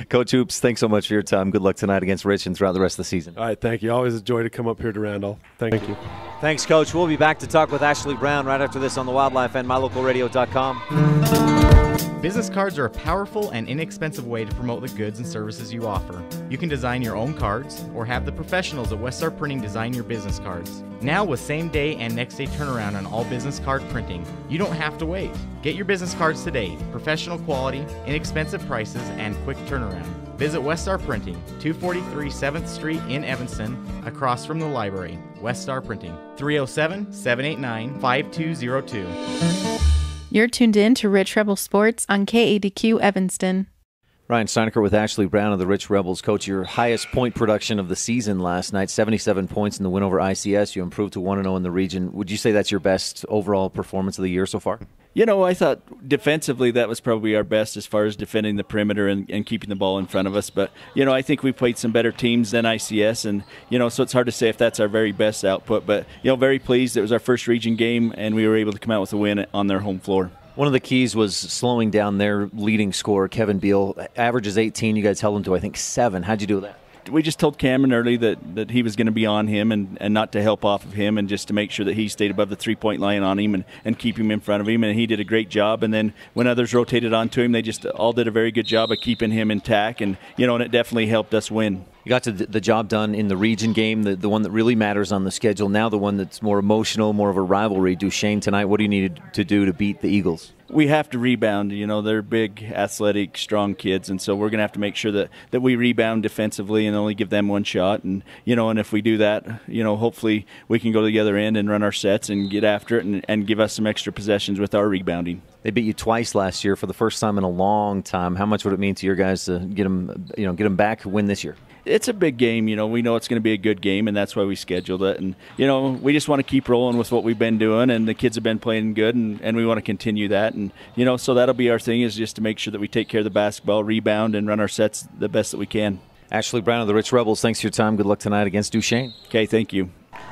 Coach Hoops, thanks so much for your time. Good luck tonight against Rich and throughout the rest of the season. All right, thank you. Always a joy to come up here to Randolph. Thank you. Thanks, Coach. We'll be back to talk with Ashley Brown right after this on the Wildlife and MyLocalRadio.com. Business cards are a powerful and inexpensive way to promote the goods and services you offer. You can design your own cards or have the professionals at Westar Printing design your business cards. Now with same-day and next-day turnaround on all business card printing, you don't have to wait. Get your business cards today. Professional quality, inexpensive prices, and quick turnaround. Visit Westar Printing, 243 7th Street in Evanston, across from the library. Westar Printing, 307-789-5202. You're tuned in to Rich Rebel Sports on KADQ Evanston. Ryan STEINECKERT with Ashley Brown of the Rich Rebels. Coach, your highest point production of the season last night, 77 points in the win over ICS. You improved to 1-0 in the region. Would you say that's your best overall performance of the year so far? I thought defensively that was probably our best as far as defending the perimeter and keeping the ball in front of us. But, I think we played some better teams than ICS. And, so it's hard to say if that's our very best output. But, very pleased. It was our first region game, and we were able to come out with a win on their home floor. One of the keys was slowing down their leading scorer, Kevin Beal. Averages 18. You guys held him to, I think, 7. How'd you do with that? We just told Cameron early that he was going to be on him and not to help off of him, and just to make sure that he stayed above the three-point line on him and keep him in front of him. And he did a great job. And then when others rotated onto him, they just all did a very good job of keeping him intact. And, and it definitely helped us win. You got to the job done in the region game, the one that really matters on the schedule. Now the one that's more emotional, more of a rivalry. Duchesne tonight, what do you need to do to beat the Eagles? We have to rebound. You know, they're big, athletic, strong kids, and so we're going to have to make sure that we rebound defensively and only give them one shot. And, you know, and if we do that, you know, hopefully we can go to the other end and run our sets and get after it and give us some extra possessions with our rebounding. They beat you twice last year for the first time in a long time. How much would it mean to your guys to get them back, win this year? It's a big game, you know. We know it's going to be a good game, and that's why we scheduled it. And, you know, we just want to keep rolling with what we've been doing, and the kids have been playing good, and we want to continue that. And, you know, so that'll be our thing, is just to make sure that we take care of the basketball, rebound, and run our sets the best that we can. Ashley Brown of the Rich Rebels, thanks for your time. Good luck tonight against Duchesne. Okay, thank you.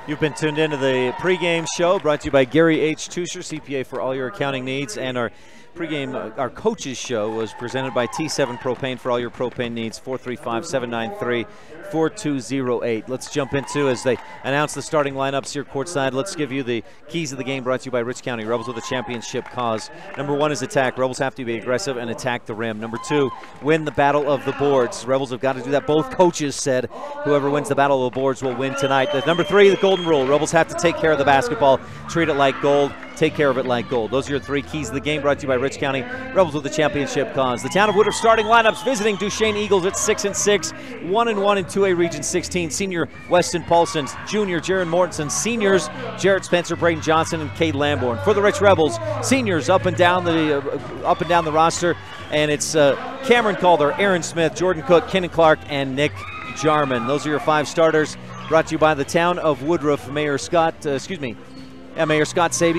You've been tuned into the pregame show brought to you by Gary H. Tusher, CPA for all your accounting needs, and our pregame, our coaches show was presented by T7 Propane for all your propane needs, 435-793-4208. Let's jump into, as they announce the starting lineups here courtside, let's give you the keys of the game brought to you by Rich County. Rebels with a championship cause. Number 1 is attack. Rebels have to be aggressive and attack the rim. Number 2, win the battle of the boards. Rebels have got to do that. Both coaches said whoever wins the battle of the boards will win tonight. Number 3, the golden rule. Rebels have to take care of the basketball, treat it like gold, take care of it like gold. Those are your 3 keys of the game brought to you by Rich County. Rebels with the championship cause. The town of Woodruff starting lineups visiting Duchesne Eagles at 6-6, 1-1 in 2A Region 16. Senior Weston Paulson, junior Jaron Mortensen, seniors Jarrett Spencer, Braden Johnson, and Cade Lamborn. For the Rich Rebels, seniors up and down the roster, and it's Cameron Calder, Aaron Smith, Jordan Cook, Kenan Clark, and Nick Jarman. Those are your 5 starters. Brought to you by the town of Woodruff. Mayor Scott Saby,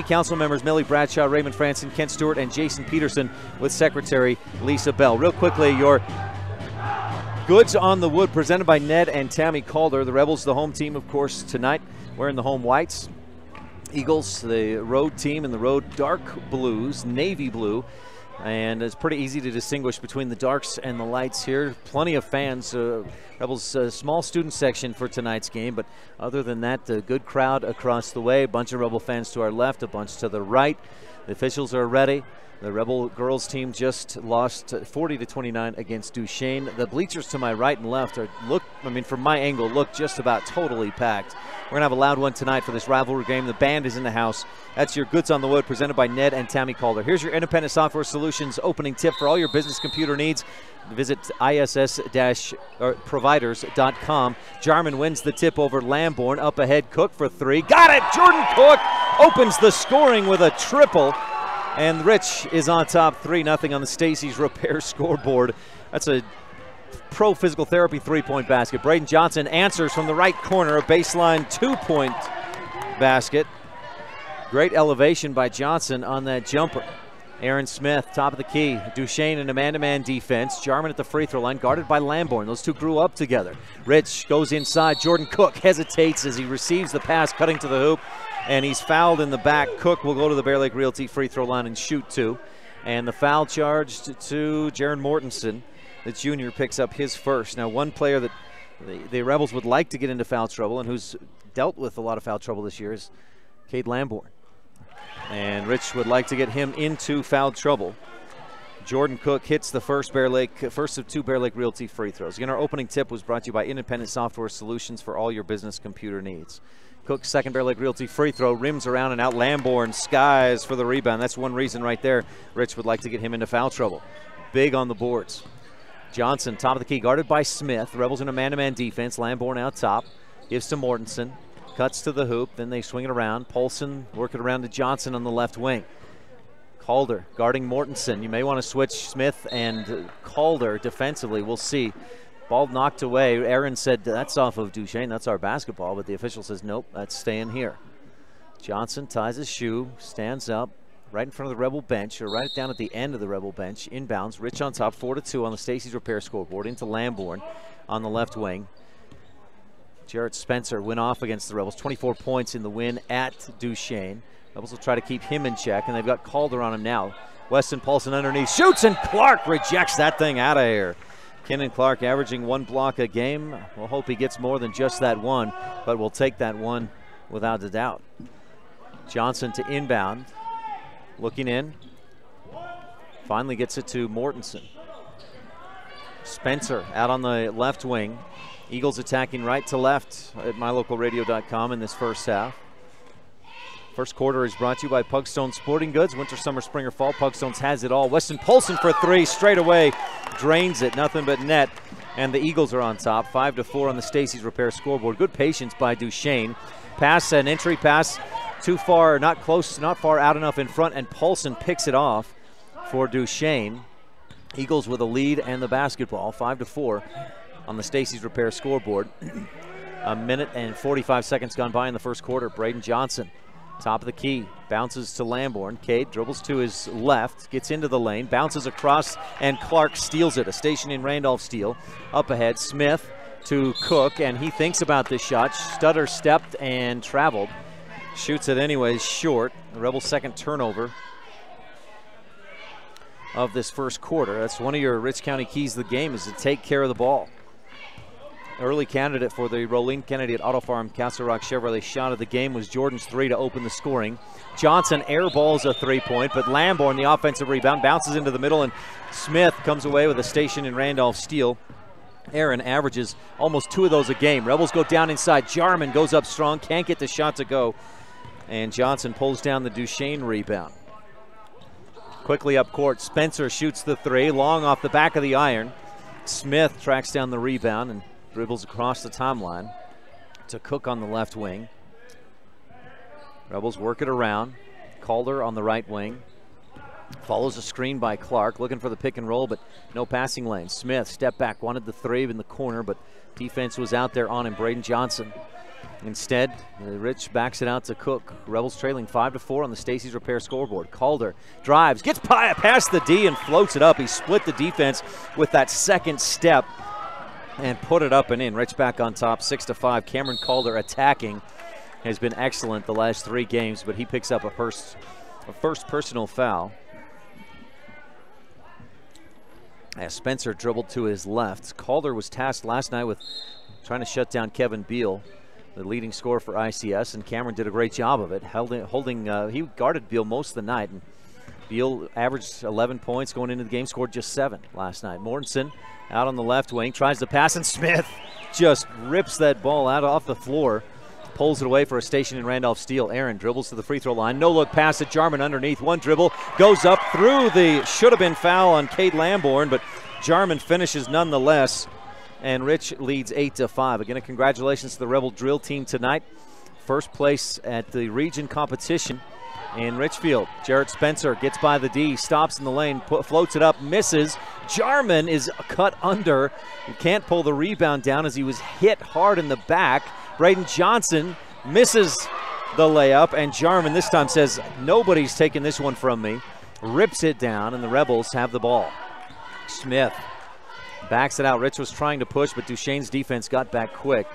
council members Millie Bradshaw, Raymond Franson, Kent Stewart, and Jason Peterson, with Secretary Lisa Bell. Real quickly, your goods on the wood presented by Ned and Tammy Calder. The Rebels, the home team, of course, tonight, wearing the home whites. Eagles, the road team, in the road dark blues, navy blue. And it's pretty easy to distinguish between the darks and the lights here. Plenty of fans. Rebels small student section for tonight's game, but other than that, a good crowd across the way. A bunch of Rebel fans to our left, a bunch to the right. The officials are ready. The Rebel girls team just lost 40-29 against Duchesne. The bleachers to my right and left from my angle, look just about totally packed. We're gonna have a loud one tonight for this rivalry game. The band is in the house. That's your goods on the wood presented by Ned and Tammy Calder. Here's your Independent Software Solutions opening tip for all your business computer needs. Visit ISS-providers.com. Jarman wins the tip over Lamborn. Up ahead, Cook for 3. Got it! Jordan Cook opens the scoring with a triple. And Rich is on top, 3-0 on the Stacy's Repair scoreboard. That's a pro physical therapy 3-point basket. Braden Johnson answers from the right corner, a baseline 2-point basket. Great elevation by Johnson on that jumper. Aaron Smith, top of the key. Duchesne in a man-to-man defense. Jarman at the free throw line, guarded by Lamborn. Those two grew up together. Rich goes inside. Jordan Cook hesitates as he receives the pass, cutting to the hoop, and he's fouled in the back. Cook will go to the Bear Lake Realty free throw line and shoot 2. And the foul charged to Jaron Mortensen. The junior picks up his first. Now, one player that the Rebels would like to get into foul trouble and who's dealt with a lot of foul trouble this year is Cade Lamborn. And Rich would like to get him into foul trouble. Jordan Cook hits the first of 2 Bear Lake Realty free throws. Again, our opening tip was brought to you by Independent Software Solutions for all your business computer needs. Cook's second Bear Lake Realty free throw, rims around and out. Lamborn skies for the rebound. That's one reason right there Rich would like to get him into foul trouble. Big on the boards. Johnson, top of the key, guarded by Smith. Rebels in a man-to-man defense. Lamborn out top. Gives to Mortensen. Cuts to the hoop. Then they swing it around. Polson working around to Johnson on the left wing. Calder guarding Mortensen. You may want to switch Smith and Calder defensively. We'll see. Ball knocked away. Aaron said that's off of Duchesne. That's our basketball. But the official says nope, that's staying here. Johnson ties his shoe, stands up right in front of the Rebel bench, or right down at the end of the Rebel bench. Inbounds. Rich on top, 4-2 on the Stacy's Repair scoreboard. Into Lamborn on the left wing. Jarrett Spencer went off against the Rebels. 24 points in the win at Duchesne. Rebels will try to keep him in check, and they've got Calder on him now. Weston Paulson underneath, shoots, and Clark rejects that thing out of here. Kenan Clark averaging 1 block a game. We'll hope he gets more than just that one, but we'll take that one without a doubt. Johnson to inbound, looking in. Finally gets it to Mortensen. Spencer out on the left wing. Eagles attacking right to left at mylocalradio.com in this first half. First quarter is brought to you by Pugstone Sporting Goods. Winter, summer, spring, or fall, Pugstones has it all. Weston Polson for three, straight away, drains it, nothing but net. And the Eagles are on top, 5-4 on the Stacy's Repair scoreboard. Good patience by Duchesne. Pass, an entry pass, too far, not close, not far out enough in front, and Polson picks it off for Duchesne. Eagles with a lead and the basketball, 5-4 on the Stacy's Repair scoreboard. A minute and 45 seconds gone by in the first quarter. Braden Johnson, top of the key, bounces to Lamborn. Cade dribbles to his left, gets into the lane, bounces across, and Clark steals it. A Station in Randolph steal. Up ahead, Smith to Cook, and he thinks about this shot. Stutter stepped and traveled. Shoots it anyways, short. The Rebels' second turnover of this first quarter. That's one of your Rich County keys of the game, is to take care of the ball. Early candidate for the Rolene Kennedy at Auto Farm Castle Rock Chevrolet shot of the game was Jordan's three to open the scoring. Johnson airballs a three-point, but Lamborn, the offensive rebound, bounces into the middle, and Smith comes away with a Station in Randolph steal. Aaron averages almost 2 of those a game. Rebels go down inside. Jarman goes up strong, can't get the shot to go, and Johnson pulls down the Duchesne rebound. Quickly up court, Spencer shoots the three, long off the back of the iron. Smith tracks down the rebound and dribbles across the timeline to Cook on the left wing. Rebels work it around. Calder on the right wing. Follows a screen by Clark, looking for the pick and roll, but no passing lane. Smith, step back, wanted the three in the corner, but defense was out there on him. Braden Johnson. Instead, Rich backs it out to Cook. Rebels trailing 5-4 on the Stacy's Repair scoreboard. Calder drives, gets past the D and floats it up. He split the defense with that second step and put it up and in. Rich back on top, 6-5. Cameron Calder attacking has been excellent the last 3 games, but he picks up a first personal foul. As Spencer dribbled to his left. Calder was tasked last night with trying to shut down Kevin Beal, the leading scorer for ICS, and Cameron did a great job of it. He guarded Beal most of the night, and Beal averaged 11 points going into the game, scored just 7 last night. Mortensen out on the left wing, tries to pass, and Smith just rips that ball out off the floor, pulls it away for a Station in Randolph steal. Aaron dribbles to the free throw line, no look pass at Jarman underneath, one dribble, goes up through the should have been foul on Cade Lamborn, but Jarman finishes nonetheless. And Rich leads 8-5. Again, congratulations to the Rebel drill team tonight. First place at the region competition in Richfield. Jarrett Spencer gets by the D, stops in the lane, floats it up, misses. Jarman is cut under. He can't pull the rebound down as he was hit hard in the back. Braden Johnson misses the layup, and Jarman this time says, nobody's taking this one from me. Rips it down, and the Rebels have the ball. Smith backs it out. Rich was trying to push, but Duchesne's defense got back quick.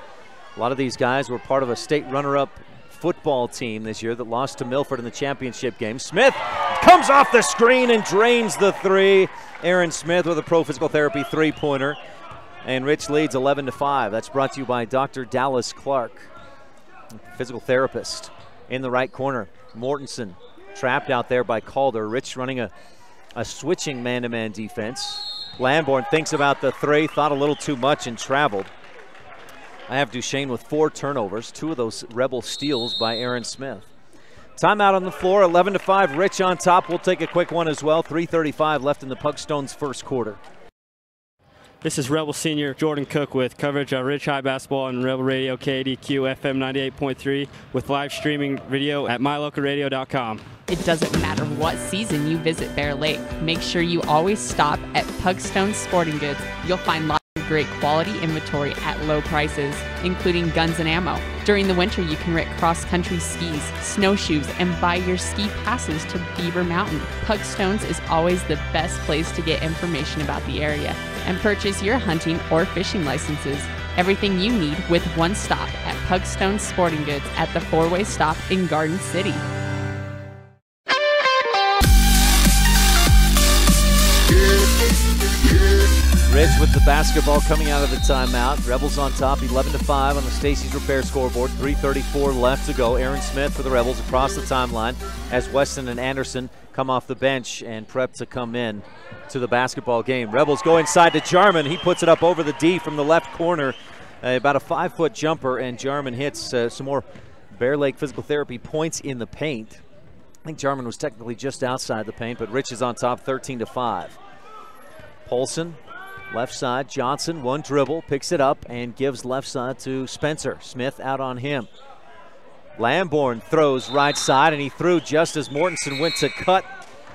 A lot of these guys were part of a state runner-up football team this year that lost to Milford in the championship game. Smith comes off the screen and drains the three. Aaron Smith with a Pro Physical Therapy three-pointer. And Rich leads 11-5. That's brought to you by Dr. Dallas Clark, physical therapist. In the right corner, Mortensen trapped out there by Calder. Rich running a switching man-to-man defense. Lamborn thinks about the three, thought a little too much and traveled. I have Duchesne with 4 turnovers, 2 of those Rebel steals by Aaron Smith. Timeout on the floor, 11-5, Rich on top. We'll take a quick one as well. 3:35 left in the Pugstones first quarter. This is Rebel senior Jordan Cook with coverage of Ridge High basketball on Rebel Radio KADQ FM 98.3 with live streaming video at mylocalradio.com. It doesn't matter what season you visit Bear Lake. Make sure you always stop at Pugstone Sporting Goods. You'll find lots of great quality inventory at low prices, including guns and ammo. During the winter, you can rent cross-country skis, snowshoes, and buy your ski passes to Beaver Mountain. Pugstones is always the best place to get information about the area and purchase your hunting or fishing licenses. Everything you need with one stop at Pugstone Sporting Goods at the 4-way stop in Garden City. Rich with the basketball coming out of the timeout. Rebels on top, 11-5 on the Stacy's Repair scoreboard. 3:34 left to go. Aaron Smith for the Rebels across the timeline as Weston and Anderson come off the bench and prep to come in to the basketball game. Rebels go inside to Jarman. He puts it up over the D from the left corner. about a 5-foot jumper, and Jarman hits some more Bear Lake physical therapy points in the paint. I think Jarman was technically just outside the paint, but Rich is on top 13-5. Polson, left side, Johnson, one dribble, picks it up and gives left side to Spencer. Smith out on him. Lamborn throws right side, and he threw just as Mortensen went to cut,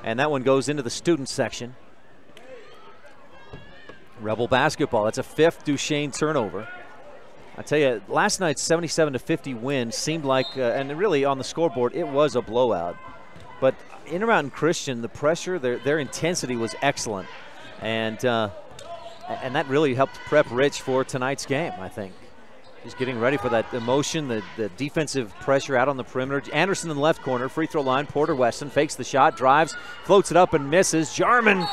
and that one goes into the student section. Rebel basketball, that's a 5th Duchesne turnover. I tell you, last night's 77-50 win seemed like, and really on the scoreboard, it was a blowout. But Intermountain Christian, the pressure, their intensity was excellent. And that really helped prep Rich for tonight's game, I think. He's getting ready for that emotion, the defensive pressure out on the perimeter. Anderson in the left corner, free throw line. Porter Weston fakes the shot, drives, floats it up and misses. Jarman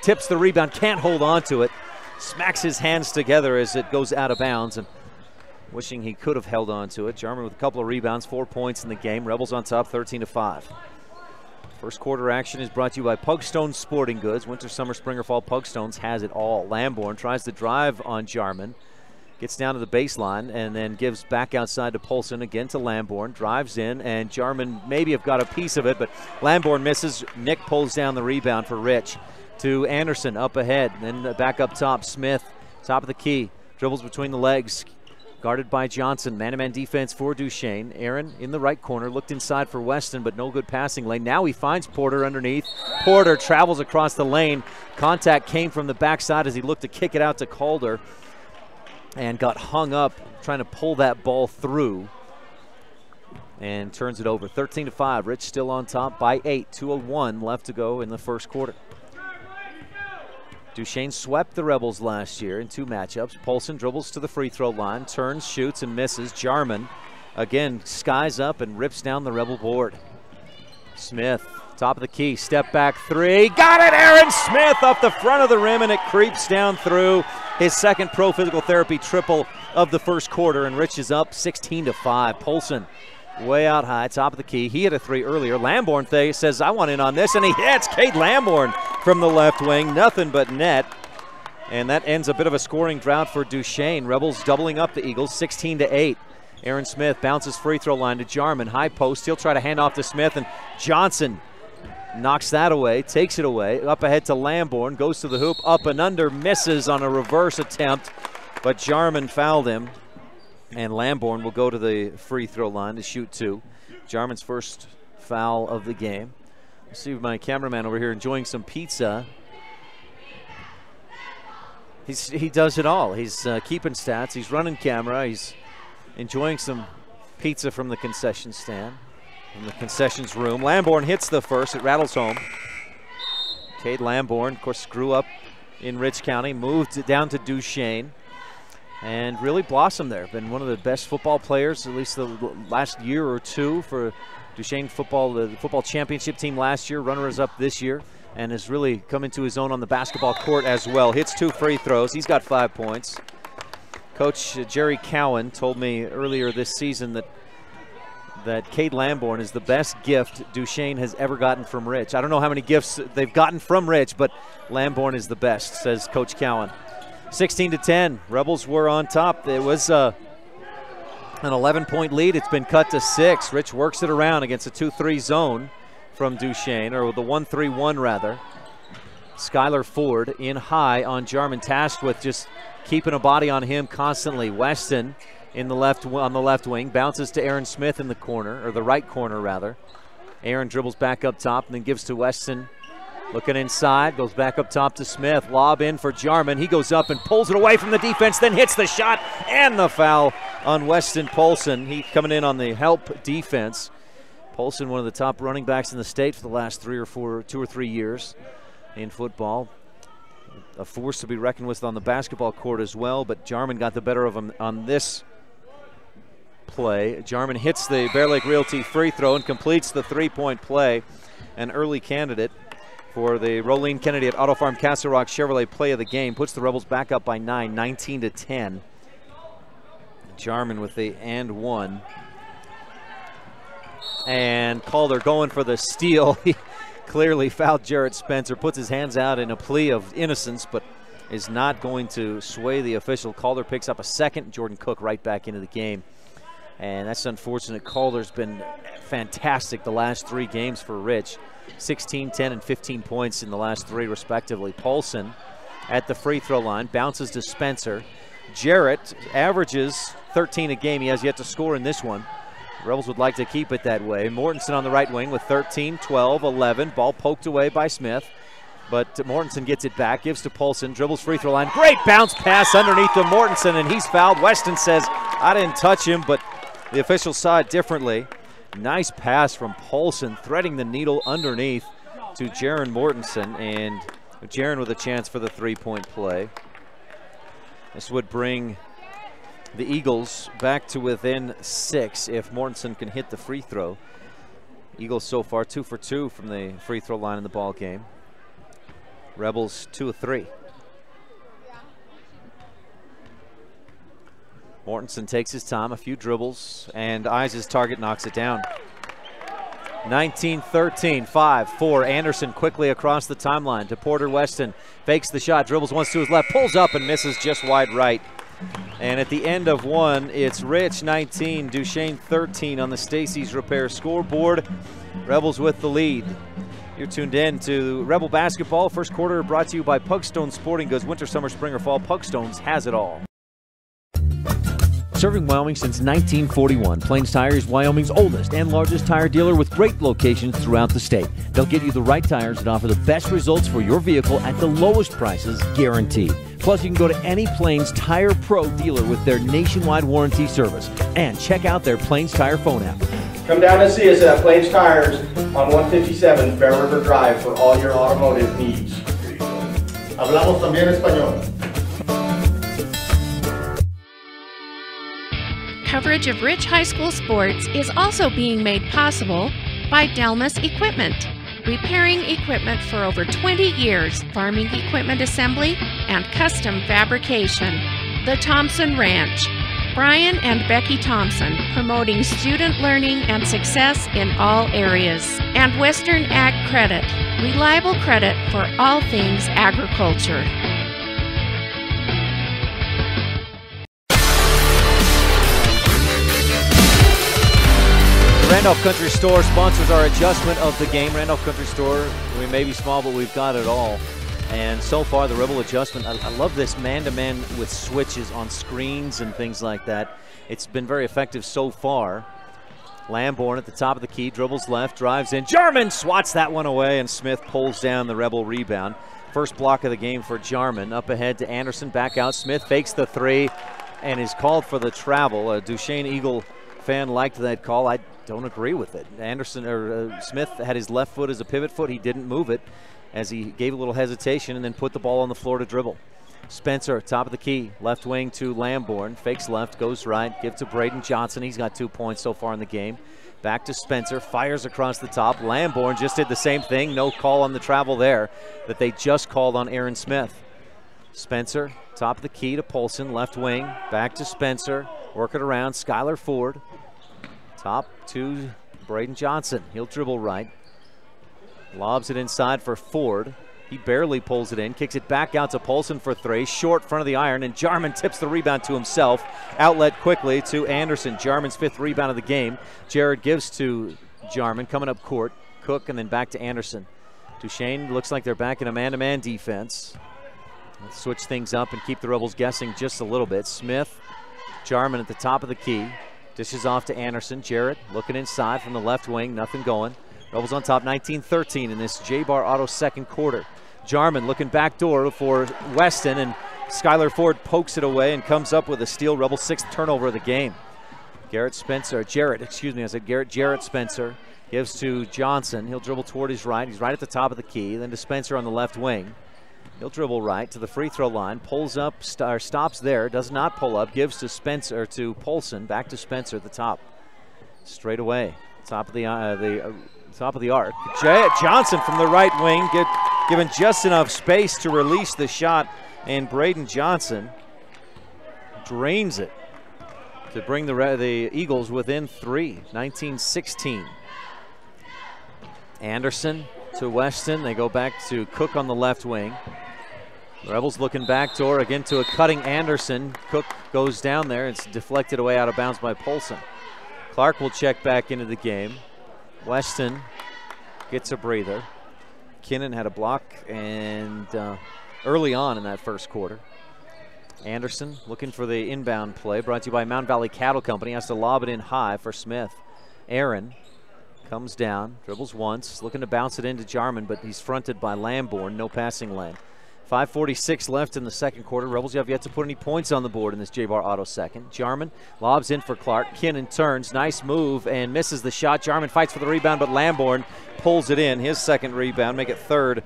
tips the rebound, can't hold on to it. Smacks his hands together as it goes out of bounds, and wishing he could have held on to it. Jarman with a couple of rebounds, 4 points in the game. Rebels on top 13-5. First quarter action is brought to you by Pugstone Sporting Goods. Winter, summer, spring, or fall, Pugstones has it all. Lamborn tries to drive on Jarman. Gets down to the baseline and then gives back outside to Polson, again to Lamborn. Drives in, and Jarman maybe have got a piece of it, but Lamborn misses. Nick pulls down the rebound for Rich. To Anderson up ahead, then back up top. Smith, top of the key. Dribbles between the legs. Guarded by Johnson. Man-to-man defense for Duchesne. Aaron in the right corner. Looked inside for Weston, but no good passing lane. Now he finds Porter underneath. Porter travels across the lane. Contact came from the backside as he looked to kick it out to Calder, and got hung up trying to pull that ball through, and turns it over. 13-5. Rich still on top by 8. 2:01 left to go in the first quarter. Duchesne swept the Rebels last year in 2 matchups. Polson dribbles to the free throw line, turns, shoots, and misses. Jarman again skies up and rips down the Rebel board. Smith, top of the key, step back 3. Got it, Aaron Smith up the front of the rim, and it creeps down through. His second pro physical therapy triple of the first quarter, and Rich is up 16-5. Polson way out high, top of the key. He hit a 3 earlier. Lamborn says, I want in on this, and he hits. Cade Lamborn from the left wing. Nothing but net. And that ends a bit of a scoring drought for Duchesne. Rebels doubling up the Eagles, 16-8. Aaron Smith bounces free throw line to Jarman. High post. He'll try to hand off to Smith, and Johnson knocks that away, takes it away. Up ahead to Lamborn. Goes to the hoop. Up and under. Misses on a reverse attempt, but Jarman fouled him. And Lamborn will go to the free throw line to shoot 2. Jarman's first foul of the game. I see my cameraman over here enjoying some pizza. He does it all. He's keeping stats. He's running camera. He's enjoying some pizza from the concession stand, from the concessions room. Lamborn hits the first. It rattles home. Cade Lamborn, of course, grew up in Rich County, moved down to Duchesne, and really blossomed there. Been one of the best football players, at least the last year or two, for Duchesne football, the football championship team last year, runners-up this year, and has really come into his own on the basketball court as well. Hits 2 free throws. He's got 5 points. Coach Jerry Cowan told me earlier this season that Cade Lamborn is the best gift Duchesne has ever gotten from Rich. I don't know how many gifts they've gotten from Rich, but Lamborn is the best, says Coach Cowan. 16-10, Rebels were on top. It was an 11-point lead. It's been cut to 6. Rich works it around against a 2-3 zone from Duchesne, or the 1-3-1 rather. Skylar Ford in high on Jarman, tasked with just keeping a body on him constantly. Weston in the on the left wing, bounces to Aaron Smith in the corner, or the right corner rather. Aaron dribbles back up top and then gives to Weston. Looking inside, goes back up top to Smith. Lob in for Jarman. He goes up and pulls it away from the defense, then hits the shot and the foul on Weston Polson. He coming in on the help defense. Polson, one of the top running backs in the state for the last 2 or 3 years in football. A force to be reckoned with on the basketball court as well, but Jarman got the better of him on this play. Jarman hits the Bear Lake Realty free throw and completes the 3-point play. An early candidate for the Rolene Kennedy at Auto Farm Castle Rock Chevrolet play of the game. Puts the Rebels back up by 9, 19-10. Jarman with the and 1. And Calder going for the steal. He clearly fouled Jarrett Spencer, puts his hands out in a plea of innocence, but is not going to sway the official. Calder picks up a second. Jordan Cook right back into the game. And that's unfortunate. Calder's been fantastic the last 3 games for Rich. 16, 10, and 15 points in the last 3 respectively. Paulson at the free throw line, bounces to Spencer. Jarrett averages 13 a game. He has yet to score in this one. Rebels would like to keep it that way. Mortensen on the right wing with 13, 12, 11. Ball poked away by Smith. But Mortensen gets it back, gives to Paulson, dribbles free throw line. Great bounce pass underneath to Mortensen, and he's fouled. Weston says, I didn't touch him, but the officials saw it differently. Nice pass from Paulson, threading the needle underneath to Jaron Mortensen, and Jaron with a chance for the 3-point play. This would bring the Eagles back to within 6 if Mortensen can hit the free throw. Eagles so far 2 for 2 from the free throw line in the ball game. Rebels 2 of 3. Mortensen takes his time, a few dribbles, and eyes his target, knocks it down. 19-13, 5-4. Anderson quickly across the timeline to Porter Weston. Fakes the shot, dribbles once to his left, pulls up and misses just wide right. And at the end of one, it's Rich 19, Duchesne 13 on the Stacy's Repair scoreboard. Rebels with the lead. You're tuned in to Rebel Basketball. First quarter brought to you by Pugstone Sporting Goods. Winter, summer, spring, or fall, Pugstones has it all. Serving Wyoming since 1941, Plains Tire is Wyoming's oldest and largest tire dealer with great locations throughout the state. They'll get you the right tires that offer the best results for your vehicle at the lowest prices, guaranteed. Plus, you can go to any Plains Tire Pro dealer with their nationwide warranty service. And check out their Plains Tire phone app. Come down and see us at Plains Tires on 157 Bear River Drive for all your automotive needs. Hablamos también español. Coverage of Rich High School sports is also being made possible by Delmas Equipment, repairing equipment for over 20 years, farming equipment assembly, and custom fabrication. The Thompson Ranch, Brian and Becky Thompson, promoting student learning and success in all areas. And Western Ag Credit, reliable credit for all things agriculture. Randolph Country Store sponsors our adjustment of the game. Randolph Country Store, we may be small, but we've got it all. And so far, the Rebel adjustment, I love this man-to-man with switches on screens and things like that. It's been very effective so far. Lamborn at the top of the key, dribbles left, drives in. Jarman swats that one away, and Smith pulls down the Rebel rebound. First block of the game for Jarman. Up ahead to Anderson, back out. Smith fakes the 3 and is called for the travel. A Duchesne Eagle fan liked that call. I don't agree with it. Smith had his left foot as a pivot foot. He didn't move it as he gave a little hesitation and then put the ball on the floor to dribble. Spencer, top of the key, left wing to Lamborn. Fakes left, goes right, give to Braden Johnson. He's got 2 points so far in the game. Back to Spencer, fires across the top. Lamborn just did the same thing. No call on the travel there that they just called on Aaron Smith. Spencer, top of the key to Polson, left wing. Back to Spencer, work it around. Skylar Ford. Top to Braden Johnson. He'll dribble right. Lobs it inside for Ford. He barely pulls it in. Kicks it back out to Polson for 3. Short front of the iron, and Jarman tips the rebound to himself. Outlet quickly to Anderson. Jarman's 5th rebound of the game. Jared gives to Jarman. Coming up court. Cook and then back to Anderson. Duchesne looks like they're back in a man-to-man defense. Let's switch things up and keep the Rebels guessing just a little bit. Smith, Jarman at the top of the key. Dishes off to Anderson. Jarrett looking inside from the left wing. Nothing going. Rebels on top 19-13 in this J-Bar Auto second quarter. Jarman looking back door for Weston, and Skylar Ford pokes it away and comes up with a steal. Rebels 6th turnover of the game. Jarrett Spencer gives to Johnson. He'll dribble toward his right. He's right at the top of the key. Then to Spencer on the left wing. He'll dribble right to the free throw line, pulls up, stops there, does not pull up, gives to Spencer, to Polson, back to Spencer at the top. Straight away, top of the arc. Johnson from the right wing, given just enough space to release the shot, and Braden Johnson drains it to bring the Eagles within 3, 19-16. Anderson to Weston. They go back to Cook on the left wing. The Rebels looking backdoor again to a cutting Anderson. Cook goes down there. It's deflected away out of bounds by Polson. Clark will check back into the game. Weston gets a breather. Kinnan had a block and early on in that first quarter. Anderson looking for the inbound play, brought to you by Mountain Valley Cattle Company. Has to lob it in high for Smith. Aaron comes down, dribbles once, looking to bounce it into Jarman, but he's fronted by Lamborn. No passing lane. 5:46 left in the second quarter. Rebels have yet to put any points on the board in this J-Bar Auto second. Jarman lobs in for Clark. Kinnan turns. Nice move and misses the shot. Jarman fights for the rebound, but Lamborn pulls it in. His second rebound, make it third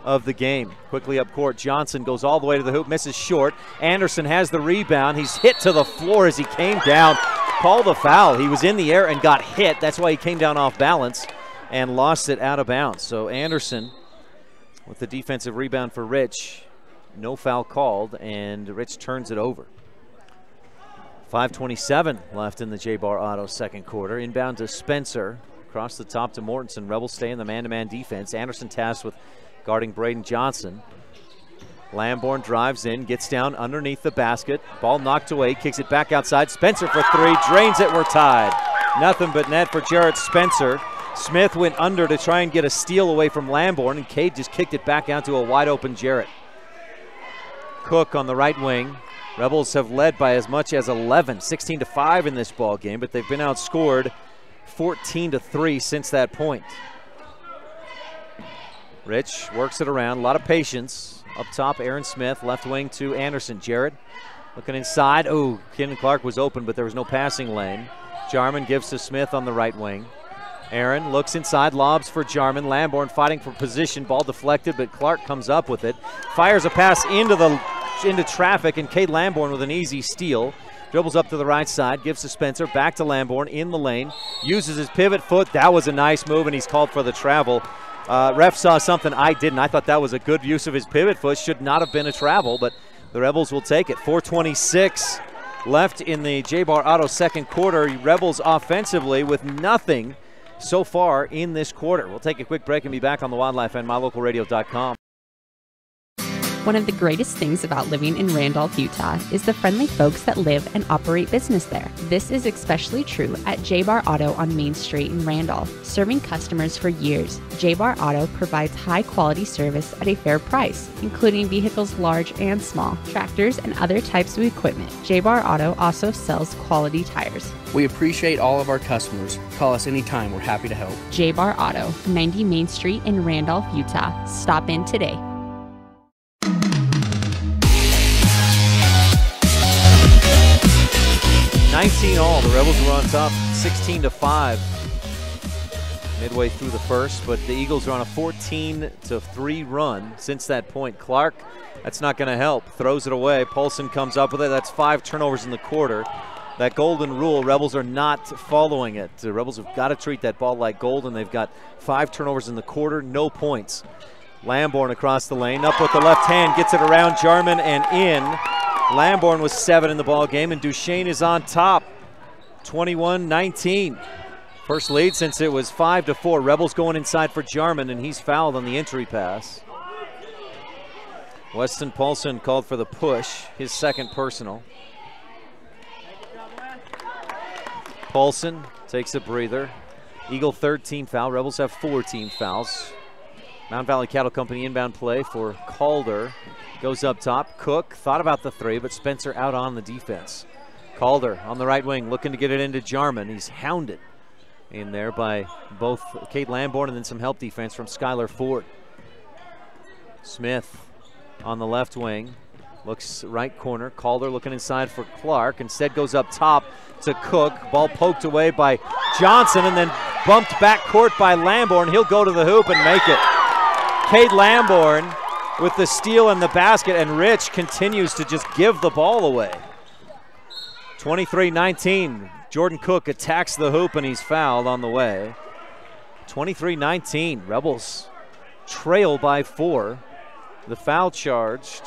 of the game. Quickly up court, Johnson goes all the way to the hoop, misses short. Anderson has the rebound. He's hit to the floor as he came down. Called a foul. He was in the air and got hit. That's why he came down off balance and lost it out of bounds. So Anderson with the defensive rebound for Rich. No foul called, and Rich turns it over. 5:27 left in the J-Bar Auto second quarter. Inbound to Spencer. Across the top to Mortensen. Rebels stay in the man-to-man defense. Anderson tasked with guarding Braden Johnson. Lamborn drives in, gets down underneath the basket. Ball knocked away, kicks it back outside. Spencer for three, drains it, we're tied. Nothing but net for Jarrett Spencer. Smith went under to try and get a steal away from Lamborn, and Cade just kicked it back out to a wide-open Jarrett. Cook on the right wing. Rebels have led by as much as 11, 16-5 in this ball game, but they've been outscored 14-3 since that point. Rich works it around, a lot of patience. Up top, Aaron Smith, left wing to Anderson. Jarrett looking inside. Oh, Kenan Clark was open, but there was no passing lane. Jarman gives to Smith on the right wing. Aaron looks inside, lobs for Jarman. Lamborn fighting for position, ball deflected, but Clark comes up with it. Fires a pass into traffic, and Cade Lamborn with an easy steal. Dribbles up to the right side, gives to Spencer, back to Lamborn in the lane. Uses his pivot foot. That was a nice move, and he's called for the travel. Ref saw something I didn't. I thought that was a good use of his pivot foot. Should not have been a travel, but the Rebels will take it. 4:26 left in the J-Bar Auto second quarter. Rebels offensively with nothing so far in this quarter. We'll take a quick break and be back on the Wildlife and MyLocalRadio.com. One of the greatest things about living in Randolph, Utah is the friendly folks that live and operate business there. This is especially true at J-Bar Auto on Main Street in Randolph. Serving customers for years, J-Bar Auto provides high-quality service at a fair price, including vehicles large and small, tractors, and other types of equipment. J-Bar Auto also sells quality tires. We appreciate all of our customers. Call us anytime. We're happy to help. J-Bar Auto, 90 Main Street in Randolph, Utah. Stop in today. 19 all. The Rebels were on top 16-5 midway through the first, but the Eagles are on a 14-3 run since that point. Clark, that's not going to help. Throws it away. Polson comes up with it. That's 5 turnovers in the quarter. That golden rule, Rebels are not following it. The Rebels have got to treat that ball like gold, and they've got 5 turnovers in the quarter, no points. Lamborn across the lane, up with the left hand, gets it around Jarman and in. Lamborn was 7 in the ball game, and Duchesne is on top, 21-19. First lead since it was 5-4. Rebels going inside for Jarman, and he's fouled on the entry pass. Weston Paulson called for the push, his second personal. Paulson takes a breather. Eagle third team foul. Rebels have 4 team fouls. Mountain Valley Cattle Company inbound play for Calder. Goes up top. Cook thought about the 3, but Spencer out on the defense. Calder on the right wing looking to get it into Jarman. He's hounded in there by both Cade Lamborn and then some help defense from Skylar Ford. Smith on the left wing. Looks right corner. Calder looking inside for Clark. Instead goes up top to Cook. Ball poked away by Johnson and then bumped back court by Lamborn. He'll go to the hoop and make it. Cade Lamborn with the steal and the basket, and Rich continues to just give the ball away. 23-19. Jordan Cook attacks the hoop and he's fouled on the way. 23-19. Rebels trail by 4. The foul charged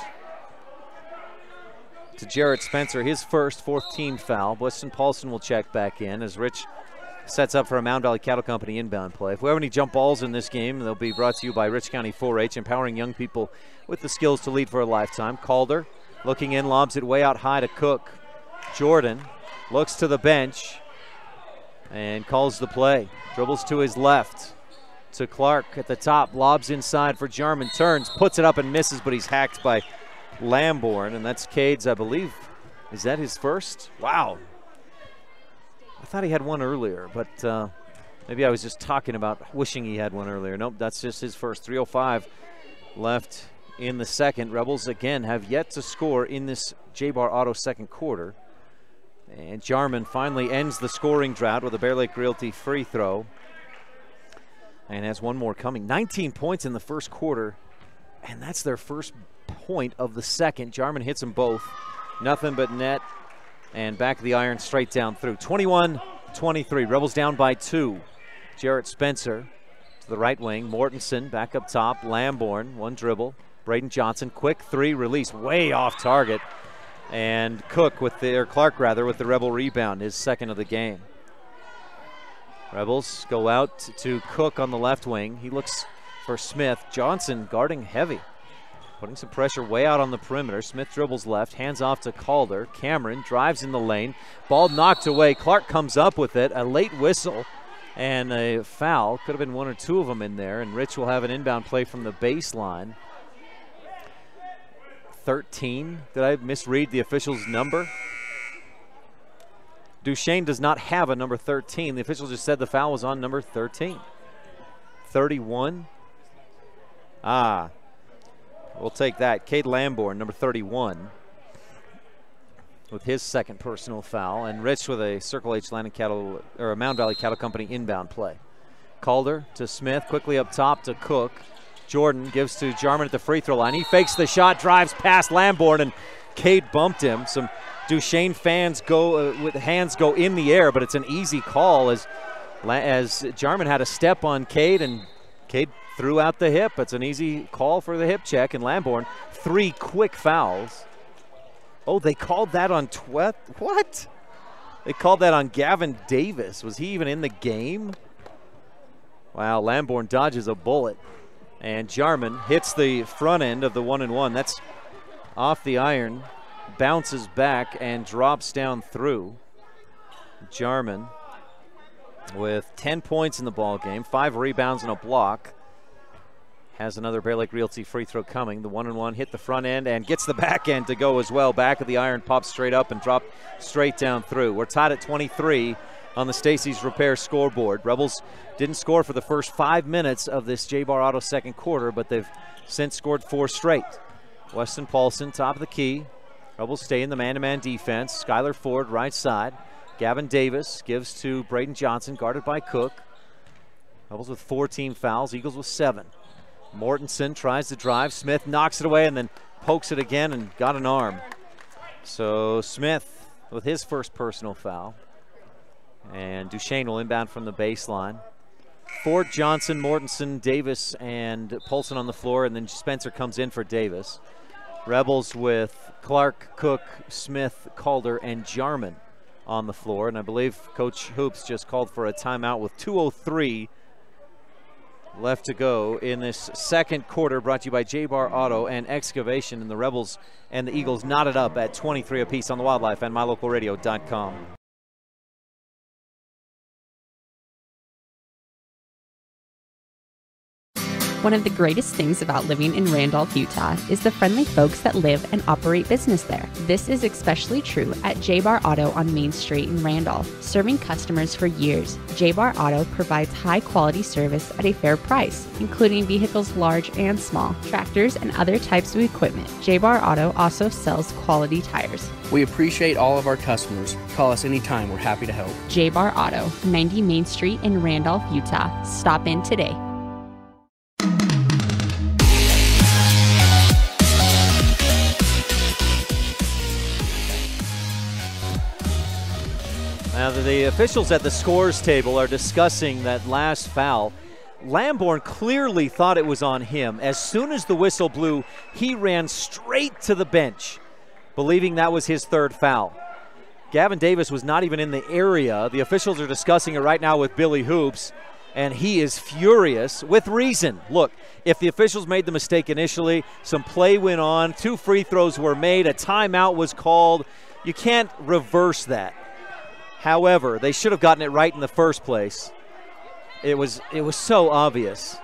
to Jarrett Spencer, his first 4th team foul. Weston Paulson will check back in as Rich sets up for a Mound Valley Cattle Company inbound play. If we have any jump balls in this game, they'll be brought to you by Rich County 4-H, empowering young people with the skills to lead for a lifetime. Calder looking in, lobs it way out high to Cook. Jordan looks to the bench and calls the play. Dribbles to his left to Clark at the top, lobs inside for Jarman, turns, puts it up and misses, but he's hacked by Lamborn, and that's Cade's, I believe. Is that his first? Wow. I thought he had one earlier, but maybe I was just talking about wishing he had one earlier. Nope, that's just his first. 3:05 left in the second. Rebels again have yet to score in this J-Bar Auto second quarter. And Jarman finally ends the scoring drought with a Bear Lake Realty free throw. And has one more coming. 19 points in the first quarter, and that's their first point of the second. Jarman hits them both. Nothing but net, and back of the iron straight down through. 21-23, Rebels down by 2. Jarrett Spencer to the right wing. Mortensen back up top. Lamborn, one dribble. Braden Johnson, quick three, release way off target. And Cook with the, or Clark rather, with the Rebel rebound, his second of the game. Rebels go out to Cook on the left wing. He looks for Smith. Johnson guarding heavy, putting some pressure way out on the perimeter. Smith dribbles left, hands off to Calder. Cameron drives in the lane. Ball knocked away. Clark comes up with it. A late whistle and a foul. Could have been one or two of them in there. And Rich will have an inbound play from the baseline. 13. Did I misread the official's number? Duchesne does not have a number 13. The official just said the foul was on number 13. 31. We'll take that. Cade Lamborn, number 31, with his second personal foul. And Rich with a Circle H Land Cattle, or a Mound Valley Cattle Company inbound play. Calder to Smith, quickly up top to Cook. Jordan gives to Jarman at the free throw line. He fakes the shot, drives past Lamborn, and Cade bumped him. Some Duchesne fans go with hands go in the air, but it's an easy call as Jarman had a step on Cade, and Cade threw out the hip. It's an easy call for the hip check, and Lamborn, 3 quick fouls. Oh, they called that on what? They called that on Gavin Davis. Was he even in the game? Wow, Lamborn dodges a bullet, and Jarman hits the front end of the 1-and-1. That's off the iron. Bounces back and drops down through. Jarman with 10 points in the ball game, 5 rebounds and a block. Has another Bear Lake Realty free throw coming. The 1-and-1 hit the front end and gets the back end to go as well. Back of the iron, pops straight up and dropped straight down through. We're tied at 23 on the Stacy's Repair scoreboard. Rebels didn't score for the first 5 minutes of this J-Bar Auto second quarter, but they've since scored 4 straight. Weston Paulson, top of the key. Rebels stay in the man-to-man defense. Skylar Ford, right side. Gavin Davis gives to Braden Johnson, guarded by Cook. Rebels with 4 team fouls, Eagles with 7. Mortensen tries to drive. Smith knocks it away and then pokes it again and got an arm. So Smith with his first personal foul. And Duchesne will inbound from the baseline. Ford, Johnson, Mortensen, Davis, and Polson on the floor, and then Spencer comes in for Davis. Rebels with Clark, Cook, Smith, Calder, and Jarman on the floor. And I believe Coach Hoops just called for a timeout with 2:03 left to go in this second quarter, brought to you by J-Bar Auto and Excavation. And the Rebels and the Eagles knotted up at 23 apiece on the Wildlife and MyLocalRadio.com. One of the greatest things about living in Randolph, Utah is the friendly folks that live and operate business there. This is especially true at J-Bar Auto on Main Street in Randolph. Serving customers for years, J-Bar Auto provides high-quality service at a fair price, including vehicles large and small, tractors, and other types of equipment. J-Bar Auto also sells quality tires. We appreciate all of our customers. Call us anytime. We're happy to help. J-Bar Auto, 90 Main Street in Randolph, Utah. Stop in today. Now the officials at the scores table are discussing that last foul. Lamborn clearly thought it was on him. As soon as the whistle blew, he ran straight to the bench, believing that was his third foul. Gavin Davis was not even in the area. The officials are discussing it right now with Billy Hoops, and he is furious with reason. Look, if the officials made the mistake initially, some play went on, 2 free throws were made, a timeout was called, you can't reverse that. However, they should have gotten it right in the first place. It was so obvious.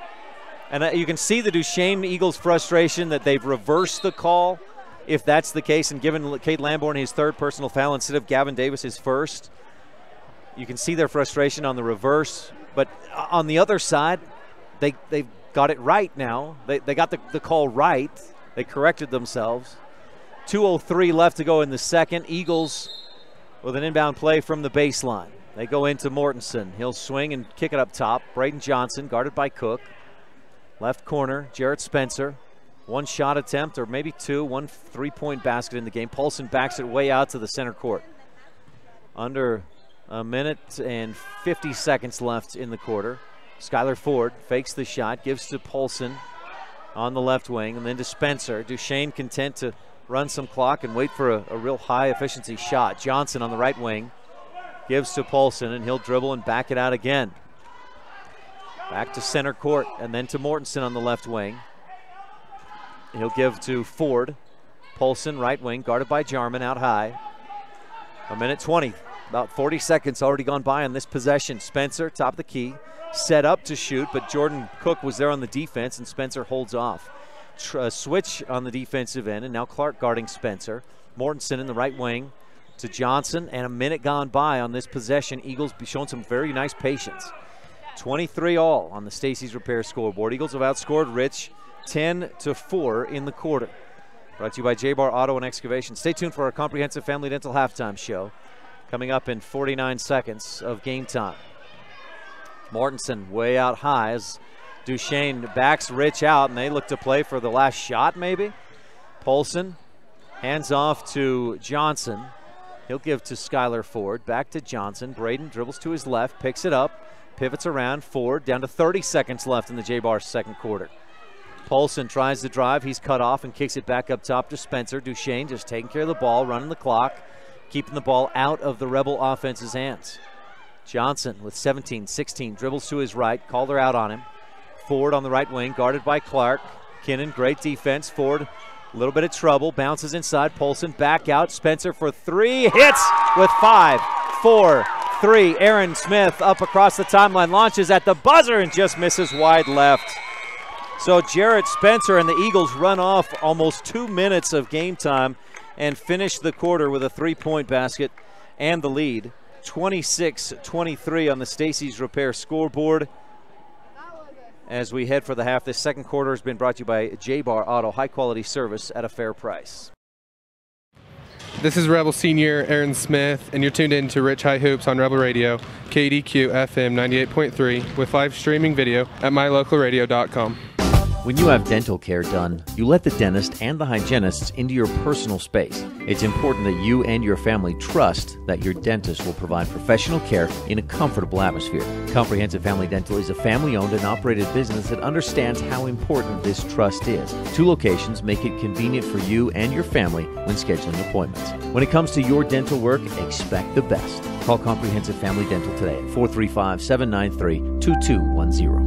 And you can see the Duchesne Eagles' frustration that they've reversed the call, if that's the case, and given Cade Lamborn his 3rd personal foul instead of Gavin Davis his 1st. You can see their frustration on the reverse. But on the other side, they've got it right now. They got the call right. They corrected themselves. 2:03 left to go in the second. Eagles with an inbound play from the baseline. They go into Mortensen. He'll swing and kick it up top. Braden Johnson guarded by Cook. Left corner, Jarrett Spencer. 1 shot attempt, or maybe 2. 1 3-point basket in the game. Paulson backs it way out to the center court. Under a minute and 50 seconds left in the quarter. Skylar Ford fakes the shot, gives to Paulson on the left wing, and then to Spencer. Duchesne content to run some clock and wait for a real high efficiency shot. Johnson on the right wing gives to Paulson, and he'll dribble and back it out again. Back to center court, and then to Mortensen on the left wing. He'll give to Ford. Paulson, right wing, guarded by Jarman, out high. A minute 20, about 40 seconds already gone by on this possession. Spencer, top of the key, set up to shoot, but Jordan Cook was there on the defense, and Spencer holds off. Switch on the defensive end, and now Clark guarding Spencer. Mortensen in the right wing to Johnson, and a minute gone by on this possession. Eagles be showing some very nice patience. 23 all on the Stacey's Repair scoreboard. Eagles have outscored Rich 10-4 in the quarter. Brought to you by J-Bar Auto and Excavation. Stay tuned for our comprehensive family dental halftime show coming up in 49 seconds of game time. Mortensen way out high as Duchesne backs Rich out, and they look to play for the last shot maybe. Paulson hands off to Johnson. He'll give to Skylar Ford. Back to Johnson. Braden dribbles to his left, picks it up, pivots around. Ford down to 30 seconds left in the J-Bar second quarter. Paulson tries to drive. He's cut off and kicks it back up top to Spencer. Duchesne just taking care of the ball, running the clock, keeping the ball out of the Rebel offense's hands. Johnson with 17-16 dribbles to his right. Calder out on him. Ford on the right wing, guarded by Clark. Kinnan, great defense. Ford, a little bit of trouble. Bounces inside. Paulson back out. Spencer for 3. Hits with 5, 4, 3. Aaron Smith up across the timeline. Launches at the buzzer and just misses wide left. So Jarrett Spencer and the Eagles run off almost 2 minutes of game time and finish the quarter with a 3-point basket and the lead. 26-23 on the Stacey's Repair scoreboard. As we head for the half, this second quarter has been brought to you by J-Bar Auto, high-quality service at a fair price. This is Rebel Senior Aaron Smith, and you're tuned in to Rich High Hoops on Rebel Radio, KADQ FM 98.3, with live streaming video at mylocalradio.com. When you have dental care done, you let the dentist and the hygienists into your personal space. It's important that you and your family trust that your dentist will provide professional care in a comfortable atmosphere. Comprehensive Family Dental is a family-owned and operated business that understands how important this trust is. 2 locations make it convenient for you and your family when scheduling appointments. When it comes to your dental work, expect the best. Call Comprehensive Family Dental today at 435-793-2210.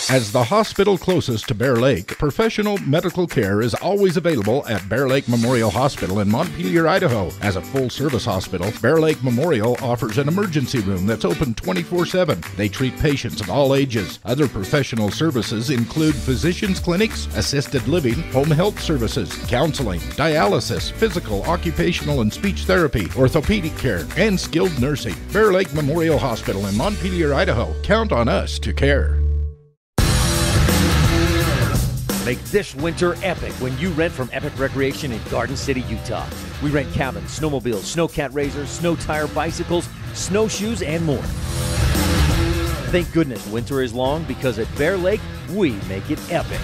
As the hospital closest to Bear Lake, professional medical care is always available at Bear Lake Memorial Hospital in Montpelier, Idaho. As a full-service hospital, Bear Lake Memorial offers an emergency room that's open 24/7. They treat patients of all ages. Other professional services include physicians' clinics, assisted living, home health services, counseling, dialysis, physical, occupational, and speech therapy, orthopedic care, and skilled nursing. Bear Lake Memorial Hospital in Montpelier, Idaho. Count on us to care. Make this winter epic when you rent from Epic Recreation in Garden City, Utah. We rent cabins, snowmobiles, snowcat razors, snow tire bicycles, snowshoes, and more. Thank goodness winter is long, because at Bear Lake, we make it epic.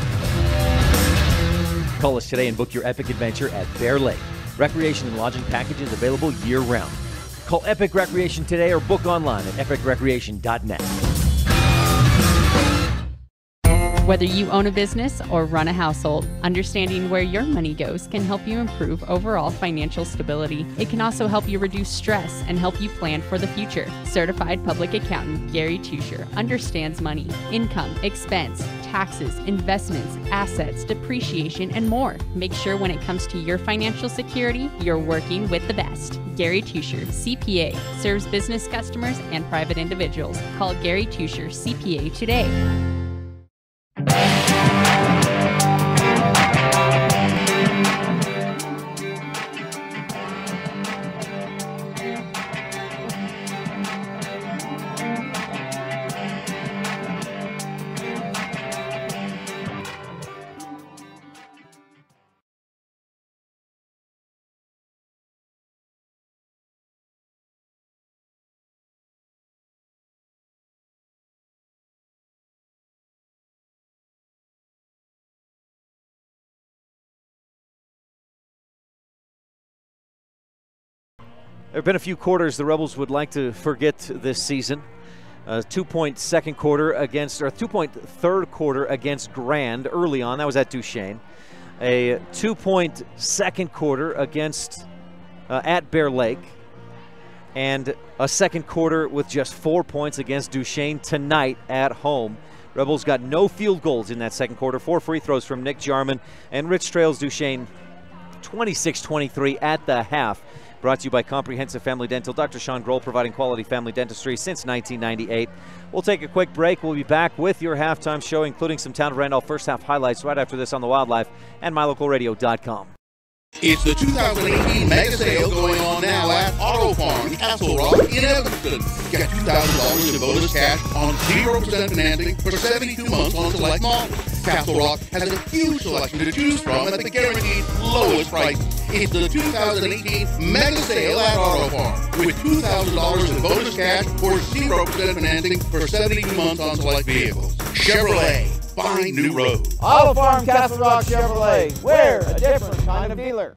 Call us today and book your epic adventure at Bear Lake. Recreation and lodging packages available year-round. Call Epic Recreation today or book online at epicrecreation.net. Whether you own a business or run a household, understanding where your money goes can help you improve overall financial stability. It can also help you reduce stress and help you plan for the future. Certified public accountant Gary Tusher understands money, income, expense, taxes, investments, assets, depreciation, and more. Make sure when it comes to your financial security, you're working with the best. Gary Tusher, CPA, serves business customers and private individuals. Call Gary Tusher, CPA today. There have been a few quarters the Rebels would like to forget this season. 2-point second quarter against, or 2-point third quarter against Grand early on. That was at Duchesne. A 2-point second quarter against at Bear Lake. And a second quarter with just 4 points against Duchesne tonight at home. Rebels got no field goals in that second quarter. 4 free throws from Nick Jarman. And Rich trails Duchesne 26-23 at the half. Brought to you by Comprehensive Family Dental. Dr. Sean Grohl providing quality family dentistry since 1998. We'll take a quick break. We'll be back with your halftime show, including some Town of Randolph first half highlights right after this on the Wildlife and MyLocalRadio.com. It's the 2018 Mega Sale going on now at Auto Farm, Castle Rock in Evanston. Get $2,000 in bonus cash on 0% financing for 72 months on select models. Castle Rock has a huge selection to choose from at the guaranteed lowest price. It's the 2018 Mega Sale at Auto Farm with $2,000 in bonus cash or 0% financing for 72 months on select vehicles. Chevrolet. Find new roads. Auto Farm, Castle Rock Chevrolet. We're a different kind of dealer.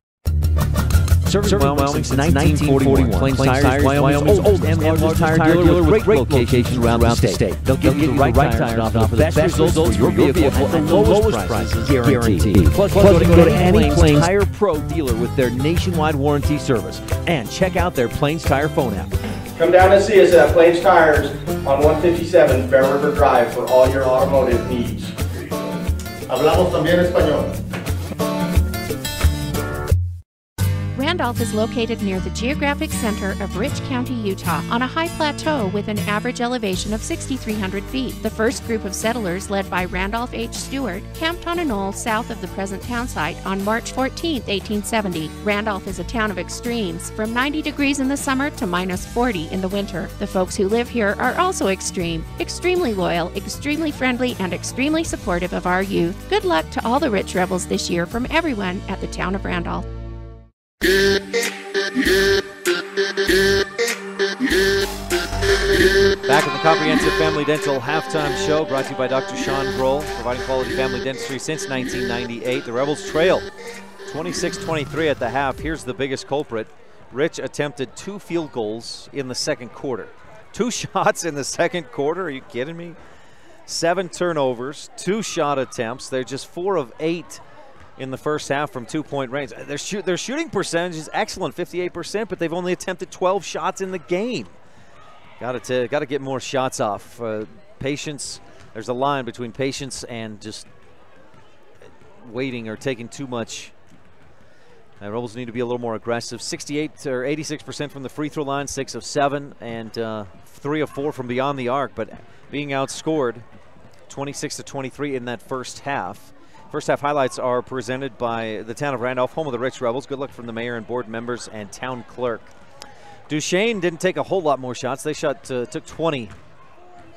Serving Wyoming since 1941. Plains Tires, Wyoming's oldest and largest tire dealer with great locations around the state. They'll give you the right tires off the best results for your vehicle at the lowest prices guaranteed. Plus, go to any Plains Tire Pro dealer with their nationwide warranty service. And check out their Plains Tire phone app. Come down and see us at Plains Tires on 157 Bear River Drive for all your automotive needs. Hablamos también español. Randolph is located near the geographic center of Rich County, Utah, on a high plateau with an average elevation of 6,300 feet. The first group of settlers, led by Randolph H. Stewart, camped on a knoll south of the present town site on March 14, 1870. Randolph is a town of extremes, from 90 degrees in the summer to minus 40 in the winter. The folks who live here are also extreme, extremely loyal, extremely friendly, and extremely supportive of our youth. Good luck to all the Rich Rebels this year from everyone at the town of Randolph. Back in the Comprehensive Family Dental halftime show, brought to you by Dr. Sean Grohl, providing quality family dentistry since 1998. The Rebels trail 26-23 at the half. Here's the biggest culprit. Rich attempted 2 field goals in the second quarter. 2 shots in the second quarter? Are you kidding me? 7 turnovers, 2 shot attempts. They're just 4 of 8 in the first half from 2-point range. Their shooting percentage is excellent, 58%, but they've only attempted 12 shots in the game. Got to get more shots off. Patience. There's a line between patience and just waiting or taking too much. Rebels need to be a little more aggressive. 68 or 86% from the free throw line, 6 of 7, and 3 of 4 from beyond the arc. But being outscored 26-23 in that first half. First half highlights are presented by the town of Randolph, home of the Rich Rebels. Good luck from the mayor and board members and town clerk. Duchesne didn't take a whole lot more shots. They took 20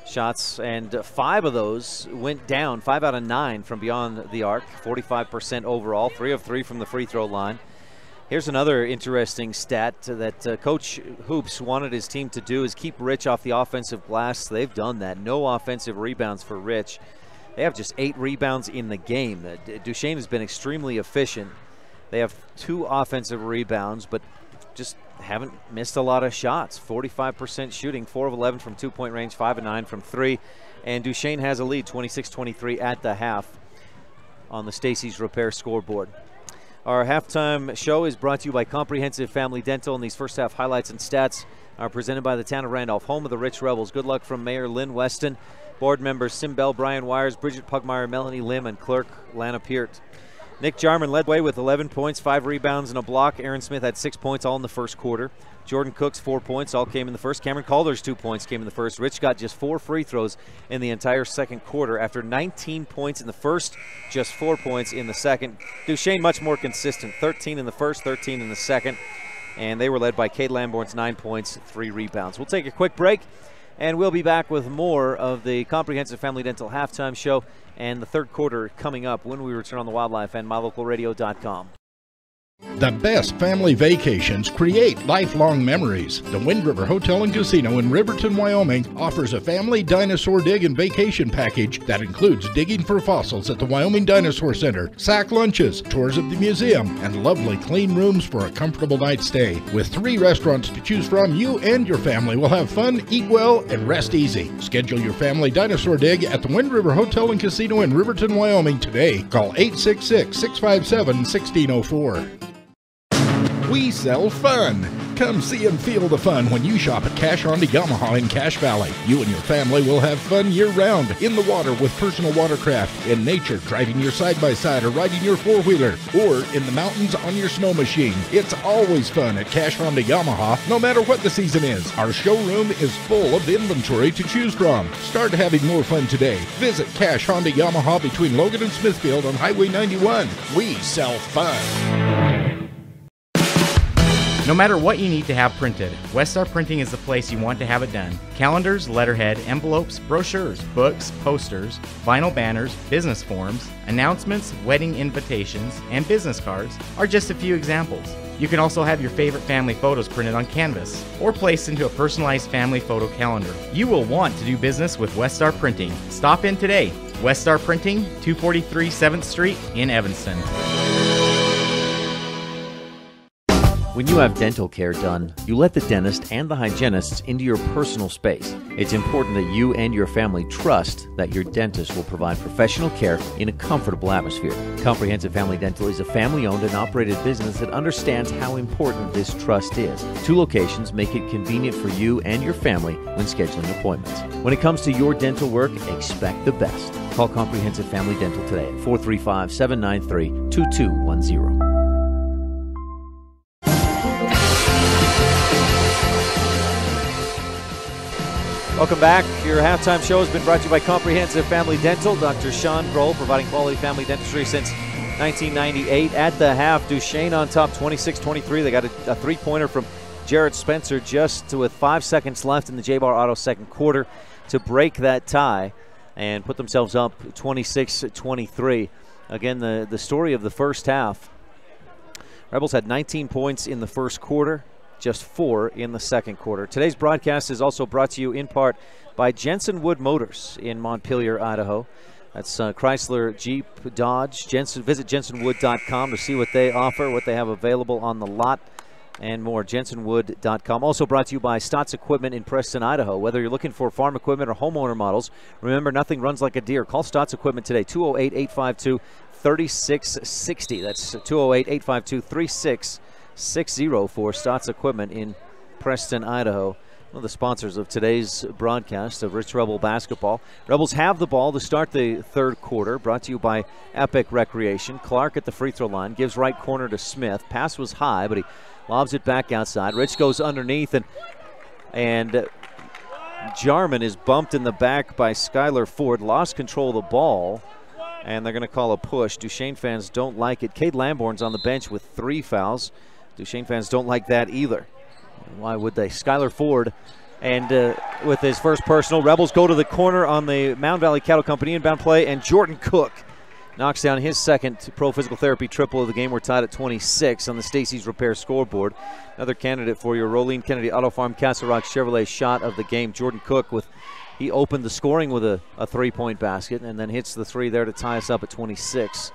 shots, and 5 of those went down, 5 out of 9 from beyond the arc, 45% overall, 3 of 3 from the free throw line. Here's another interesting stat that Coach Hoops wanted his team to do is keep Rich off the offensive glass. They've done that. No offensive rebounds for Rich. They have just 8 rebounds in the game. Duchesne has been extremely efficient. They have 2 offensive rebounds, but just haven't missed a lot of shots. 45% shooting, 4 of 11 from 2-point range, 5 of 9 from 3. And Duchesne has a lead, 26-23 at the half on the Stacy's Repair scoreboard. Our halftime show is brought to you by Comprehensive Family Dental, and these first half highlights and stats are presented by the town of Randolph, home of the Rich Rebels. Good luck from Mayor Lynn Weston, board members Sim Bell, Brian Wires, Bridget Pugmire, Melanie Lim, and clerk Lana Peart. Nick Jarman led the way with 11 points, 5 rebounds, and a block. Aaron Smith had 6 points, all in the first quarter. Jordan Cook's 4 points, all came in the first. Cameron Calder's 2 points came in the first. Rich got just 4 free throws in the entire second quarter. After 19 points in the first, just 4 points in the second. Duchesne much more consistent, 13 in the first, 13 in the second. And they were led by Cade Lamborn's 9 points, 3 rebounds. We'll take a quick break, and we'll be back with more of the Comprehensive Family Dental halftime show and the third quarter coming up when we return on the Wildlife and MyLocalRadio.com. The best family vacations create lifelong memories. The Wind River Hotel and Casino in Riverton, Wyoming offers a family dinosaur dig and vacation package that includes digging for fossils at the Wyoming Dinosaur Center, sack lunches, tours of the museum, and lovely clean rooms for a comfortable night's stay. With 3 restaurants to choose from, you and your family will have fun, eat well, and rest easy. Schedule your family dinosaur dig at the Wind River Hotel and Casino in Riverton, Wyoming today. Call 866-657-1604. We sell fun. Come see and feel the fun when you shop at Cash Honda Yamaha in Cache Valley. You and your family will have fun year-round, in the water with personal watercraft, in nature driving your side-by-side or riding your four-wheeler, or in the mountains on your snow machine. It's always fun at Cache Honda Yamaha, no matter what the season is. Our showroom is full of inventory to choose from. Start having more fun today. Visit Cache Honda Yamaha between Logan and Smithfield on Highway 91. We sell fun. No matter what you need to have printed, Westar Printing is the place you want to have it done. Calendars, letterhead, envelopes, brochures, books, posters, vinyl banners, business forms, announcements, wedding invitations, and business cards are just a few examples. You can also have your favorite family photos printed on canvas or placed into a personalized family photo calendar. You will want to do business with Westar Printing. Stop in today. Westar Printing, 243 7th Street in Evanston. When you have dental care done, you let the dentist and the hygienists into your personal space. It's important that you and your family trust that your dentist will provide professional care in a comfortable atmosphere. Comprehensive Family Dental is a family-owned and operated business that understands how important this trust is. 2 locations make it convenient for you and your family when scheduling appointments. When it comes to your dental work, expect the best. Call Comprehensive Family Dental today at 435-793-2210. Welcome back. Your halftime show has been brought to you by Comprehensive Family Dental. Dr. Sean Grohl providing quality family dentistry since 1998. At the half, Duchesne on top, 26-23. They got a three-pointer from Jarrett Spencer just with 5 seconds left in the J-Bar Auto second quarter to break that tie and put themselves up 26-23. Again, the story of the first half. Rebels had 19 points in the first quarter, just 4 in the second quarter. Today's broadcast is also brought to you in part by Jensen Wood Motors in Montpelier, Idaho. That's Chrysler, Jeep, Dodge. Visit jensenwood.com to see what they offer, what they have available on the lot, and more. jensenwood.com. Also brought to you by Stotts Equipment in Preston, Idaho. Whether you're looking for farm equipment or homeowner models, remember, nothing runs like a deer. Call Stotts Equipment today, 208-852-3660. That's 208-852-3660. 6-0 for Stotts Equipment in Preston, Idaho. One of the sponsors of today's broadcast of Rich Rebel basketball. Rebels have the ball to start the third quarter, brought to you by Epic Recreation. Clark at the free throw line, gives right corner to Smith. Pass was high, but he lobs it back outside. Rich goes underneath, and Jarman is bumped in the back by Skylar Ford. Lost control of the ball, and they're going to call a push. Duchesne fans don't like it. Cade Lamborn's on the bench with 3 fouls. Duchesne fans don't like that either. Why would they? Skylar Ford, and with his first personal, Rebels go to the corner on the Mound Valley Cattle Company inbound play, and Jordan Cook knocks down his second pro physical therapy triple of the game. We're tied at 26 on the Stacy's Repair scoreboard. Another candidate for your Rolene Kennedy Auto Farm Castle Rock Chevrolet shot of the game. Jordan Cook, he opened the scoring with a 3-point basket and then hits the 3 there to tie us up at 26.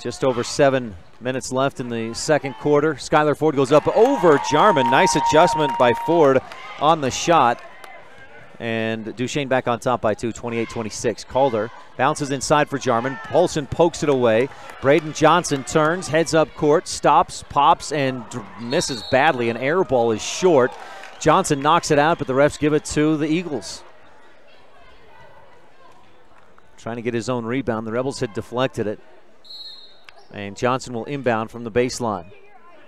Just over 7 minutes left in the second quarter. Skylar Ford goes up over Jarman. Nice adjustment by Ford on the shot. and Duchesne back on top by 2, 28-26. Calder bounces inside for Jarman. Polson pokes it away. Braden Johnson turns, heads up court, stops, pops, and misses badly. An air ball is short. Johnson knocks it out, but the refs give it to the Eagles. Trying to get his own rebound. The Rebels had deflected it. And Johnson will inbound from the baseline.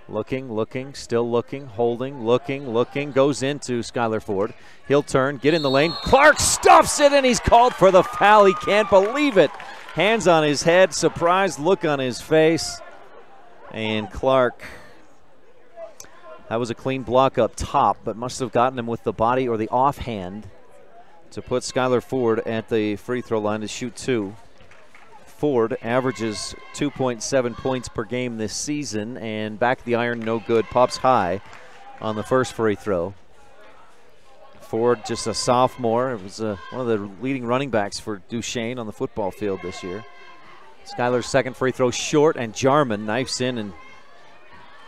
Looking, still looking, holding, looking, goes into Skylar Ford. He'll turn, get in the lane. Clark stuffs it, and he's called for the foul. He can't believe it. Hands on his head, surprised look on his face. And Clark, that was a clean block up top, but must have gotten him with the body or the offhand to put Skylar Ford at the free throw line to shoot 2. Ford averages 2.7 points per game this season, and back of the iron, no good. Pops high on the first free throw. Ford, just a sophomore. It was one of the leading running backs for Duchesne on the football field this year. Skylar's second free throw short, and Jarman knifes in and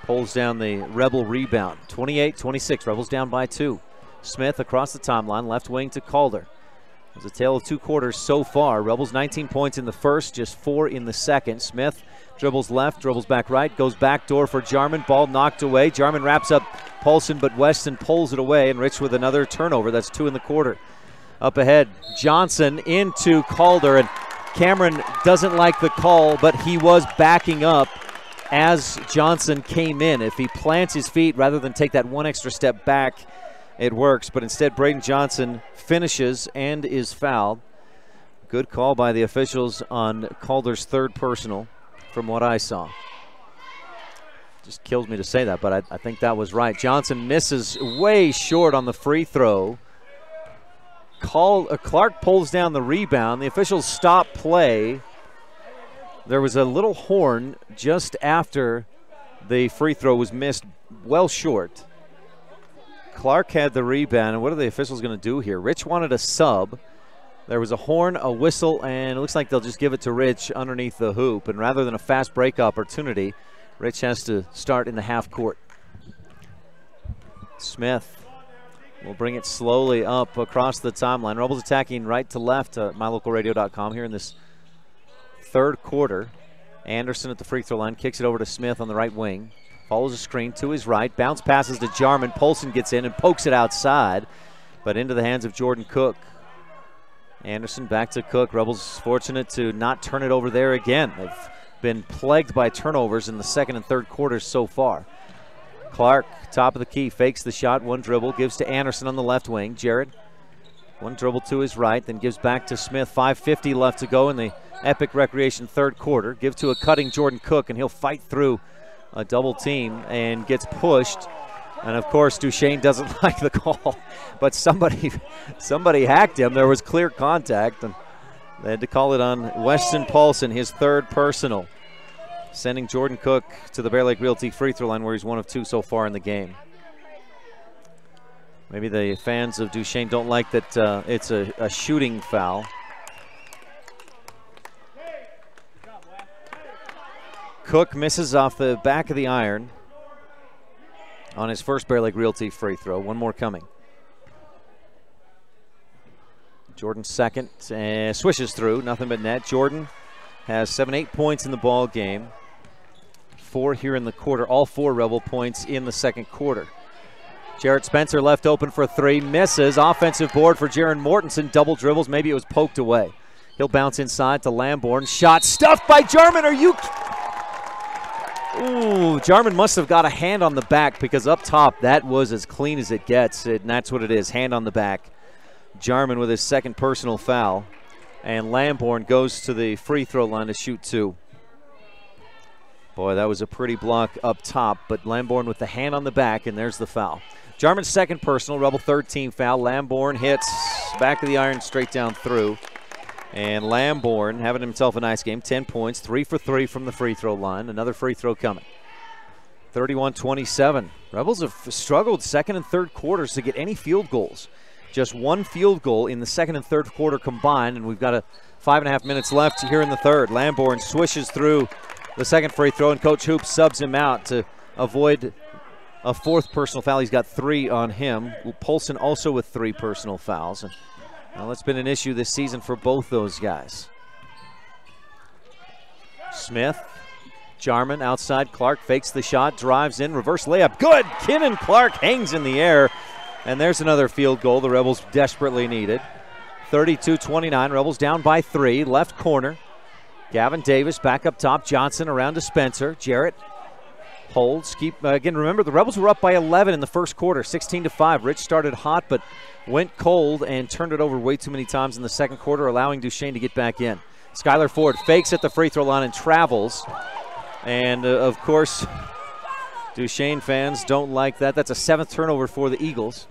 pulls down the Rebel rebound. 28-26, Rebels down by 2. Smith across the timeline, left wing to Calder. It was a tale of 2 quarters so far. Rebels 19 points in the first, just 4 in the second. Smith dribbles left, dribbles back right, goes back door for Jarman. Ball knocked away. Jarman wraps up Paulson, but Weston pulls it away, and Rich with another turnover. That's 2 in the quarter. Up ahead, Johnson into Calder, and Cameron doesn't like the call, but he was backing up as Johnson came in. If he plants his feet rather than take that one extra step back, it works, but instead Braden Johnson finishes and is fouled. Good call by the officials on Calder's third personal from what I saw. Just kills me to say that, but I think that was right. Johnson misses way short on the free throw. Clark pulls down the rebound. The officials stop play. There was a little horn just after the free throw was missed, well short. Clark had the rebound, and what are the officials going to do here? Rich wanted a sub. There was a horn, a whistle, and it looks like they'll just give it to Rich underneath the hoop. And rather than a fast break opportunity, Rich has to start in the half court. Smith will bring it slowly up across the timeline. Rebels attacking right to left at mylocalradio.com here in this third quarter. Anderson at the free throw line, kicks it over to Smith on the right wing. Follows a screen to his right. Bounce passes to Jarman. Polson gets in and pokes it outside, but into the hands of Jordan Cook. Anderson back to Cook. Rebels fortunate to not turn it over there again. They've been plagued by turnovers in the second and third quarters so far. Clark, top of the key, fakes the shot. One dribble, gives to Anderson on the left wing. Jared, one dribble to his right, then gives back to Smith. 5:50 left to go in the Epic Recreation third quarter. Give to a cutting Jordan Cook, and he'll fight through a double team and gets pushed. And of course Duchesne doesn't like the call, but somebody hacked him. There was clear contact, and they had to call it on Weston Paulson, his third personal, sending Jordan Cook to the Bear Lake Realty free throw line, where he's 1 of 2 so far in the game. Maybe the fans of Duchesne don't like that it's a shooting foul. Cook misses off the back of the iron on his first Bear Lake Realty free throw. One more coming. Jordan second, swishes through, nothing but net. Jordan has 7-8 points in the ball game. 4 here in the quarter, all 4 Rebel points in the second quarter. Jarrett Spencer left open for 3, misses. Offensive board for Jaron Mortensen, double dribbles, maybe it was poked away. He'll bounce inside to Lamborn, shot stuffed by Jarman. Are you... Ooh, Jarman must have got a hand on the back, because up top that was as clean as it gets, and that's what it is, hand on the back. Jarman with his second personal foul, and Lamborn goes to the free throw line to shoot 2. Boy, that was a pretty block up top, but Lamborn with the hand on the back, and there's the foul. Jarman's second personal, Rebel third team foul. Lamborn hits back of the iron straight down through. And Lamborn having himself a nice game, 10 points, 3 for 3 from the free throw line. Another free throw coming. 31-27. Rebels have struggled second and third quarters to get any field goals. Just 1 field goal in the second and third quarter combined, and we've got 5.5 minutes left here in the third. Lamborn swishes through the second free throw, and Coach Hoop subs him out to avoid a 4th personal foul. He's got 3 on him. Polson also with 3 personal fouls. And, well, that's been an issue this season for both those guys. Smith, Jarman outside. Clark fakes the shot, drives in, reverse layup. Good! Kinnan Clark hangs in the air. And there's another field goal the Rebels desperately needed. 32-29, Rebels down by 3, left corner. Gavin Davis back up top, Johnson around to Spencer. Jarrett holds, again, remember the Rebels were up by 11 in the first quarter, 16-5. Rich started hot but went cold and turned it over way too many times in the second quarter, allowing Duchesne to get back in. Skylar Ford fakes at the free throw line and travels. And, of course, Duchesne fans don't like that. That's a 7th turnover for the Eagles.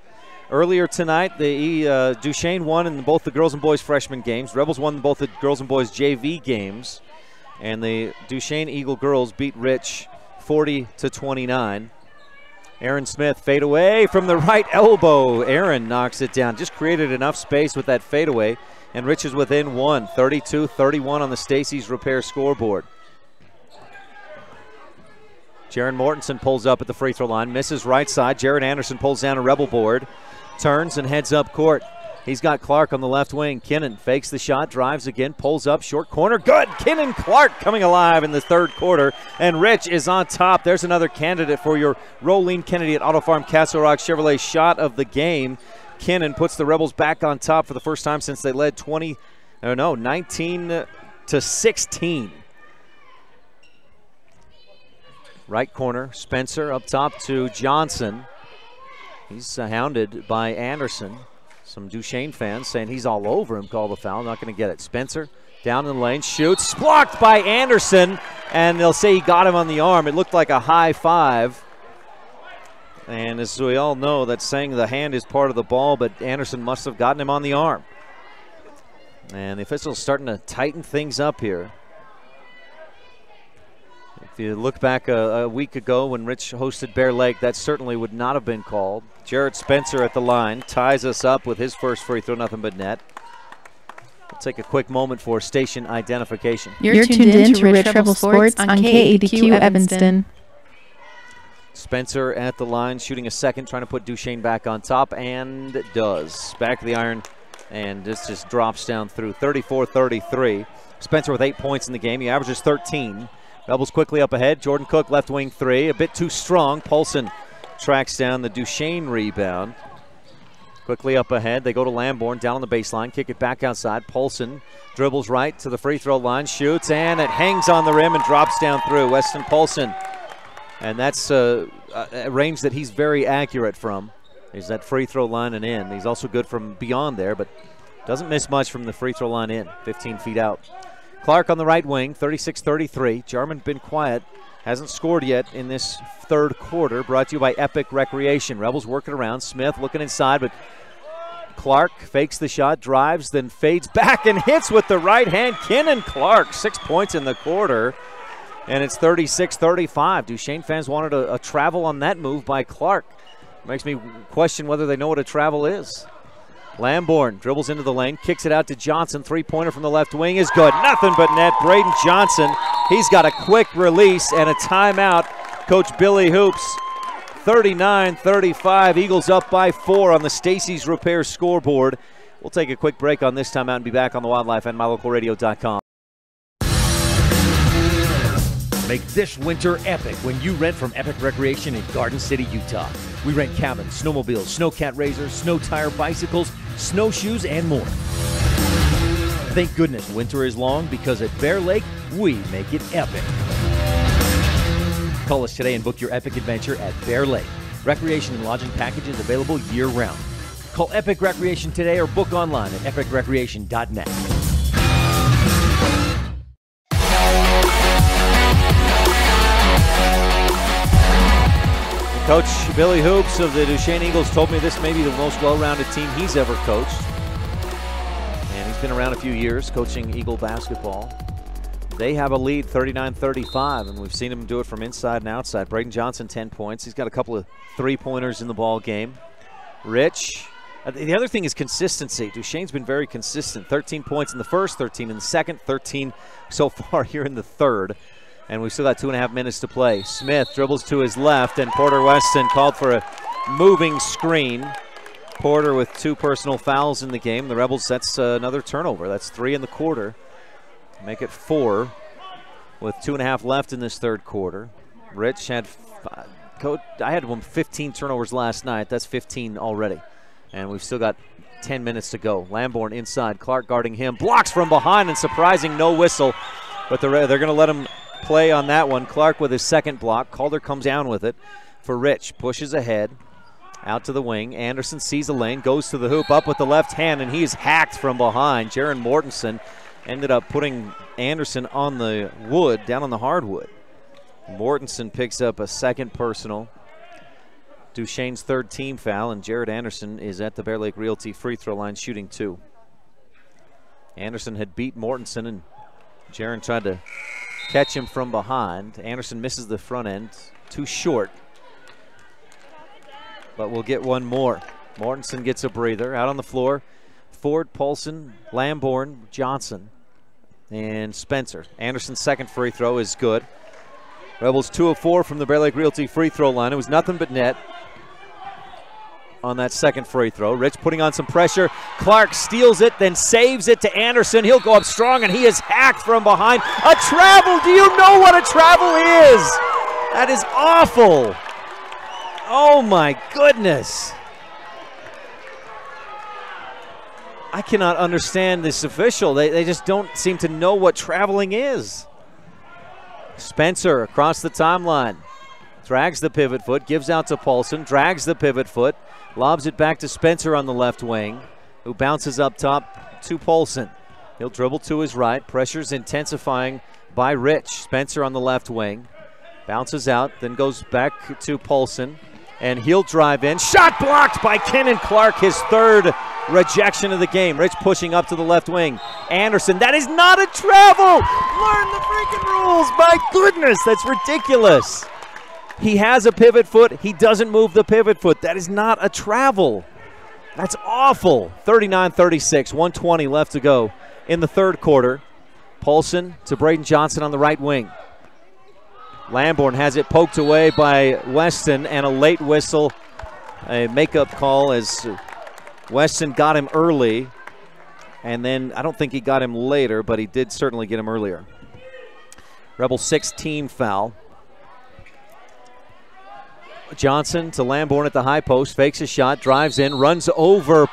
Earlier tonight, the Duchesne won in both the girls and boys freshman games. Rebels won both the girls and boys JV games. And the Duchesne Eagle girls beat Rich 40-29. Aaron Smith fadeaway from the right elbow. Aaron knocks it down. Just created enough space with that fadeaway. And Rich is within 1, 32-31 on the Stacy's Repair scoreboard. Jaron Mortensen pulls up at the free throw line, misses right side. Jared Anderson pulls down a Rebel board, turns and heads up court. He's got Clark on the left wing. Kinnan fakes the shot, drives again, pulls up, short corner, good! Kinnan Clark coming alive in the third quarter, and Rich is on top. There's another candidate for your Rolene Kennedy at Auto Farm Castle Rock Chevrolet shot of the game. Kinnan puts the Rebels back on top for the first time since they led 19-16. Right corner, Spencer up top to Johnson. He's hounded by Anderson. Some Duchesne fans saying he's all over him, call the foul, not going to get it. Spencer down in the lane, shoots, blocked by Anderson, and they'll say he got him on the arm. It looked like a high five. And as we all know, that's saying the hand is part of the ball, but Anderson must have gotten him on the arm. And the officials starting to tighten things up here. If you look back a week ago when Rich hosted Bear Lake, that certainly would not have been called. Jarrett Spencer at the line ties us up with his first free throw, nothing but net. We'll take a quick moment for station identification. You're tuned in to Rich Rebel Sports on KADQ Evanston. Spencer at the line, shooting a second, trying to put Duchesne back on top, and does. Back of the iron, and this just drops down through 34-33. Spencer with 8 points in the game. He averages 13. Rebels quickly up ahead. Jordan Cook, left wing 3. A bit too strong. Paulson tracks down the Duchesne rebound. Quickly up ahead. They go to Lamborn down on the baseline. Kick it back outside. Paulson dribbles right to the free throw line. Shoots, and it hangs on the rim and drops down through. Weston Paulson. And that's a range that he's very accurate from. Is that free throw line and in. He's also good from beyond there, but doesn't miss much from the free throw line in. 15 feet out. Clark on the right wing, 36-33. Jarman been quiet, hasn't scored yet in this third quarter. Brought to you by Epic Recreation. Rebels working around. Smith looking inside, but Clark fakes the shot, drives, then fades back and hits with the right hand. Kinnan Clark, 6 points in the quarter, and it's 36-35. Duchesne fans wanted a travel on that move by Clark. Makes me question whether they know what a travel is. Lamborn dribbles into the lane, kicks it out to Johnson. Three-pointer from the left wing is good. Nothing but net. Braden Johnson, he's got a quick release and a timeout. Coach Billy Hoops, 39-35. Eagles up by 4 on the Stacy's Repair scoreboard. We'll take a quick break on this timeout and be back on the Wildlife and MyLocalRadio.com. Make this winter epic when you rent from Epic Recreation in Garden City, Utah. We rent cabins, snowmobiles, snowcat razors, snow tire bicycles, snowshoes, and more. Thank goodness winter is long, because at Bear Lake, we make it epic. Call us today and book your epic adventure at Bear Lake. Recreation and lodging packages available year-round. Call Epic Recreation today or book online at epicrecreation.net. Coach Billy Hoops of the Duchesne Eagles told me this may be the most well-rounded team he's ever coached. And he's been around a few years coaching Eagle basketball. They have a lead, 39-35, and we've seen him do it from inside and outside. Braden Johnson, 10 points. He's got a couple of three-pointers in the ball game. Rich. The other thing is consistency. Duchesne's been very consistent. 13 points in the first, 13 in the second, 13 so far here in the third. And we've still got 2.5 minutes to play. Smith dribbles to his left, and Porter Weston called for a moving screen. Porter with 2 personal fouls in the game. The Rebels, that's another turnover. That's 3 in the quarter. Make it 4 with 2.5 left in this third quarter. Rich had, I had 15 turnovers last night. That's 15 already. And we've still got 10 minutes to go. Lamborn inside, Clark guarding him. Blocks from behind, and surprising, no whistle. But they're going to let him play on that one. Clark with his second block. Calder comes down with it for Rich. Pushes ahead. Out to the wing. Anderson sees a lane, goes to the hoop, up with the left hand, and he's hacked from behind. Jaron Mortensen ended up putting Anderson on the wood, down on the hardwood. Mortensen picks up a second personal. Duchesne's third team foul, and Jared Anderson is at the Bear Lake Realty free throw line shooting 2. Anderson had beat Mortensen, and Jaron tried to catch him from behind. Anderson misses the front end, too short. But we'll get one more. Mortensen gets a breather. Out on the floor, Ford, Paulson, Lamborn, Johnson, and Spencer. Anderson's second free throw is good. Rebels 2 of 4 from the Bear Lake Realty free throw line. It was nothing but net on that second free throw. Rich putting on some pressure. Clark steals it, then saves it to Anderson. He'll go up strong, and he is hacked from behind. A travel! Do you know what a travel is? That is awful. Oh my goodness. I cannot understand this official. They just don't seem to know what traveling is. Spencer across the timeline. Drags the pivot foot, gives out to Paulson, drags the pivot foot, lobs it back to Spencer on the left wing, who bounces up top to Paulson. He'll dribble to his right. Pressure's intensifying by Rich. Spencer on the left wing. Bounces out, then goes back to Paulson. And he'll drive in. Shot blocked by Kenan Clark, his third rejection of the game. Rich pushing up to the left wing. Anderson, that is not a travel! Learn the freaking rules! My goodness, that's ridiculous. He has a pivot foot. He doesn't move the pivot foot. That is not a travel. That's awful. 39-36, 1:20 left to go in the third quarter. Paulson to Braden Johnson on the right wing. Lamborn has it poked away by Weston, and a late whistle, a makeup call as Weston got him early, and then I don't think he got him later, but he did certainly get him earlier. Rebel 16 foul. Johnson to Lamborn at the high post, fakes a shot, drives in, runs over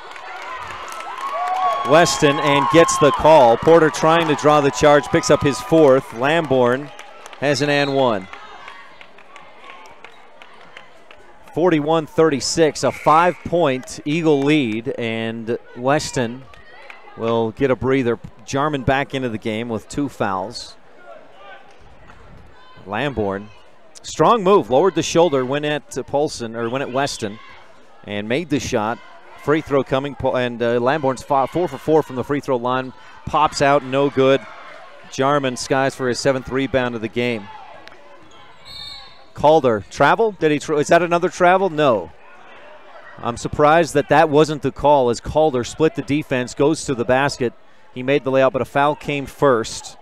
Weston and gets the call. Porter trying to draw the charge, picks up his fourth. Lamborn has an and one. 41-36, a 5-point Eagle lead, and Weston will get a breather. Jarman back into the game with 2 fouls. Lamborn, strong move, lowered the shoulder, went at Paulson, or went at Weston, and made the shot. Free throw coming, and Lamborn's 4 for 4 from the free throw line. Pops out, no good. Jarman skies for his 7th rebound of the game. Calder, travel? Is that another travel? No. I'm surprised that wasn't the call as Calder split the defense, goes to the basket. He made the layup, but a foul came first.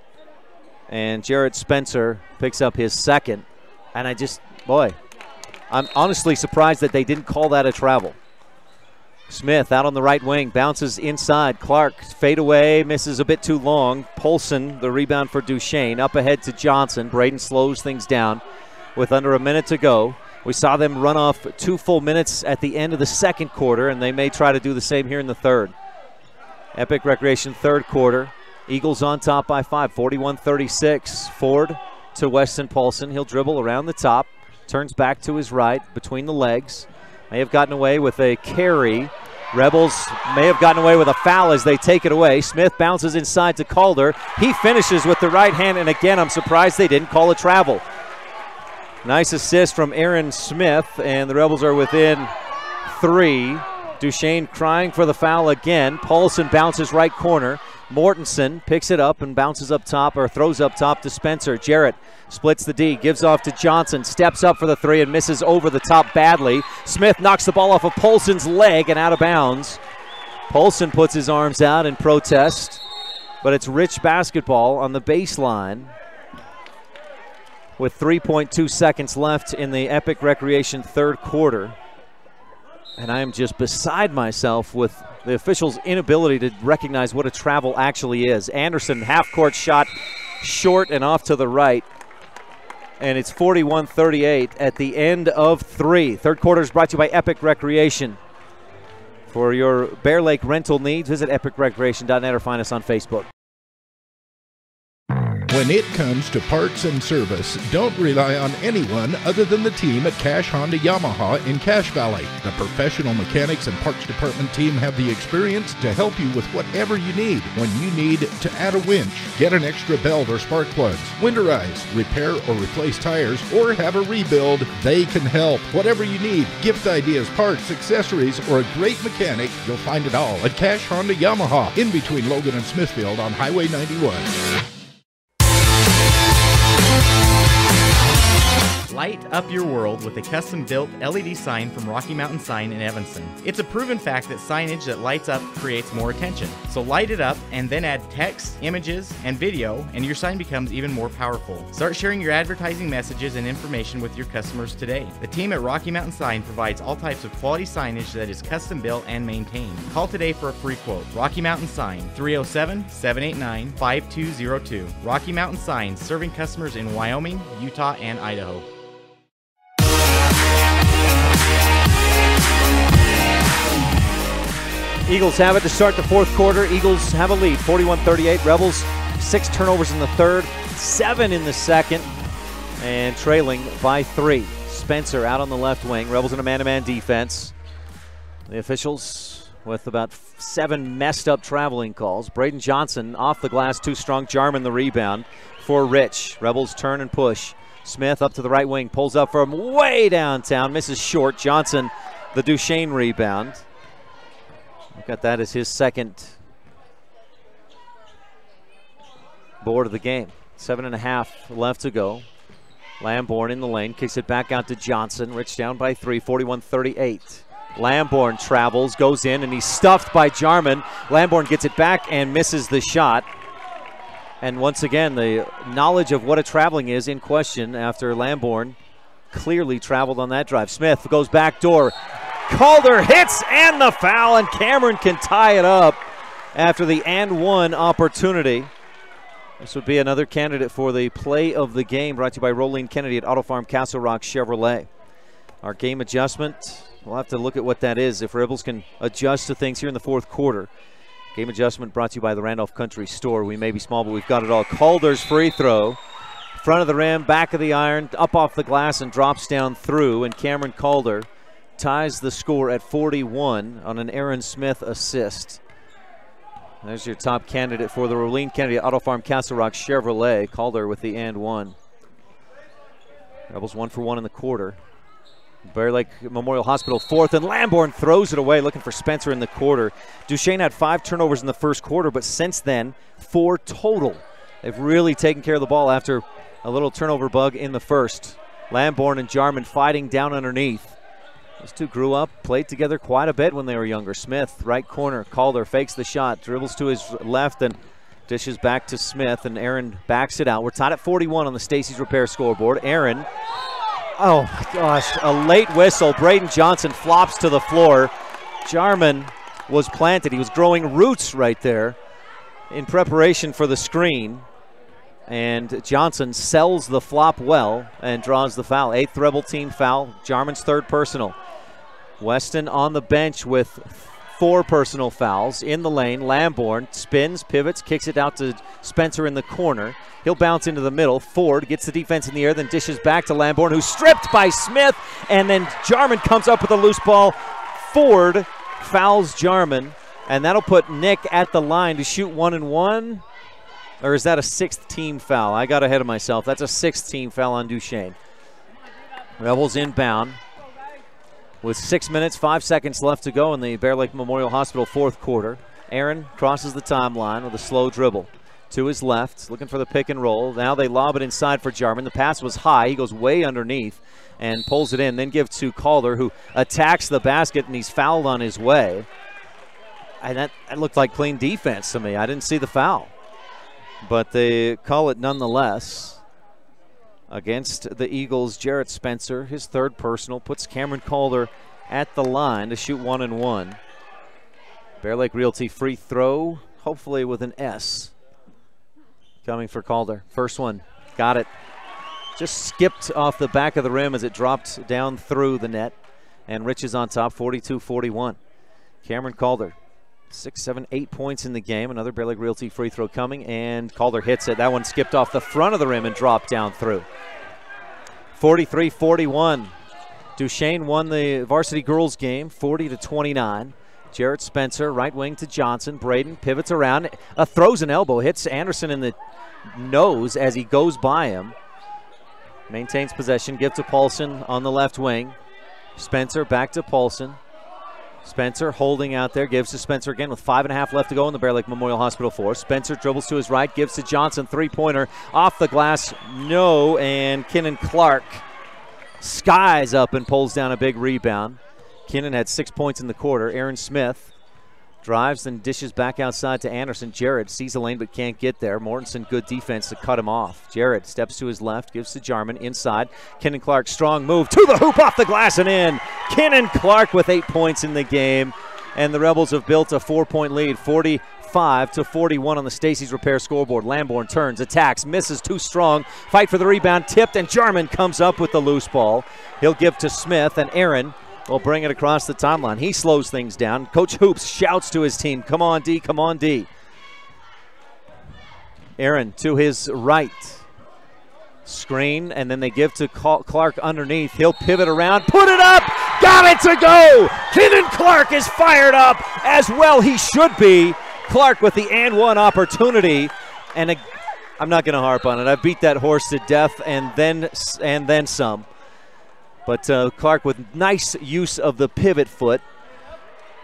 And Jarrett Spencer picks up his second. And I'm honestly surprised that they didn't call that a travel. Smith out on the right wing, bounces inside. Clark fade away, misses a bit too long. Polson, the rebound for Duchesne, up ahead to Johnson. Braden slows things down with under a minute to go. We saw them run off 2 full minutes at the end of the second quarter, and they may try to do the same here in the third. Epic Recreation third quarter. Eagles on top by 5, 41-36. Ford to Weston Paulson. He'll dribble around the top, turns back to his right, between the legs. May have gotten away with a carry. Rebels may have gotten away with a foul as they take it away. Smith bounces inside to Calder. He finishes with the right hand, and again, I'm surprised they didn't call a travel. Nice assist from Aaron Smith, and the Rebels are within 3. Duchesne crying for the foul again. Paulson bounces right corner. Mortensen picks it up and bounces up top, or throws up top to Spencer. Jarrett splits the D, gives off to Johnson, steps up for the 3 and misses over the top badly. Smith knocks the ball off of Paulson's leg and out of bounds. Paulson puts his arms out in protest, but it's Rich basketball on the baseline. with 3.2 seconds left in the Epic Recreation third quarter. And I am just beside myself with the officials' inability to recognize what a travel actually is. Anderson, half-court shot, short and off to the right. And it's 41-38 at the end of 3. Third quarter is brought to you by Epic Recreation. For your Bear Lake rental needs, visit epicrecreation.net or find us on Facebook. When it comes to parts and service, don't rely on anyone other than the team at Cash Honda Yamaha in Cache Valley. The professional mechanics and parts department team have the experience to help you with whatever you need. When you need to add a winch, get an extra belt or spark plugs, winterize, repair or replace tires, or have a rebuild, they can help. Whatever you need, gift ideas, parts, accessories, or a great mechanic, you'll find it all at Cache Honda Yamaha in between Logan and Smithfield on Highway 91. Light up your world with a custom-built LED sign from Rocky Mountain Sign in Evanston. It's a proven fact that signage that lights up creates more attention. So light it up and then add text, images, and video, and your sign becomes even more powerful. Start sharing your advertising messages and information with your customers today. The team at Rocky Mountain Sign provides all types of quality signage that is custom-built and maintained. Call today for a free quote. Rocky Mountain Sign, 307-789-5202. Rocky Mountain Sign, serving customers in Wyoming, Utah, and Idaho. Eagles have it to start the fourth quarter. Eagles have a lead, 41-38. Rebels, 6 turnovers in the third, 7 in the second, and trailing by 3. Spencer out on the left wing. Rebels in a man-to-man defense. The officials with about 7 messed up traveling calls. Braden Johnson off the glass, too strong. Jarman the rebound for Rich. Rebels turn and push. Smith up to the right wing, pulls up from way downtown, misses short. Johnson, the Duchesne rebound. Got that as his second board of the game. 7.5 left to go. Lamborn in the lane, kicks it back out to Johnson. Rich down by 3, 41-38. Lamborn travels, goes in, and he's stuffed by Jarman. Lamborn gets it back and misses the shot. And once again, the knowledge of what a traveling is in question after Lamborn clearly traveled on that drive. Smith goes back door. Calder hits and the foul, and Cameron can tie it up after the and one opportunity. This would be another candidate for the play of the game, brought to you by Rolene Kennedy at Auto Farm Castle Rock Chevrolet. Our game adjustment, we'll have to look at what that is if Rebels can adjust to things here in the fourth quarter. Game adjustment brought to you by the Randolph Country Store. We may be small, but we've got it all. Calder's free throw. Front of the rim, back of the iron, up off the glass and drops down through, and Cameron Calder ties the score at 41 on an Aaron Smith assist. There's your top candidate for the Rolene Kennedy Auto Farm Castle Rock Chevrolet. Calder with the and one. Rebels 1 for 1 in the quarter. Bear Lake Memorial Hospital fourth, and Lamborn throws it away, looking for Spencer in the quarter. Duchesne had 5 turnovers in the first quarter, but since then, 4 total. They've really taken care of the ball after a little turnover bug in the first. Lamborn and Jarman fighting down underneath. Those two grew up, played together quite a bit when they were younger. Smith, right corner. Calder fakes the shot, dribbles to his left, and dishes back to Smith, and Aaron backs it out. We're tied at 41 on the Stacy's Repair scoreboard. Aaron, oh my gosh, a late whistle. Braden Johnson flops to the floor. Jarman was planted. He was growing roots right there in preparation for the screen. And Johnson sells the flop well and draws the foul. 8th Rebel team foul, Jarman's 3rd personal. Weston on the bench with 4 personal fouls. In the lane, Lamborn spins, pivots, kicks it out to Spencer in the corner. He'll bounce into the middle. Ford gets the defense in the air, then dishes back to Lamborn, who's stripped by Smith. And then Jarman comes up with a loose ball. Ford fouls Jarman, and that'll put Nick at the line to shoot 1 and 1. Or is that a 6th team foul? I got ahead of myself. That's a 6th team foul on Duchesne. Rebels inbound with 6 minutes, 5 seconds left to go in the Bear Lake Memorial Hospital fourth quarter. Aaron crosses the timeline with a slow dribble. To his left, looking for the pick and roll. Now they lob it inside for Jarman. The pass was high. He goes way underneath and pulls it in. Then give to Calder, who attacks the basket, and he's fouled on his way. And that looked like clean defense to me. I didn't see the foul, but they call it nonetheless. against the Eagles. Jarrett Spencer, his third personal, puts Cameron Calder at the line to shoot 1 and 1. Bear Lake Realty free throw, hopefully with an S. Coming for Calder. First one, got it. Just skipped off the back of the rim as it dropped down through the net. And Rich is on top, 42-41. Cameron Calder, 6, 7, 8 points in the game. Another Bear Lake Realty free throw coming, and Calder hits it. That one skipped off the front of the rim and dropped down through. 43-41. Duchesne won the varsity girls game, 40-29. Jarrett Spencer, right wing to Johnson. Braden pivots around, throws an elbow, hits Anderson in the nose as he goes by him. Maintains possession, give to Paulson on the left wing. Spencer back to Paulson. Spencer holding out there, gives to Spencer again with 5.5 left to go in the Bear Lake Memorial Hospital 4. Spencer dribbles to his right, gives to Johnson, three-pointer, off the glass, no, and Kinnan Clark skies up and pulls down a big rebound. Kinnan had 6 points in the quarter. Aaron Smith drives and dishes back outside to Anderson. Jared sees the lane but can't get there. Mortensen, good defense to cut him off. Jared steps to his left, gives to Jarman inside. Kinnan Clark, strong move to the hoop, off the glass and in. Kinnan Clark with 8 points in the game, and the Rebels have built a 4-point lead, 45-41 on the Stacey's Repair scoreboard. Lamborn turns, attacks, misses, too strong. Fight for the rebound, tipped, and Jarman comes up with the loose ball. He'll give to Smith, and Aaron will bring it across the timeline. He slows things down. Coach Hoops shouts to his team, come on, D, come on, D. Aaron to his right. Screen, and then they give to Clark underneath. He'll pivot around, put it up, got it to go. Kinnan Clark is fired up, as well he should be. Clark with the and one opportunity, and I'm not going to harp on it. I beat that horse to death and then some. But Clark with nice use of the pivot foot.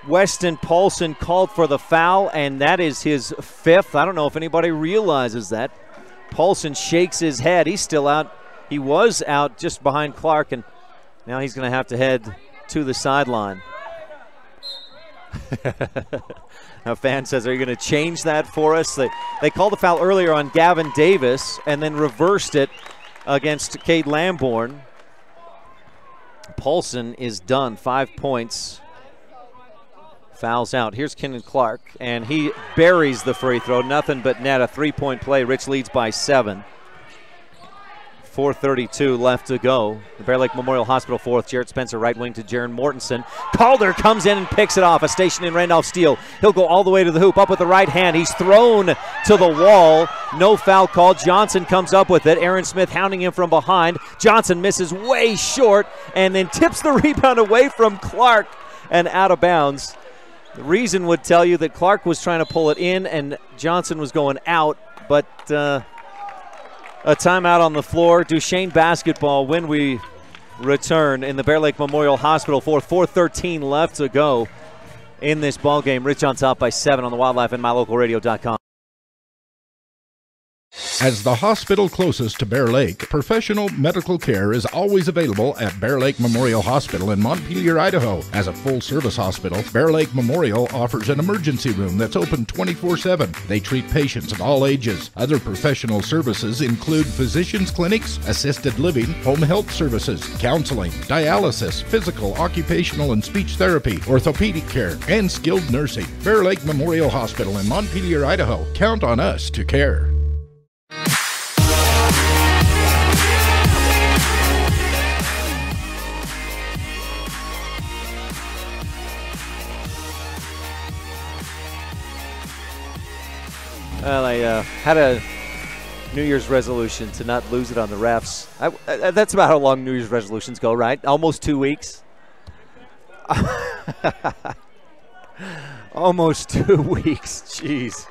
Weston Paulson called for the foul, and that is his 5th. I don't know if anybody realizes that. Paulson shakes his head. He's still out. He was out just behind Clark, and now he's going to have to head to the sideline. A fan says, are you going to change that for us? They called the foul earlier on Gavin Davis and then reversed it against Cade Lamborn. Paulson is done, 5 points. Fouls out. Here's Kinnan Clark, and he buries the free throw. Nothing but net, a 3-point play. Rich leads by 7. 4:32 left to go. The Bear Lake Memorial Hospital 4th. Jarrett Spencer, right wing to Jaron Mortensen. Calder comes in and picks it off. A station in Randolph steal. He'll go all the way to the hoop, up with the right hand. He's thrown to the wall. No foul call. Johnson comes up with it. Aaron Smith hounding him from behind. Johnson misses way short and then tips the rebound away from Clark and out of bounds. The reason would tell you that Clark was trying to pull it in and Johnson was going out, but a timeout on the floor. Duchesne basketball when we return in the Bear Lake Memorial Hospital 4th. 4:13 left to go in this ball game. Rich on top by 7 on the Wildlife and MyLocalRadio.com. As the hospital closest to Bear Lake, professional medical care is always available at Bear Lake Memorial Hospital in Montpelier, Idaho. As a full-service hospital, Bear Lake Memorial offers an emergency room that's open 24/7. They treat patients of all ages. Other professional services include physicians' clinics, assisted living, home health services, counseling, dialysis, physical, occupational, and speech therapy, orthopedic care, and skilled nursing. Bear Lake Memorial Hospital in Montpelier, Idaho. Count on us to care. Well, I had a New Year's resolution to not lose it on the refs. That's about how long New Year's resolutions go, right? Almost 2 weeks. Almost 2 weeks. Jeez.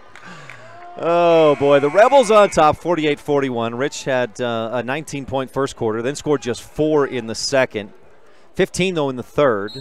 Oh, boy. The Rebels on top, 48-41. Rich had a 19-point first quarter, then scored just 4 in the second. 15, though, in the third.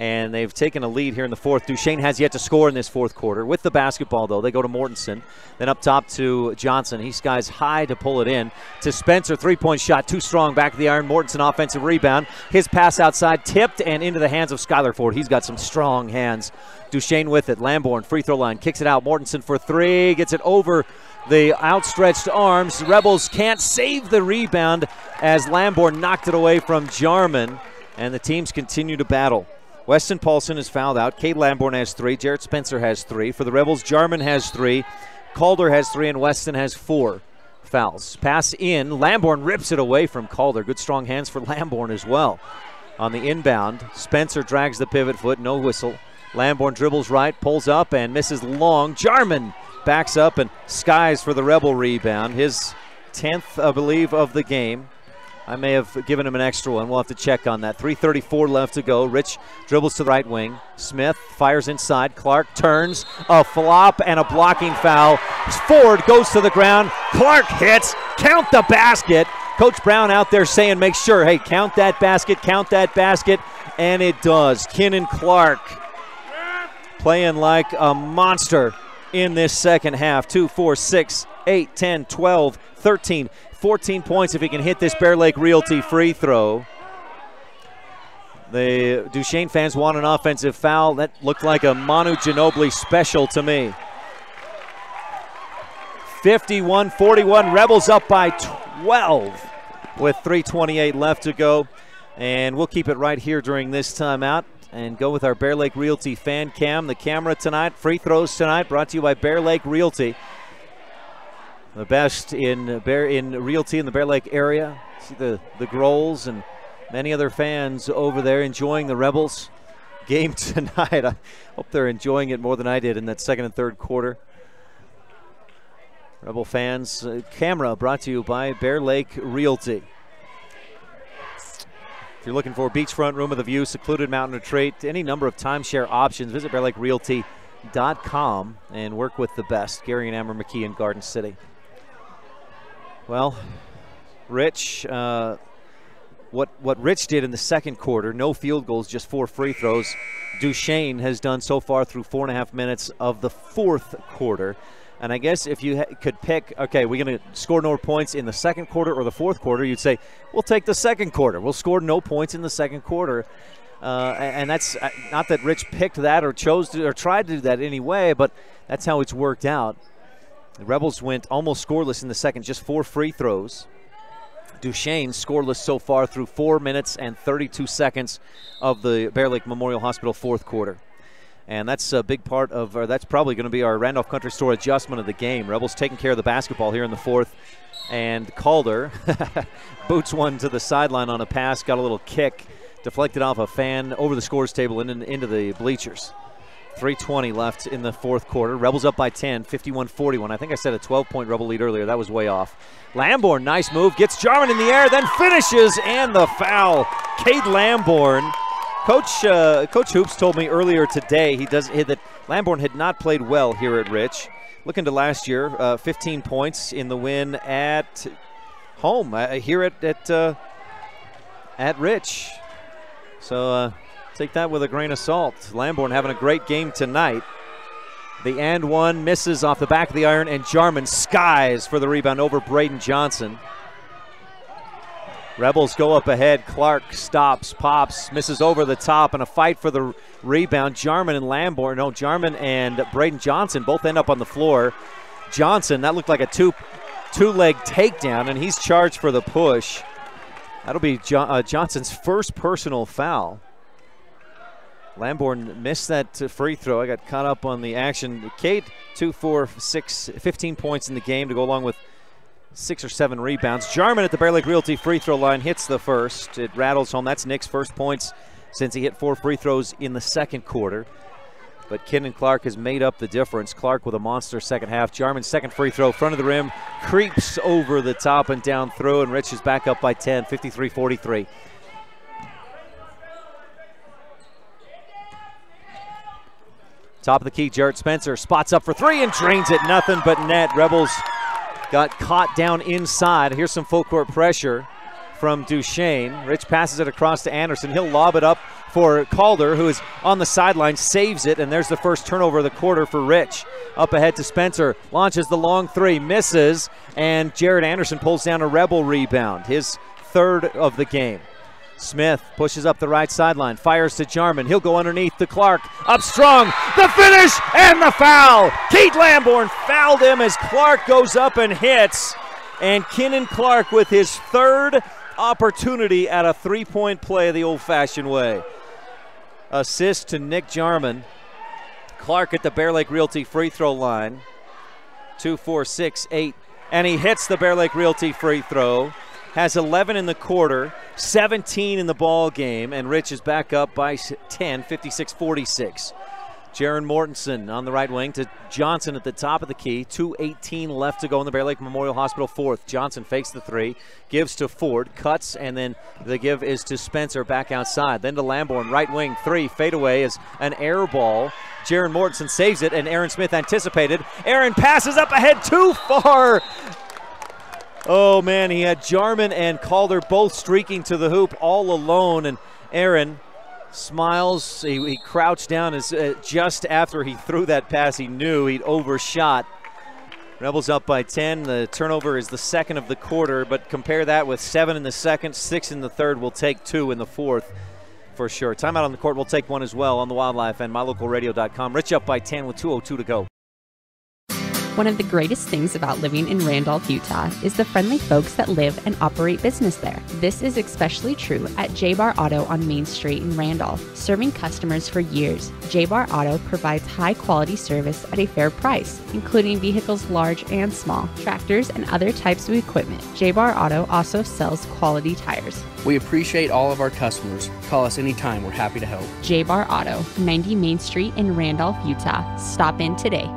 and they've taken a lead here in the fourth. Duchesne has yet to score in this fourth quarter. With the basketball, though, they go to Mortensen. Then up top to Johnson. He skies high to pull it in. To Spencer, three-point shot, too strong, back of the iron. Mortensen offensive rebound. His pass outside, tipped and into the hands of Skylar Ford. He's got some strong hands. Duchesne with it. Lamborn, free throw line, kicks it out. Mortensen for three, gets it over the outstretched arms. Rebels can't save the rebound as Lamborn knocked it away from Jarman, and the teams continue to battle. Weston Paulson is fouled out. Cade Lamborn has three. Jarrett Spencer has three. For the Rebels, Jarman has three. Calder has three, and Weston has four fouls. Pass in. Lamborn rips it away from Calder. Good strong hands for Lamborn as well. On the inbound, Spencer drags the pivot foot. No whistle. Lamborn dribbles right, pulls up, and misses long. Jarman backs up and skies for the Rebel rebound. His 10th, I believe, of the game. I may have given him an extra one. We'll have to check on that. 3:34 left to go. Rich dribbles to the right wing. Smith fires inside. Clark turns. A flop and a blocking foul. Ford goes to the ground. Clark hits. Count the basket. Coach Brown out there saying, make sure, hey, count that basket, count that basket. And it does. Kinnan Clark playing like a monster in this second half. 2, 4, 6, 8, 10, 12, 13, 14 points if he can hit this Bear Lake Realty free throw. The Duchesne fans want an offensive foul. That looked like a Manu Ginobili special to me. 51-41, Rebels up by 12 with 3:28 left to go. And we'll keep it right here during this timeout and go with our Bear Lake Realty fan cam. The camera tonight, free throws tonight, brought to you by Bear Lake Realty. The best in Realty in the Bear Lake area. See the Grolls and many other fans over there enjoying the Rebels game tonight. I hope they're enjoying it more than I did in that second and third quarter. Rebel fans, camera brought to you by Bear Lake Realty. If you're looking for a beachfront room with a view, secluded mountain retreat, any number of timeshare options, visit BearLakeRealty.com and work with the best. Gary and Amber McKee in Garden City. Well, Rich, what Rich did in the second quarter, no field goals, just 4 free throws, Duchesne has done so far through 4.5 minutes of the fourth quarter. And I guess if you could pick, okay, we're going to score no points in the second quarter or the fourth quarter, you'd say, we'll take the second quarter. We'll score no points in the second quarter. And that's not that Rich picked that or chose to or tried to do that anyway, but that's how it's worked out. The Rebels went almost scoreless in the second, just 4 free throws. Duchesne scoreless so far through 4 minutes and 32 seconds of the Bear Lake Memorial Hospital fourth quarter. And that's a big part of, or that's probably going to be our Randolph Country Store adjustment of the game. Rebels taking care of the basketball here in the fourth. And Calder boots one to the sideline on a pass, got a little kick, deflected off a fan over the scores table and into the bleachers. 3:20 left in the fourth quarter. Rebels up by 10, 51-41. I think I said a 12-point Rebel lead earlier. That was way off. Lamborn, nice move, gets Jarman in the air, then finishes, and the foul. Cade Lamborn. Coach Hoops told me earlier today that Lamborn had not played well here at Rich. Looking to last year, 15 points in the win at home here at Rich. So take that with a grain of salt. Lamborn having a great game tonight. The and one misses off the back of the iron, and Jarman skies for the rebound over Braden Johnson. Rebels go up ahead. Clark stops, pops, misses over the top, and a fight for the rebound. Jarman and Braden Johnson both end up on the floor. Johnson, that looked like a two-leg takedown, and he's charged for the push. That'll be Johnson's first personal foul. Lamborn missed that free throw. I got caught up on the action. Cade, 2, 4, 6, 15 points in the game to go along with 6 or 7 rebounds. Jarman at the Bear Lake Realty free throw line hits the first. It rattles home. That's Nick's first points since he hit 4 free throws in the second quarter. But Kinnan Clark has made up the difference. Clark with a monster second half. Jarman's second free throw, front of the rim, creeps over the top and down through, and Rich is back up by 10, 53-43. Top of the key, Jarrett Spencer spots up for 3 and drains it. Nothing but net. Rebels got caught down inside. Here's some full court pressure from Duchesne. Rich passes it across to Anderson. He'll lob it up for Calder, who is on the sideline, saves it, and there's the first turnover of the quarter for Rich. Up ahead to Spencer, launches the long three, misses, and Jared Anderson pulls down a Rebel rebound, his third of the game. Smith pushes up the right sideline, fires to Jarman. He'll go underneath to Clark. Up strong, the finish and the foul. Keith Lamborn fouled him as Clark goes up and hits. And Kinnan Clark with his third opportunity at a three-point play the old-fashioned way. Assist to Nick Jarman. Clark at the Bear Lake Realty free throw line. 2, 4, 6, 8. And he hits the Bear Lake Realty free throw. Has 11 in the quarter, 17 in the ball game, and Rich is back up by 10, 56-46. Jaron Mortensen on the right wing to Johnson at the top of the key. 2:18 left to go in the Bear Lake Memorial Hospital fourth. Johnson fakes the three, gives to Ford, cuts, and then the give is to Spencer back outside. Then to Lamborn, right wing three, fadeaway is an air ball. Jaron Mortensen saves it, and Aaron Smith anticipated. Aaron passes up ahead too far. Oh, man, he had Jarman and Calder both streaking to the hoop all alone, and Aaron smiles. He crouched down as just after he threw that pass. He knew he'd overshot. Rebels up by 10. The turnover is the second of the quarter, but compare that with 7 in the second, 6 in the third. We'll take 2 in the fourth for sure. Timeout on the court. We'll take one as well on the Wildlife and mylocalradio.com. Rich up by 10 with 2:02 to go. One of the greatest things about living in Randolph, Utah is the friendly folks that live and operate business there. This is especially true at J-Bar Auto on Main Street in Randolph. Serving customers for years, J-Bar Auto provides high-quality service at a fair price, including vehicles large and small, tractors, and other types of equipment. J-Bar Auto also sells quality tires. We appreciate all of our customers. Call us anytime. We're happy to help. J-Bar Auto, 90 Main Street in Randolph, Utah. Stop in today.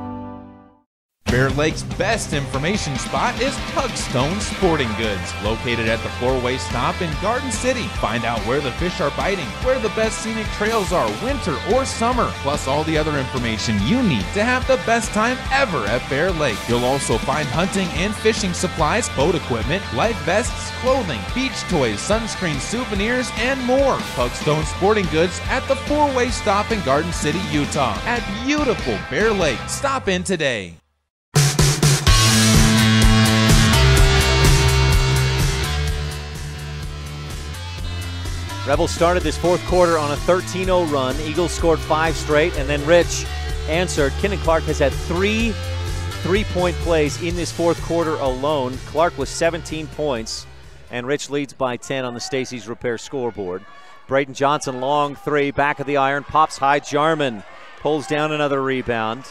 Bear Lake's best information spot is Pugstone Sporting Goods, located at the 4-way stop in Garden City. Find out where the fish are biting, where the best scenic trails are, winter or summer, plus all the other information you need to have the best time ever at Bear Lake. You'll also find hunting and fishing supplies, boat equipment, life vests, clothing, beach toys, sunscreen, souvenirs, and more. Pugstone Sporting Goods at the 4-way stop in Garden City, Utah. At beautiful Bear Lake. Stop in today. Rebels started this fourth quarter on a 13-0 run. Eagles scored 5 straight, and then Rich answered. Kinnan Clark has had 3 three-point plays in this fourth quarter alone. Clark with 17 points, and Rich leads by 10 on the Stacey's Repair scoreboard. Braden Johnson, long three, back of the iron, pops high. Jarman pulls down another rebound.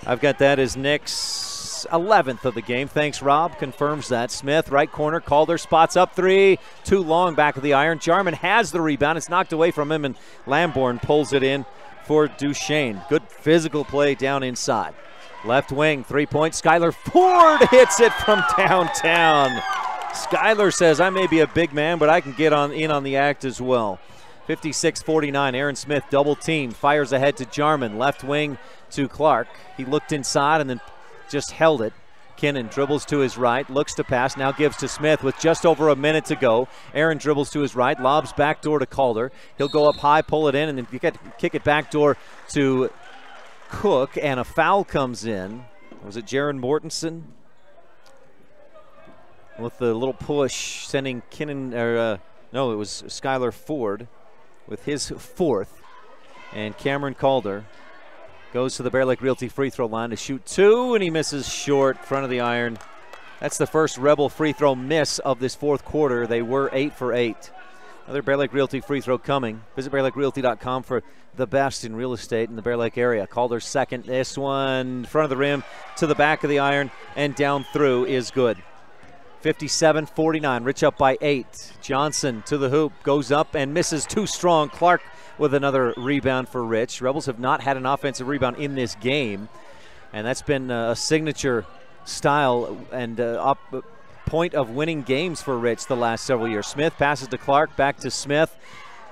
I've got that as Nick's 11th of the game. Thanks, Rob. Confirms that. Smith, right corner. Calder spots up three. Too long, back of the iron. Jarman has the rebound. It's knocked away from him, and Lamborn pulls it in for Duchesne. Good physical play down inside. Left wing, three-point. Skylar Ford hits it from downtown. Skylar says, I may be a big man, but I can get in on the act as well. 56-49. Aaron Smith double team. Fires ahead to Jarman. Left wing to Clark. He looked inside and then just held it. Kinnan dribbles to his right, looks to pass, now gives to Smith with just over a minute to go. Aaron dribbles to his right, lobs backdoor to Calder. He'll go up high, pull it in, and then you kick it backdoor to Cook, and a foul comes in. Was it Jaron Mortensen? With the little push, sending Kinnan, no, it was Skylar Ford with his fourth. And Cameron Calder goes to the Bear Lake Realty free throw line to shoot 2, and he misses short, front of the iron. That's the first Rebel free throw miss of this fourth quarter. They were 8 for 8. Another Bear Lake Realty free throw coming. Visit BearLakeRealty.com for the best in real estate in the Bear Lake area. Calder's second. This one, front of the rim to the back of the iron, and down through is good. 57-49. Rich up by 8. Johnson to the hoop, goes up and misses too strong. Clark with another rebound for Rich. Rebels have not had an offensive rebound in this game, and that's been a signature style and point of winning games for Rich the last several years. Smith passes to Clark, back to Smith.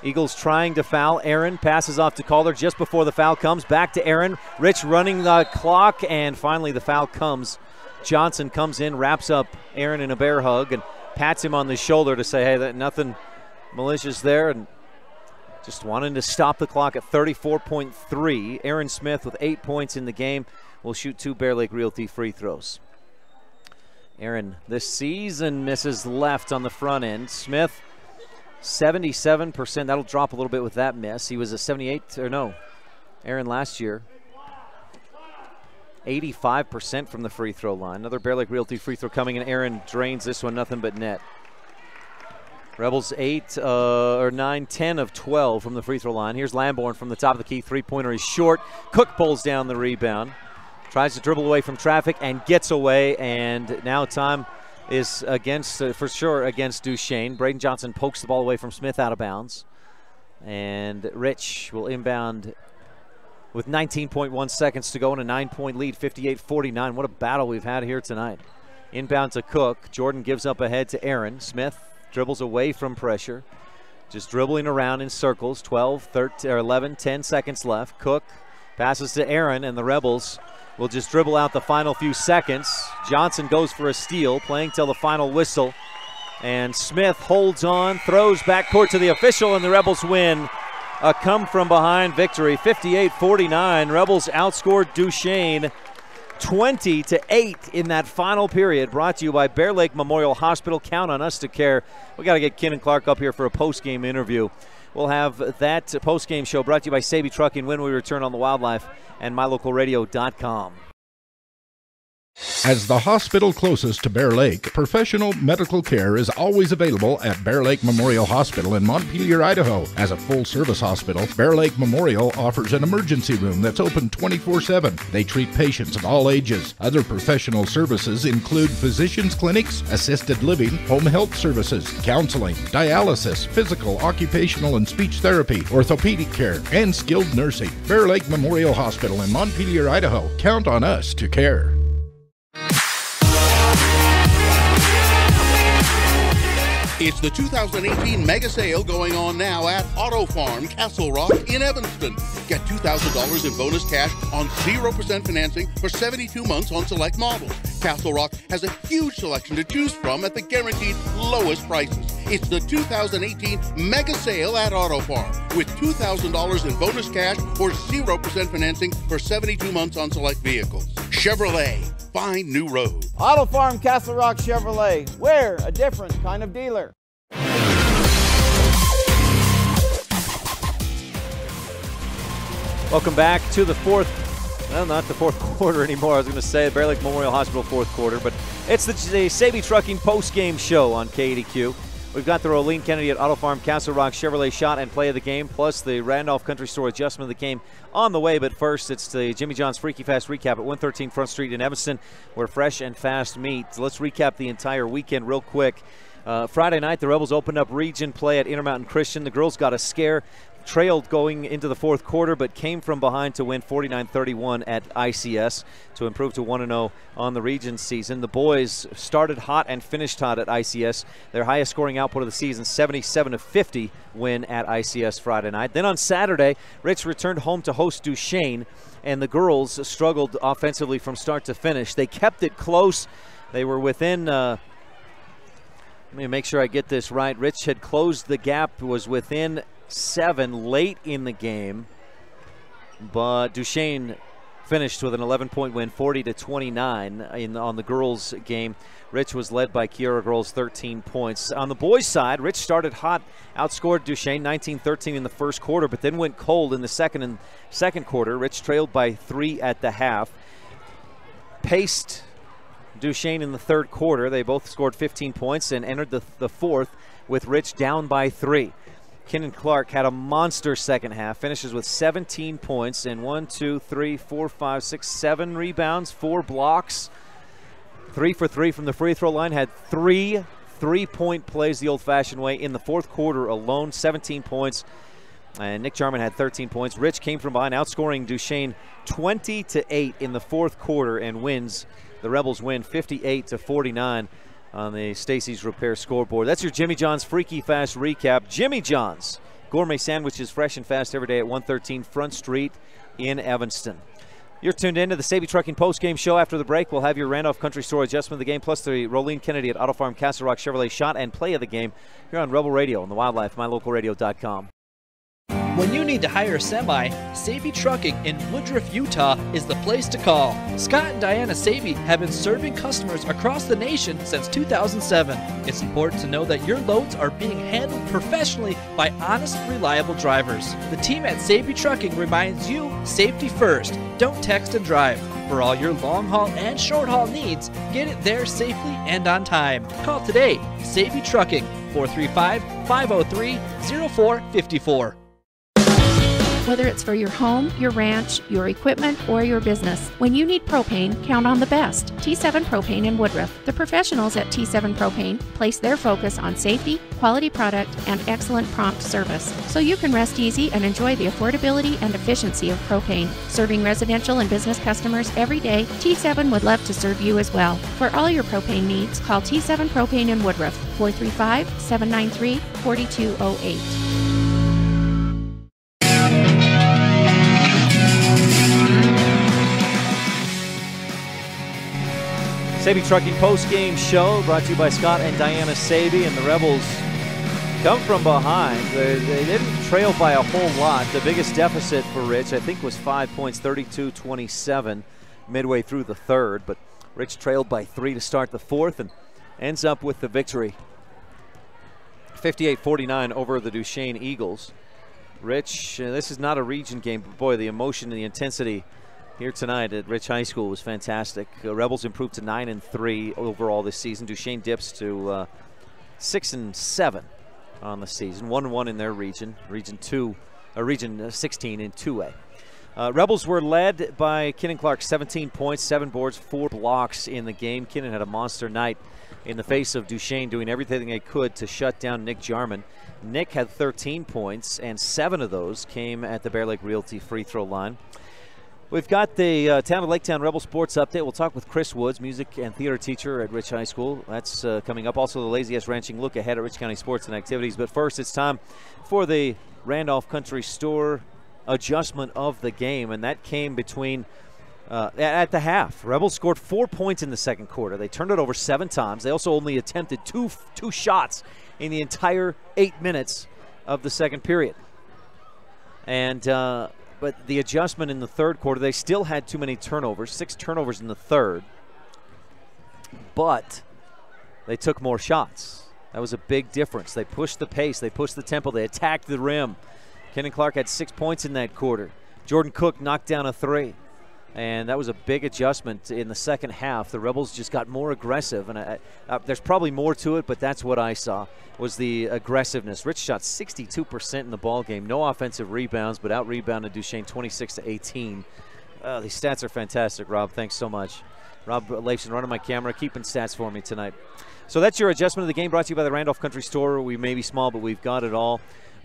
Eagles trying to foul. Aaron passes off to Calder just before the foul comes. Back to Aaron. Rich running the clock, and finally the foul comes. Johnson comes in, wraps up Aaron in a bear hug, and pats him on the shoulder to say, hey, nothing malicious there. And Just wanting to stop the clock at 34.3. Aaron Smith with 8 points in the game will shoot 2 Bear Lake Realty free throws. Aaron this season misses left on the front end. Smith, 77%. That'll drop a little bit with that miss. He was a 78, or no, Aaron last year. 85% from the free throw line. Another Bear Lake Realty free throw coming in. Aaron drains this one, nothing but net. Rebels 9, 10 of 12 from the free throw line. Here's Lamborn from the top of the key. Three-pointer is short. Cook pulls down the rebound. Tries to dribble away from traffic and gets away. And now time is against, for sure, against Duchesne. Braden Johnson pokes the ball away from Smith out of bounds. And Rich will inbound with 19.1 seconds to go and a 9-point lead, 58-49. What a battle we've had here tonight. Inbound to Cook. Jordan gives up ahead to Aaron. Smith dribbles away from pressure. Just dribbling around in circles. 12, 13, or 11, 10 seconds left. Cook passes to Aaron, and the Rebels will just dribble out the final few seconds. Johnson goes for a steal, playing till the final whistle. And Smith holds on, throws backcourt to the official, and the Rebels win a come-from-behind victory, 58-49. Rebels outscored Duchesne 20-8 in that final period. Brought to you by Bear Lake Memorial Hospital. Count on us to care. We got to get Ken and Clark up here for a post-game interview. We'll have that post-game show brought to you by Saby Trucking when we return on the Wildlife and MyLocalRadio.com. As the hospital closest to Bear Lake, professional medical care is always available at Bear Lake Memorial Hospital in Montpelier, Idaho. As a full-service hospital, Bear Lake Memorial offers an emergency room that's open 24/7. They treat patients of all ages. Other professional services include physicians' clinics, assisted living, home health services, counseling, dialysis, physical, occupational, and speech therapy, orthopedic care, and skilled nursing. Bear Lake Memorial Hospital in Montpelier, Idaho. Count on us to care. It's the 2018 mega sale going on now at Auto Farm Castle Rock in Evanston. Get $2,000 in bonus cash on 0% financing for 72 months on select models. Castle Rock has a huge selection to choose from at the guaranteed lowest prices. It's the 2018 mega sale at Auto Farm with $2,000 in bonus cash or 0% financing for 72 months on select vehicles. Chevrolet, find new road. Auto Farm Castle Rock Chevrolet. We're a different kind of dealer. Welcome back to the not the fourth quarter anymore. I was going to say Bear Lake Memorial Hospital fourth quarter, but it's the Saby Trucking post-game show on KADQ. We've got the Rolene Kennedy at Auto Farm Castle Rock Chevrolet shot and play of the game, plus the Randolph Country Store adjustment of the game on the way. But first, it's the Jimmy John's Freaky Fast recap at 113 Front Street in Evanston, where fresh and fast meet. Let's recap the entire weekend real quick. Friday night, the Rebels opened up region play at Intermountain Christian. The girls got a scare, trailed going into the fourth quarter, but came from behind to win 49-31 at ICS to improve to 1-0 on the region season. The boys started hot and finished hot at ICS. Their highest scoring output of the season, 77-50 win at ICS Friday night. Then on Saturday, Rich returned home to host Duchesne, and the girls struggled offensively from start to finish. They kept it close. They were within... let me make sure I get this right. Rich had closed the gap, was within 7 late in the game, but Duchesne finished with an 11-point win, 40-29 on the girls' game. Rich was led by Kiara Grohl's 13 points. On the boys' side, Rich started hot, outscored Duchesne 19-13 in the first quarter, but then went cold in the second quarter. Rich trailed by 3 at the half. Paced Duchesne in the third quarter. They both scored 15 points and entered the fourth with Rich down by 3. Ken Clark had a monster second half, finishes with 17 points and 7 rebounds, 4 blocks, 3 for 3 from the free throw line, had 3 3-point plays the old-fashioned way in the fourth quarter alone, 17 points. And Nick Jarman had 13 points. Rich came from behind, outscoring Duchesne 20-8 in the fourth quarter and wins. The Rebels win 58-49 on the Stacy's Repair scoreboard. That's your Jimmy John's Freaky Fast recap. Jimmy John's gourmet sandwiches, fresh and fast every day at 113 Front Street in Evanston. You're tuned in to the Saby Trucking postgame show. After the break, we'll have your Randolph Country Store adjustment of the game, plus the Rolene Kennedy at Auto Farm Castle Rock Chevrolet shot and play of the game here on Rebel Radio and the Wildlife, MyLocalRadio.com. When you need to hire a semi, Sabey Trucking in Woodruff, Utah is the place to call. Scott and Diana Sabey have been serving customers across the nation since 2007. It's important to know that your loads are being handled professionally by honest, reliable drivers. The team at Sabey Trucking reminds you, safety first. Don't text and drive. For all your long haul and short haul needs, get it there safely and on time. Call today, Sabey Trucking, 435-503-0454. Whether it's for your home, your ranch, your equipment, or your business, when you need propane, count on the best. T7 Propane in Woodruff. The professionals at T7 Propane place their focus on safety, quality product, and excellent prompt service, so you can rest easy and enjoy the affordability and efficiency of propane. Serving residential and business customers every day, T7 would love to serve you as well. For all your propane needs, call T7 Propane in Woodruff, 435-793-4208. Sabey Trucking post-game show brought to you by Scott and Diana Sabey, and the Rebels come from behind. They didn't trail by a whole lot. The biggest deficit for Rich, I think, was 5 points, 32-27, midway through the third. But Rich trailed by 3 to start the fourth and ends up with the victory. 58-49 over the Duchesne Eagles. Rich, this is not a region game, but boy, the emotion and the intensity here tonight at Rich High School was fantastic. Rebels improved to 9-3 overall this season. Duchesne dips to 6-7 on the season. 1-1 in their region, region 16 in 2A. Rebels were led by Kinnan Clark, 17 points, 7 boards, 4 blocks in the game. Kinnan had a monster night in the face of Duchesne, doing everything they could to shut down Nick Jarman. Nick had 13 points, and 7 of those came at the Bear Lake Realty free throw line. We've got the Town of Laketown Rebel Sports Update. We'll talk with Chris Woods, music and theater teacher at Rich High School. That's coming up. Also, the Lazy S Ranching look ahead at Rich County sports and activities. But first, it's time for the Randolph Country Store adjustment of the game, and that came between at the half. Rebels scored 4 points in the second quarter. They turned it over 7 times. They also only attempted two shots in the entire 8 minutes of the second period. And but the adjustment in the third quarter, they still had too many turnovers, 6 turnovers in the third, but they took more shots. That was a big difference. They pushed the pace, they pushed the tempo, they attacked the rim. Kinnan Clark had 6 points in that quarter. Jordan Cook knocked down a 3, and that was a big adjustment in the second half. The Rebels just got more aggressive, and there's probably more to it, but that's what I saw, was the aggressiveness. Rich shot 62% in the ball game. No offensive rebounds, but out-rebounded Duchesne 26-18. These stats are fantastic, Rob. Thanks so much. Rob Leifson running my camera, keeping stats for me tonight. So that's your adjustment of the game, brought to you by the Randolph Country Store. We may be small, but we've got it all.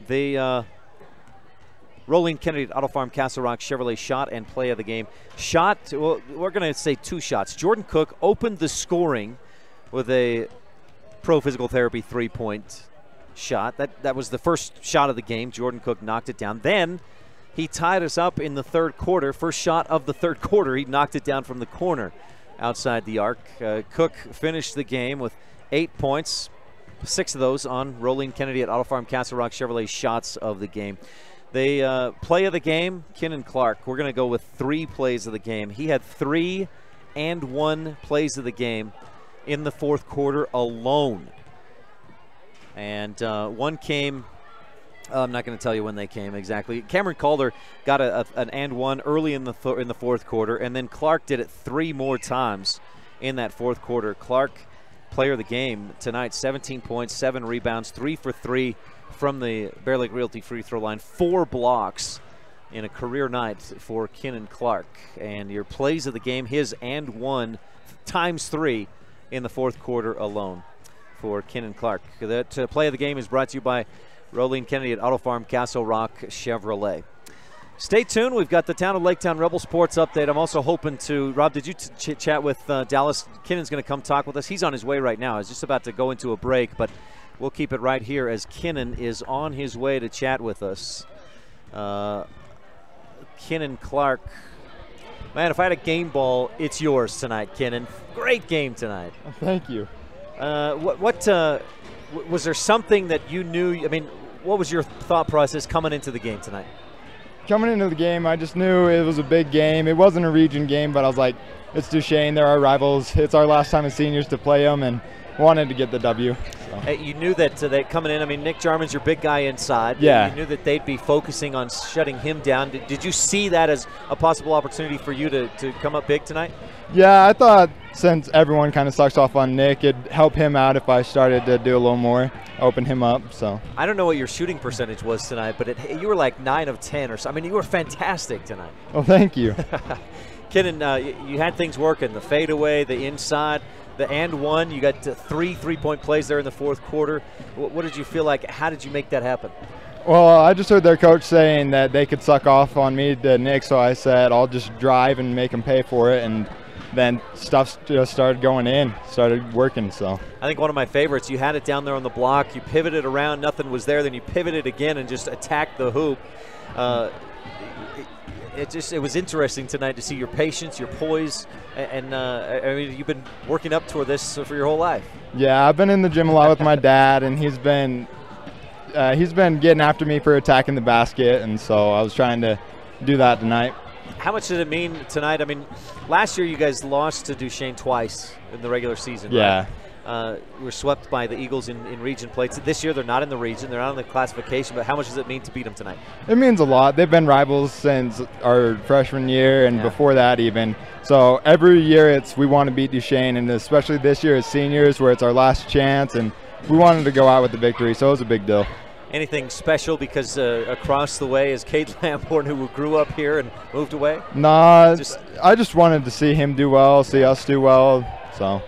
The Rolene Kennedy at Auto Farm Castle Rock Chevrolet shot and play of the game. Shot, well, we're going to say 2 shots. Jordan Cook opened the scoring with a Pro Physical Therapy 3-point shot. That was the first shot of the game. Jordan Cook knocked it down. Then he tied us up in the third quarter. First shot of the third quarter, he knocked it down from the corner outside the arc. Cook finished the game with 8 points, 6 of those on Rolene Kennedy at Auto Farm Castle Rock Chevrolet shots of the game. The play of the game, Kinnan Clark. We're going to go with 3 plays of the game. He had 3 and 1 plays of the game in the fourth quarter alone. And one came, I'm not going to tell you when they came exactly. Cameron Calder got an and 1 early in the fourth quarter, and then Clark did it 3 more times in that fourth quarter. Clark, player of the game tonight, 17 points, 7 rebounds, 3 for 3 from the Bear Lake Realty free throw line, 4 blocks in a career night for Kinnan Clark. And your plays of the game, his and 1 times 3 in the fourth quarter alone for Kinnan Clark. That play of the game is brought to you by Rolene Kennedy at Auto Farm Castle Rock Chevrolet. Stay tuned. We've got the Town of Laketown Rebel Sports Update. I'm also hoping to, Rob, did you chat with Dallas? Kinnan's going to come talk with us. He's on his way right now. He's just about to go into a break, but we'll keep it right here as Kinnan is on his way to chat with us. Kinnan Clark. Man, if I had a game ball, it's yours tonight, Kinnan. Great game tonight. Thank you. Was there something that you knew? I mean, what was your thought process coming into the game tonight? Coming into the game, I just knew it was a big game. It wasn't a region game, but I was like, it's Duchesne. They're our rivals. It's our last time as seniors to play them, and wanted to get the W. So. You knew that coming in, I mean, Nick Jarman's your big guy inside. Yeah. You knew that they'd be focusing on shutting him down. Did you see that as a possible opportunity for you to come up big tonight? Yeah, I thought since everyone kind of sucks off on Nick, it'd help him out if I started to do a little more, open him up. So I don't know what your shooting percentage was tonight, but you were like 9 of 10 or so. I mean, you were fantastic tonight. Well, thank you. Kenan, you had things working, the fadeaway, the inside, the and one. You got 3 3-point plays there in the fourth quarter. What did you feel like? How did you make that happen? Well, I just heard their coach saying that they could suck off on me to Nick, so I said I'll just drive and make them pay for it, and then stuff just started going in, started working. So I think one of my favorites, you had it down there on the block, you pivoted around, nothing was there, then you pivoted again and just attacked the hoop. It was interesting tonight to see your patience, your poise, and I mean, you've been working up toward this for your whole life. Yeah, I've been in the gym a lot with my dad, and he's been getting after me for attacking the basket, and so I was trying to do that tonight. How much did it mean tonight? I mean, last year you guys lost to Duchesne twice in the regular season. Yeah. Right? We were swept by the Eagles in region play. This year they're not in the region, they're not in the classification, but how much does it mean to beat them tonight? It means a lot. They've been rivals since our freshman year and before that even. So every year we want to beat Duchesne, and especially this year as seniors where it's our last chance, and we wanted to go out with the victory, so it was a big deal. Anything special because across the way is Cade Lamborn, who grew up here and moved away? Nah, I just wanted to see him do well, see us do well, so.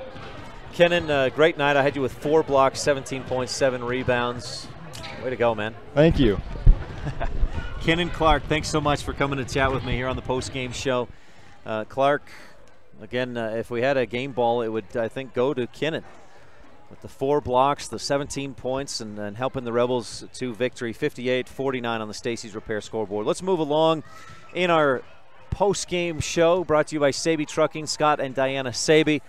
Kenan, great night. I had you with 4 blocks, 17 points, 7 rebounds. Way to go, man. Thank you. Kenan Clark, thanks so much for coming to chat with me here on the post-game show. Clark, again, if we had a game ball, it would, I think, go to Kenan. With the 4 blocks, the 17 points, and helping the Rebels to victory, 58-49 on the Stacey's Repair scoreboard. Let's move along in our post-game show, brought to you by Saby Trucking, Scott and Diana Saby.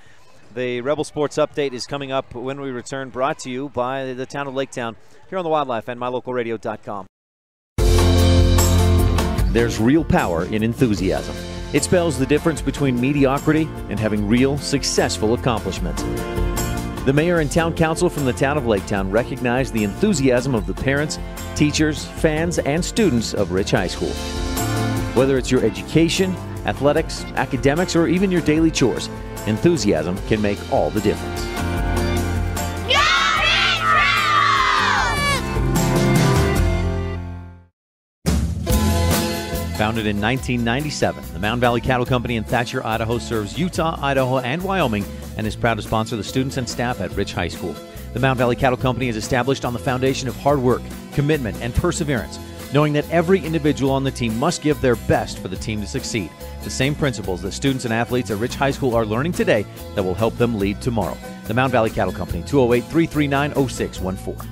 The Rebel Sports Update is coming up when we return, brought to you by the town of Laketown, here on the Wildlife and MyLocalRadio.com. There's real power in enthusiasm. It spells the difference between mediocrity and having real, successful accomplishments. The mayor and town council from the town of Laketown recognize the enthusiasm of the parents, teachers, fans, and students of Rich High School. Whether it's your education, athletics, academics, or even your daily chores, enthusiasm can make all the difference. Founded in 1997, the Mountain Valley Cattle Company in Thatcher, Idaho serves Utah, Idaho, and Wyoming and is proud to sponsor the students and staff at Rich High School. The Mountain Valley Cattle Company is established on the foundation of hard work, commitment, and perseverance, knowing that every individual on the team must give their best for the team to succeed. The same principles that students and athletes at Rich High School are learning today that will help them lead tomorrow. The Mountain Valley Cattle Company, 208-339-0614.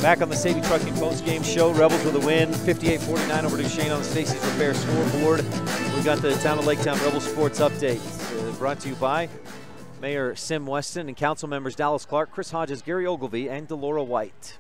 Back on the Saby Trucking post-game show, Rebels with a win, 58-49 over Duchesne on the Stacey's Repair scoreboard. We got the Town of Laketown Rebel Sports Update, brought to you by Mayor Sim Weston and council members Dallas Clark, Chris Hodges, Gary Ogilvie, and Delora White.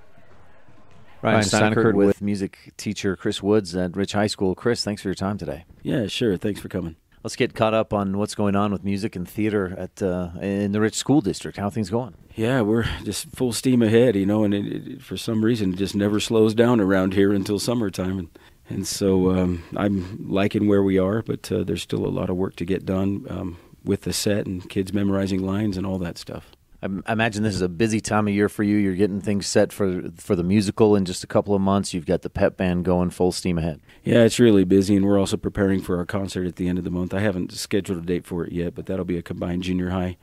Ryan Steineckert with music teacher Chris Woods at Rich High School. Chris, thanks for your time today. Yeah, sure. Thanks for coming. Let's get caught up on what's going on with music and theater at in the Rich School District. How are things going? Yeah, we're just full steam ahead, you know, and it, for some reason it just never slows down around here until summertime. And so I'm liking where we are, but there's still a lot of work to get done with the set and kids memorizing lines and all that stuff. I imagine this is a busy time of year for you. You're getting things set for the musical in just a couple of months. You've got the pep band going full steam ahead. Yeah, it's really busy, and we're also preparing for our concert at the end of the month. I haven't scheduled a date for it yet, but that'll be a combined junior high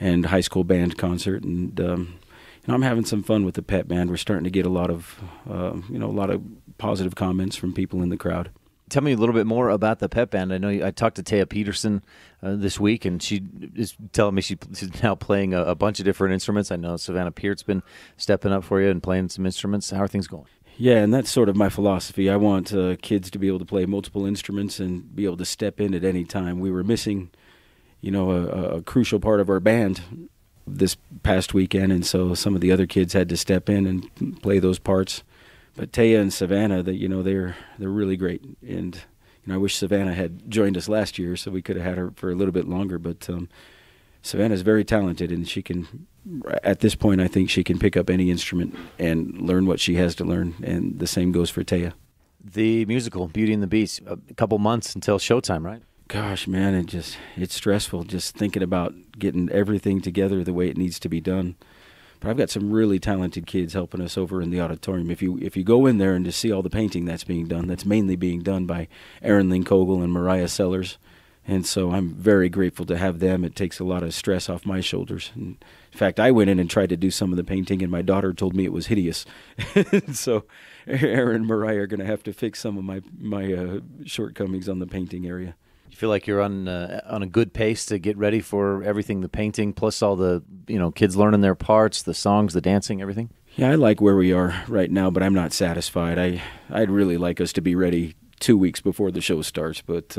and high school band concert. And you know, I'm having some fun with the pep band. We're starting to get a lot of positive comments from people in the crowd. Tell me a little bit more about the pep band. I know I talked to Taya Peterson this week, and she is telling me she's now playing a bunch of different instruments. I know Savannah Peart's been stepping up for you and playing some instruments. How are things going? Yeah, and that's sort of my philosophy. I want kids to be able to play multiple instruments and be able to step in at any time. We were missing, a crucial part of our band this past weekend, and so some of the other kids had to step in and play those parts. But Taya and Savannah, they're really great, and I wish Savannah had joined us last year so we could have had her for a little bit longer. But Savannah's very talented, and she can. At this point, I think she can pick up any instrument and learn what she has to learn, and the same goes for Taya. The musical Beauty and the Beast, a couple months until showtime, right? Gosh, man, it's stressful just thinking about getting everything together the way it needs to be done. But I've got some really talented kids helping us over in the auditorium. If you go in there and just see all the painting that's being done, that's mainly being done by Erin Lynn-Kogel and Mariah Sellers. And so I'm very grateful to have them. It takes a lot of stress off my shoulders. And in fact, I went in and tried to do some of the painting, and my daughter told me it was hideous. So Erin and Mariah are going to have to fix some of my shortcomings on the painting area. You feel like you're on a good pace to get ready for everything, the painting, plus all the kids learning their parts, the songs, the dancing, everything? Yeah, I like where we are right now, but I'm not satisfied. I'd really like us to be ready 2 weeks before the show starts, but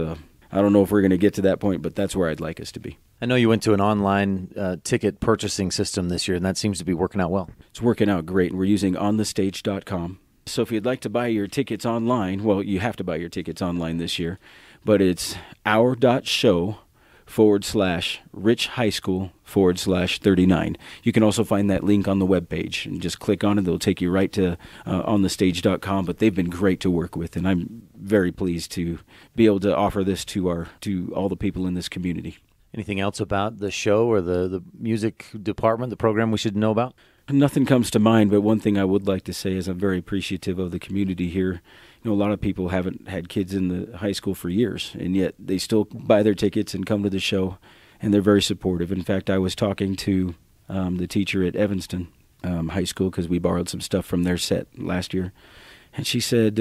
I don't know if we're going to get to that point, but that's where I'd like us to be. I know you went to an online ticket purchasing system this year, and that seems to be working out well. It's working out great, and we're using onthestage.com. So if you'd like to buy your tickets online, well, you have to buy your tickets online this year, but it's our.show/Rich High School/39. You can also find that link on the webpage and just click on it. They'll take you right to onthestage.com, but they've been great to work with, and I'm very pleased to be able to offer this to all the people in this community. Anything else about the show or the music department, the program we should know about? Nothing comes to mind, but one thing I would like to say is I'm very appreciative of the community here. A lot of people haven't had kids in the high school for years, and yet they still buy their tickets and come to the show, and they're very supportive. In fact, I was talking to the teacher at Evanston High School because we borrowed some stuff from their set last year, and she said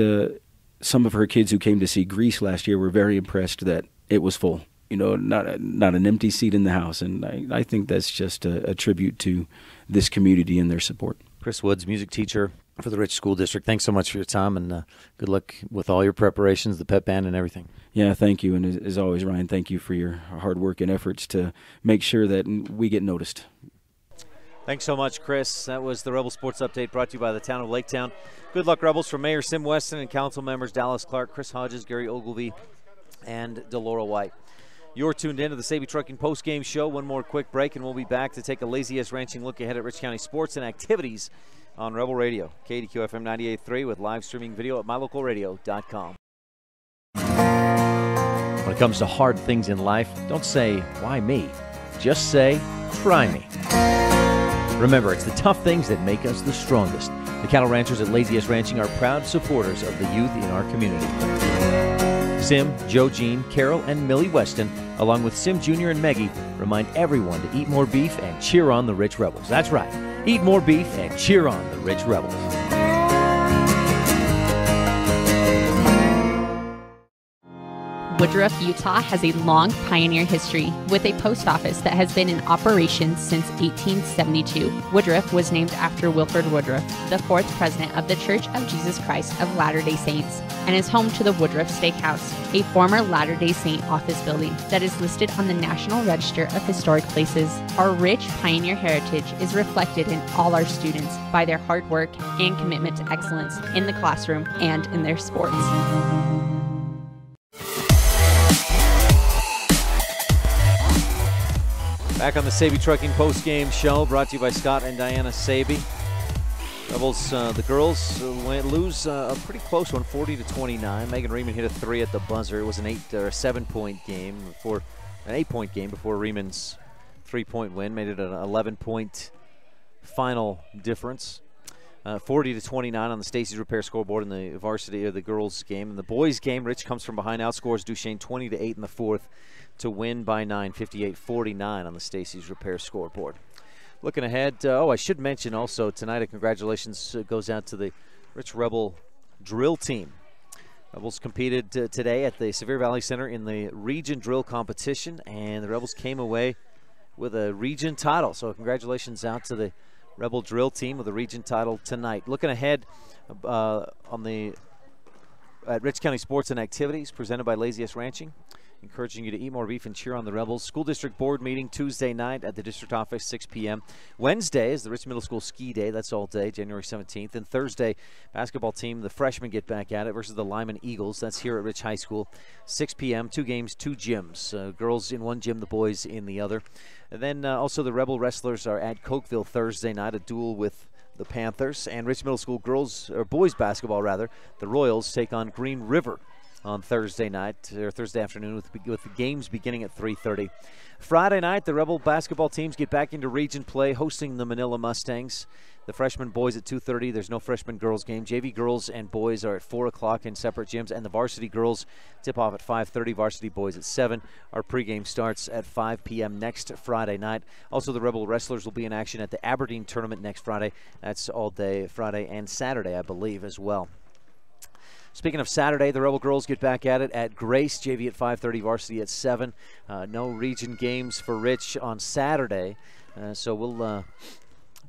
some of her kids who came to see Grease last year were very impressed that it was full. Not an empty seat in the house, and I think that's just a tribute to this community and their support. Chris Woods, music teacher for the Rich School District. Thanks so much for your time, and good luck with all your preparations, the pep band, and everything. Yeah, thank you, and as always, Ryan, thank you for your hard work and efforts to make sure that we get noticed. Thanks so much, Chris. That was the Rebel Sports Update brought to you by the town of Laketown. Good luck, Rebels, from Mayor Sim Weston and council members Dallas Clark, Chris Hodges, Gary Ogilvie, and Delora White. You're tuned in to the Sabey Trucking postgame show. One more quick break, and we'll be back to take a Lazy S Ranching look ahead at Rich County sports and activities on Rebel Radio, KADQ FM 98.3, with live streaming video at mylocalradio.com. When it comes to hard things in life, don't say, why me? Just say, try me. Remember, it's the tough things that make us the strongest. The cattle ranchers at Lazy S Ranching are proud supporters of the youth in our community. Sim, Joe Jean, Carol, and Millie Weston, along with Sim Jr. and Maggie, remind everyone to eat more beef and cheer on the Rich Rebels. That's right. Eat more beef and cheer on the Rich Rebels. Woodruff, Utah has a long pioneer history with a post office that has been in operation since 1872. Woodruff was named after Wilford Woodruff, the fourth president of the Church of Jesus Christ of Latter-day Saints, and is home to the Woodruff Steakhouse, a former Latter-day Saint office building that is listed on the National Register of Historic Places. Our rich pioneer heritage is reflected in all our students by their hard work and commitment to excellence in the classroom and in their sports. Back on the Sabey Trucking postgame show, brought to you by Scott and Diana Sabey. Rebels, the girls lose a pretty close one, 40-29. Megan Riemann hit a 3 at the buzzer. It was an 7-point game before an 8-point game before Riemann's 3-point win made it an 11-point final difference. 40-29 on the Stacy's Repair scoreboard in the varsity or the girls game. In the boys game, Rich comes from behind, outscores Duchesne 20-8 in the fourth to win by 9, 58-49 on the Stacy's Repair scoreboard. Looking ahead, I should mention also tonight a congratulations goes out to the Rich Rebel drill team. Rebels competed today at the Sevier Valley Center in the region drill competition, and the Rebels came away with a region title. So congratulations out to the Rebel drill team with a region title tonight. Looking ahead at Rich County Sports and Activities presented by Lazy-S Ranching, encouraging you to eat more beef and cheer on the Rebels. School District Board meeting Tuesday night at the district office, 6 p.m. Wednesday is the Rich Middle School Ski Day. That's all day, January 17th. And Thursday, basketball team, the freshmen get back at it versus the Lyman Eagles. That's here at Rich High School, 6 p.m. 2 games, 2 gyms. Girls in one gym, the boys in the other. And then also the Rebel wrestlers are at Cokeville Thursday night, a duel with the Panthers. And Rich Middle School boys basketball, the Royals take on Green River on Thursday night, or Thursday afternoon, with the games beginning at 3:30. Friday night, the Rebel basketball teams get back into region play, hosting the Manila Mustangs. The freshman boys at 2:30. There's no freshman girls game. JV girls and boys are at 4 o'clock in separate gyms, and the varsity girls tip off at 5:30. Varsity boys at 7. Our pregame starts at 5 p.m. next Friday night. Also, the Rebel wrestlers will be in action at the Aberdeen tournament next Friday. That's all day Friday and Saturday, I believe, as well. Speaking of Saturday, the Rebel girls get back at it at Grace, JV at 5:30, varsity at 7. No region games for Rich on Saturday, so we'll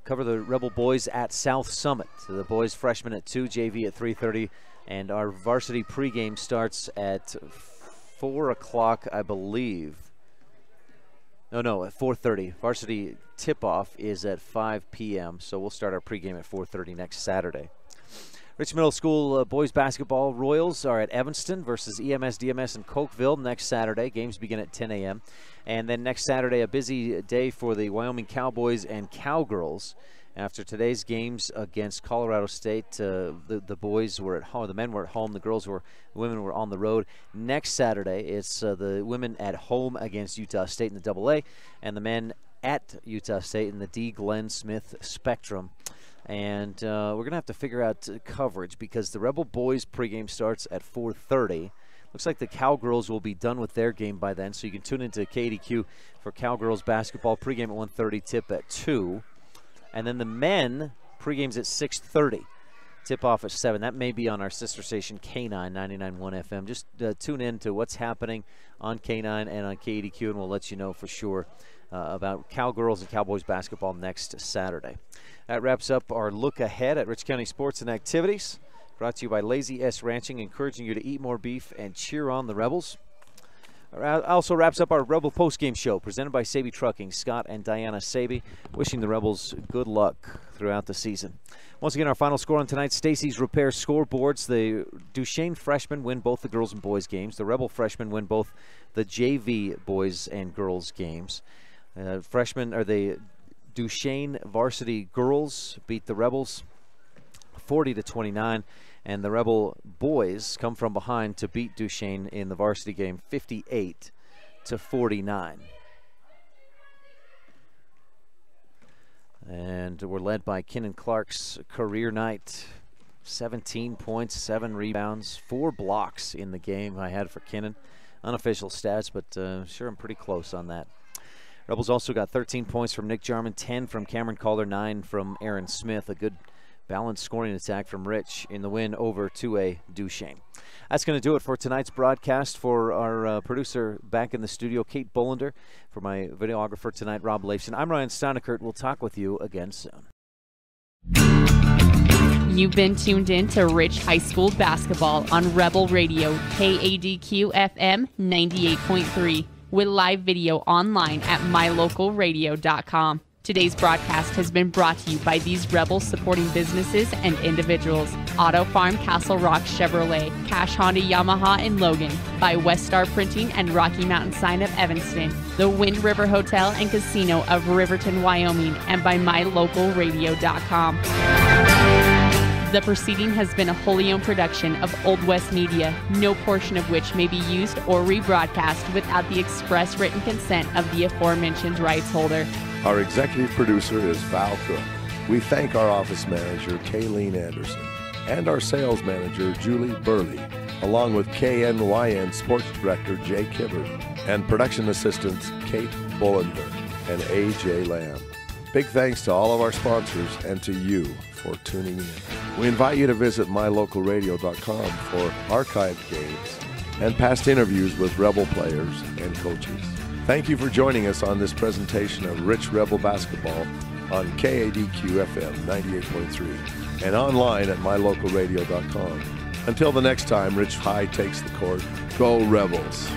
cover the Rebel boys at South Summit. So the boys freshmen at 2, JV at 3:30, and our varsity pregame starts at 4 o'clock, I believe. No, at 4:30. Varsity tip-off is at 5 p.m., so we'll start our pregame at 4:30 next Saturday. Rich Middle School boys basketball Royals are at Evanston versus EMS, DMS, and Cokeville next Saturday. Games begin at 10 a.m. And then next Saturday, a busy day for the Wyoming Cowboys and Cowgirls. After today's games against Colorado State, the boys were at home, the men were at home, the women were on the road. Next Saturday, it's the women at home against Utah State in the AA, and the men at Utah State in the D. Glenn Smith Spectrum. And we're going to have to figure out coverage because the Rebel boys pregame starts at 4:30. Looks like the Cowgirls will be done with their game by then, so you can tune into KADQ for Cowgirls basketball. Pregame at 1:30, tip at 2. And then the men pregame's at 6:30. Tip off at 7. That may be on our sister station K9 99.1 FM. Just tune in to what's happening on K9 and on KADQ, and we'll let you know for sure about Cowgirls and Cowboys basketball next Saturday. That wraps up our look ahead at Rich County Sports and Activities. Brought to you by Lazy-S Ranching, encouraging you to eat more beef and cheer on the Rebels. Also wraps up our Rebel postgame show presented by Saby Trucking. Scott and Diana Saby wishing the Rebels good luck throughout the season. Once again, our final score on tonight's Stacy's Repair scoreboards. The Duchesne freshmen win both the girls and boys games. The Rebel freshmen win both the JV boys and girls games. The Duchesne varsity girls beat the Rebels 40-29. And the Rebel boys come from behind to beat Duchesne in the varsity game 58-49. And we're led by Kinnan Clark's career night. 17 points, 7 rebounds, 4 blocks in the game I had for Kinnan. Unofficial stats, but sure I'm pretty close on that. Rebels also got 13 points from Nick Jarman, 10 from Cameron Calder, 9 from Aaron Smith. A good balanced scoring attack from Rich in the win over 2A Duchesne. That's going to do it for tonight's broadcast. For our producer back in the studio, Kate Bollender. For my videographer tonight, Rob Leifson. I'm Ryan Steineckert. We'll talk with you again soon. You've been tuned in to Rich High School basketball on Rebel Radio, KADQ FM 98.3, with live video online at mylocalradio.com. Today's broadcast has been brought to you by these Rebel supporting businesses and individuals. Auto Farm Castle Rock Chevrolet, Cash Honda Yamaha in Logan, by West Star Printing and Rocky Mountain Sign of Evanston, the Wind River Hotel and Casino of Riverton, Wyoming, and by mylocalradio.com. The proceeding has been a wholly owned production of Old West Media, no portion of which may be used or rebroadcast without the express written consent of the aforementioned rights holder. Our executive producer is Val Cook. We thank our office manager, Kayleen Anderson, and our sales manager, Julie Burley, along with KNYN Sports Director, Jay Kibbard, and production assistants, Kate Bollender and A.J. Lamb. Big thanks to all of our sponsors and to you for tuning in. We invite you to visit mylocalradio.com for archived games and past interviews with Rebel players and coaches. Thank you for joining us on this presentation of Rich Rebel Basketball on KADQ FM 98.3 and online at mylocalradio.com. Until the next time Rich High takes the court, go Rebels.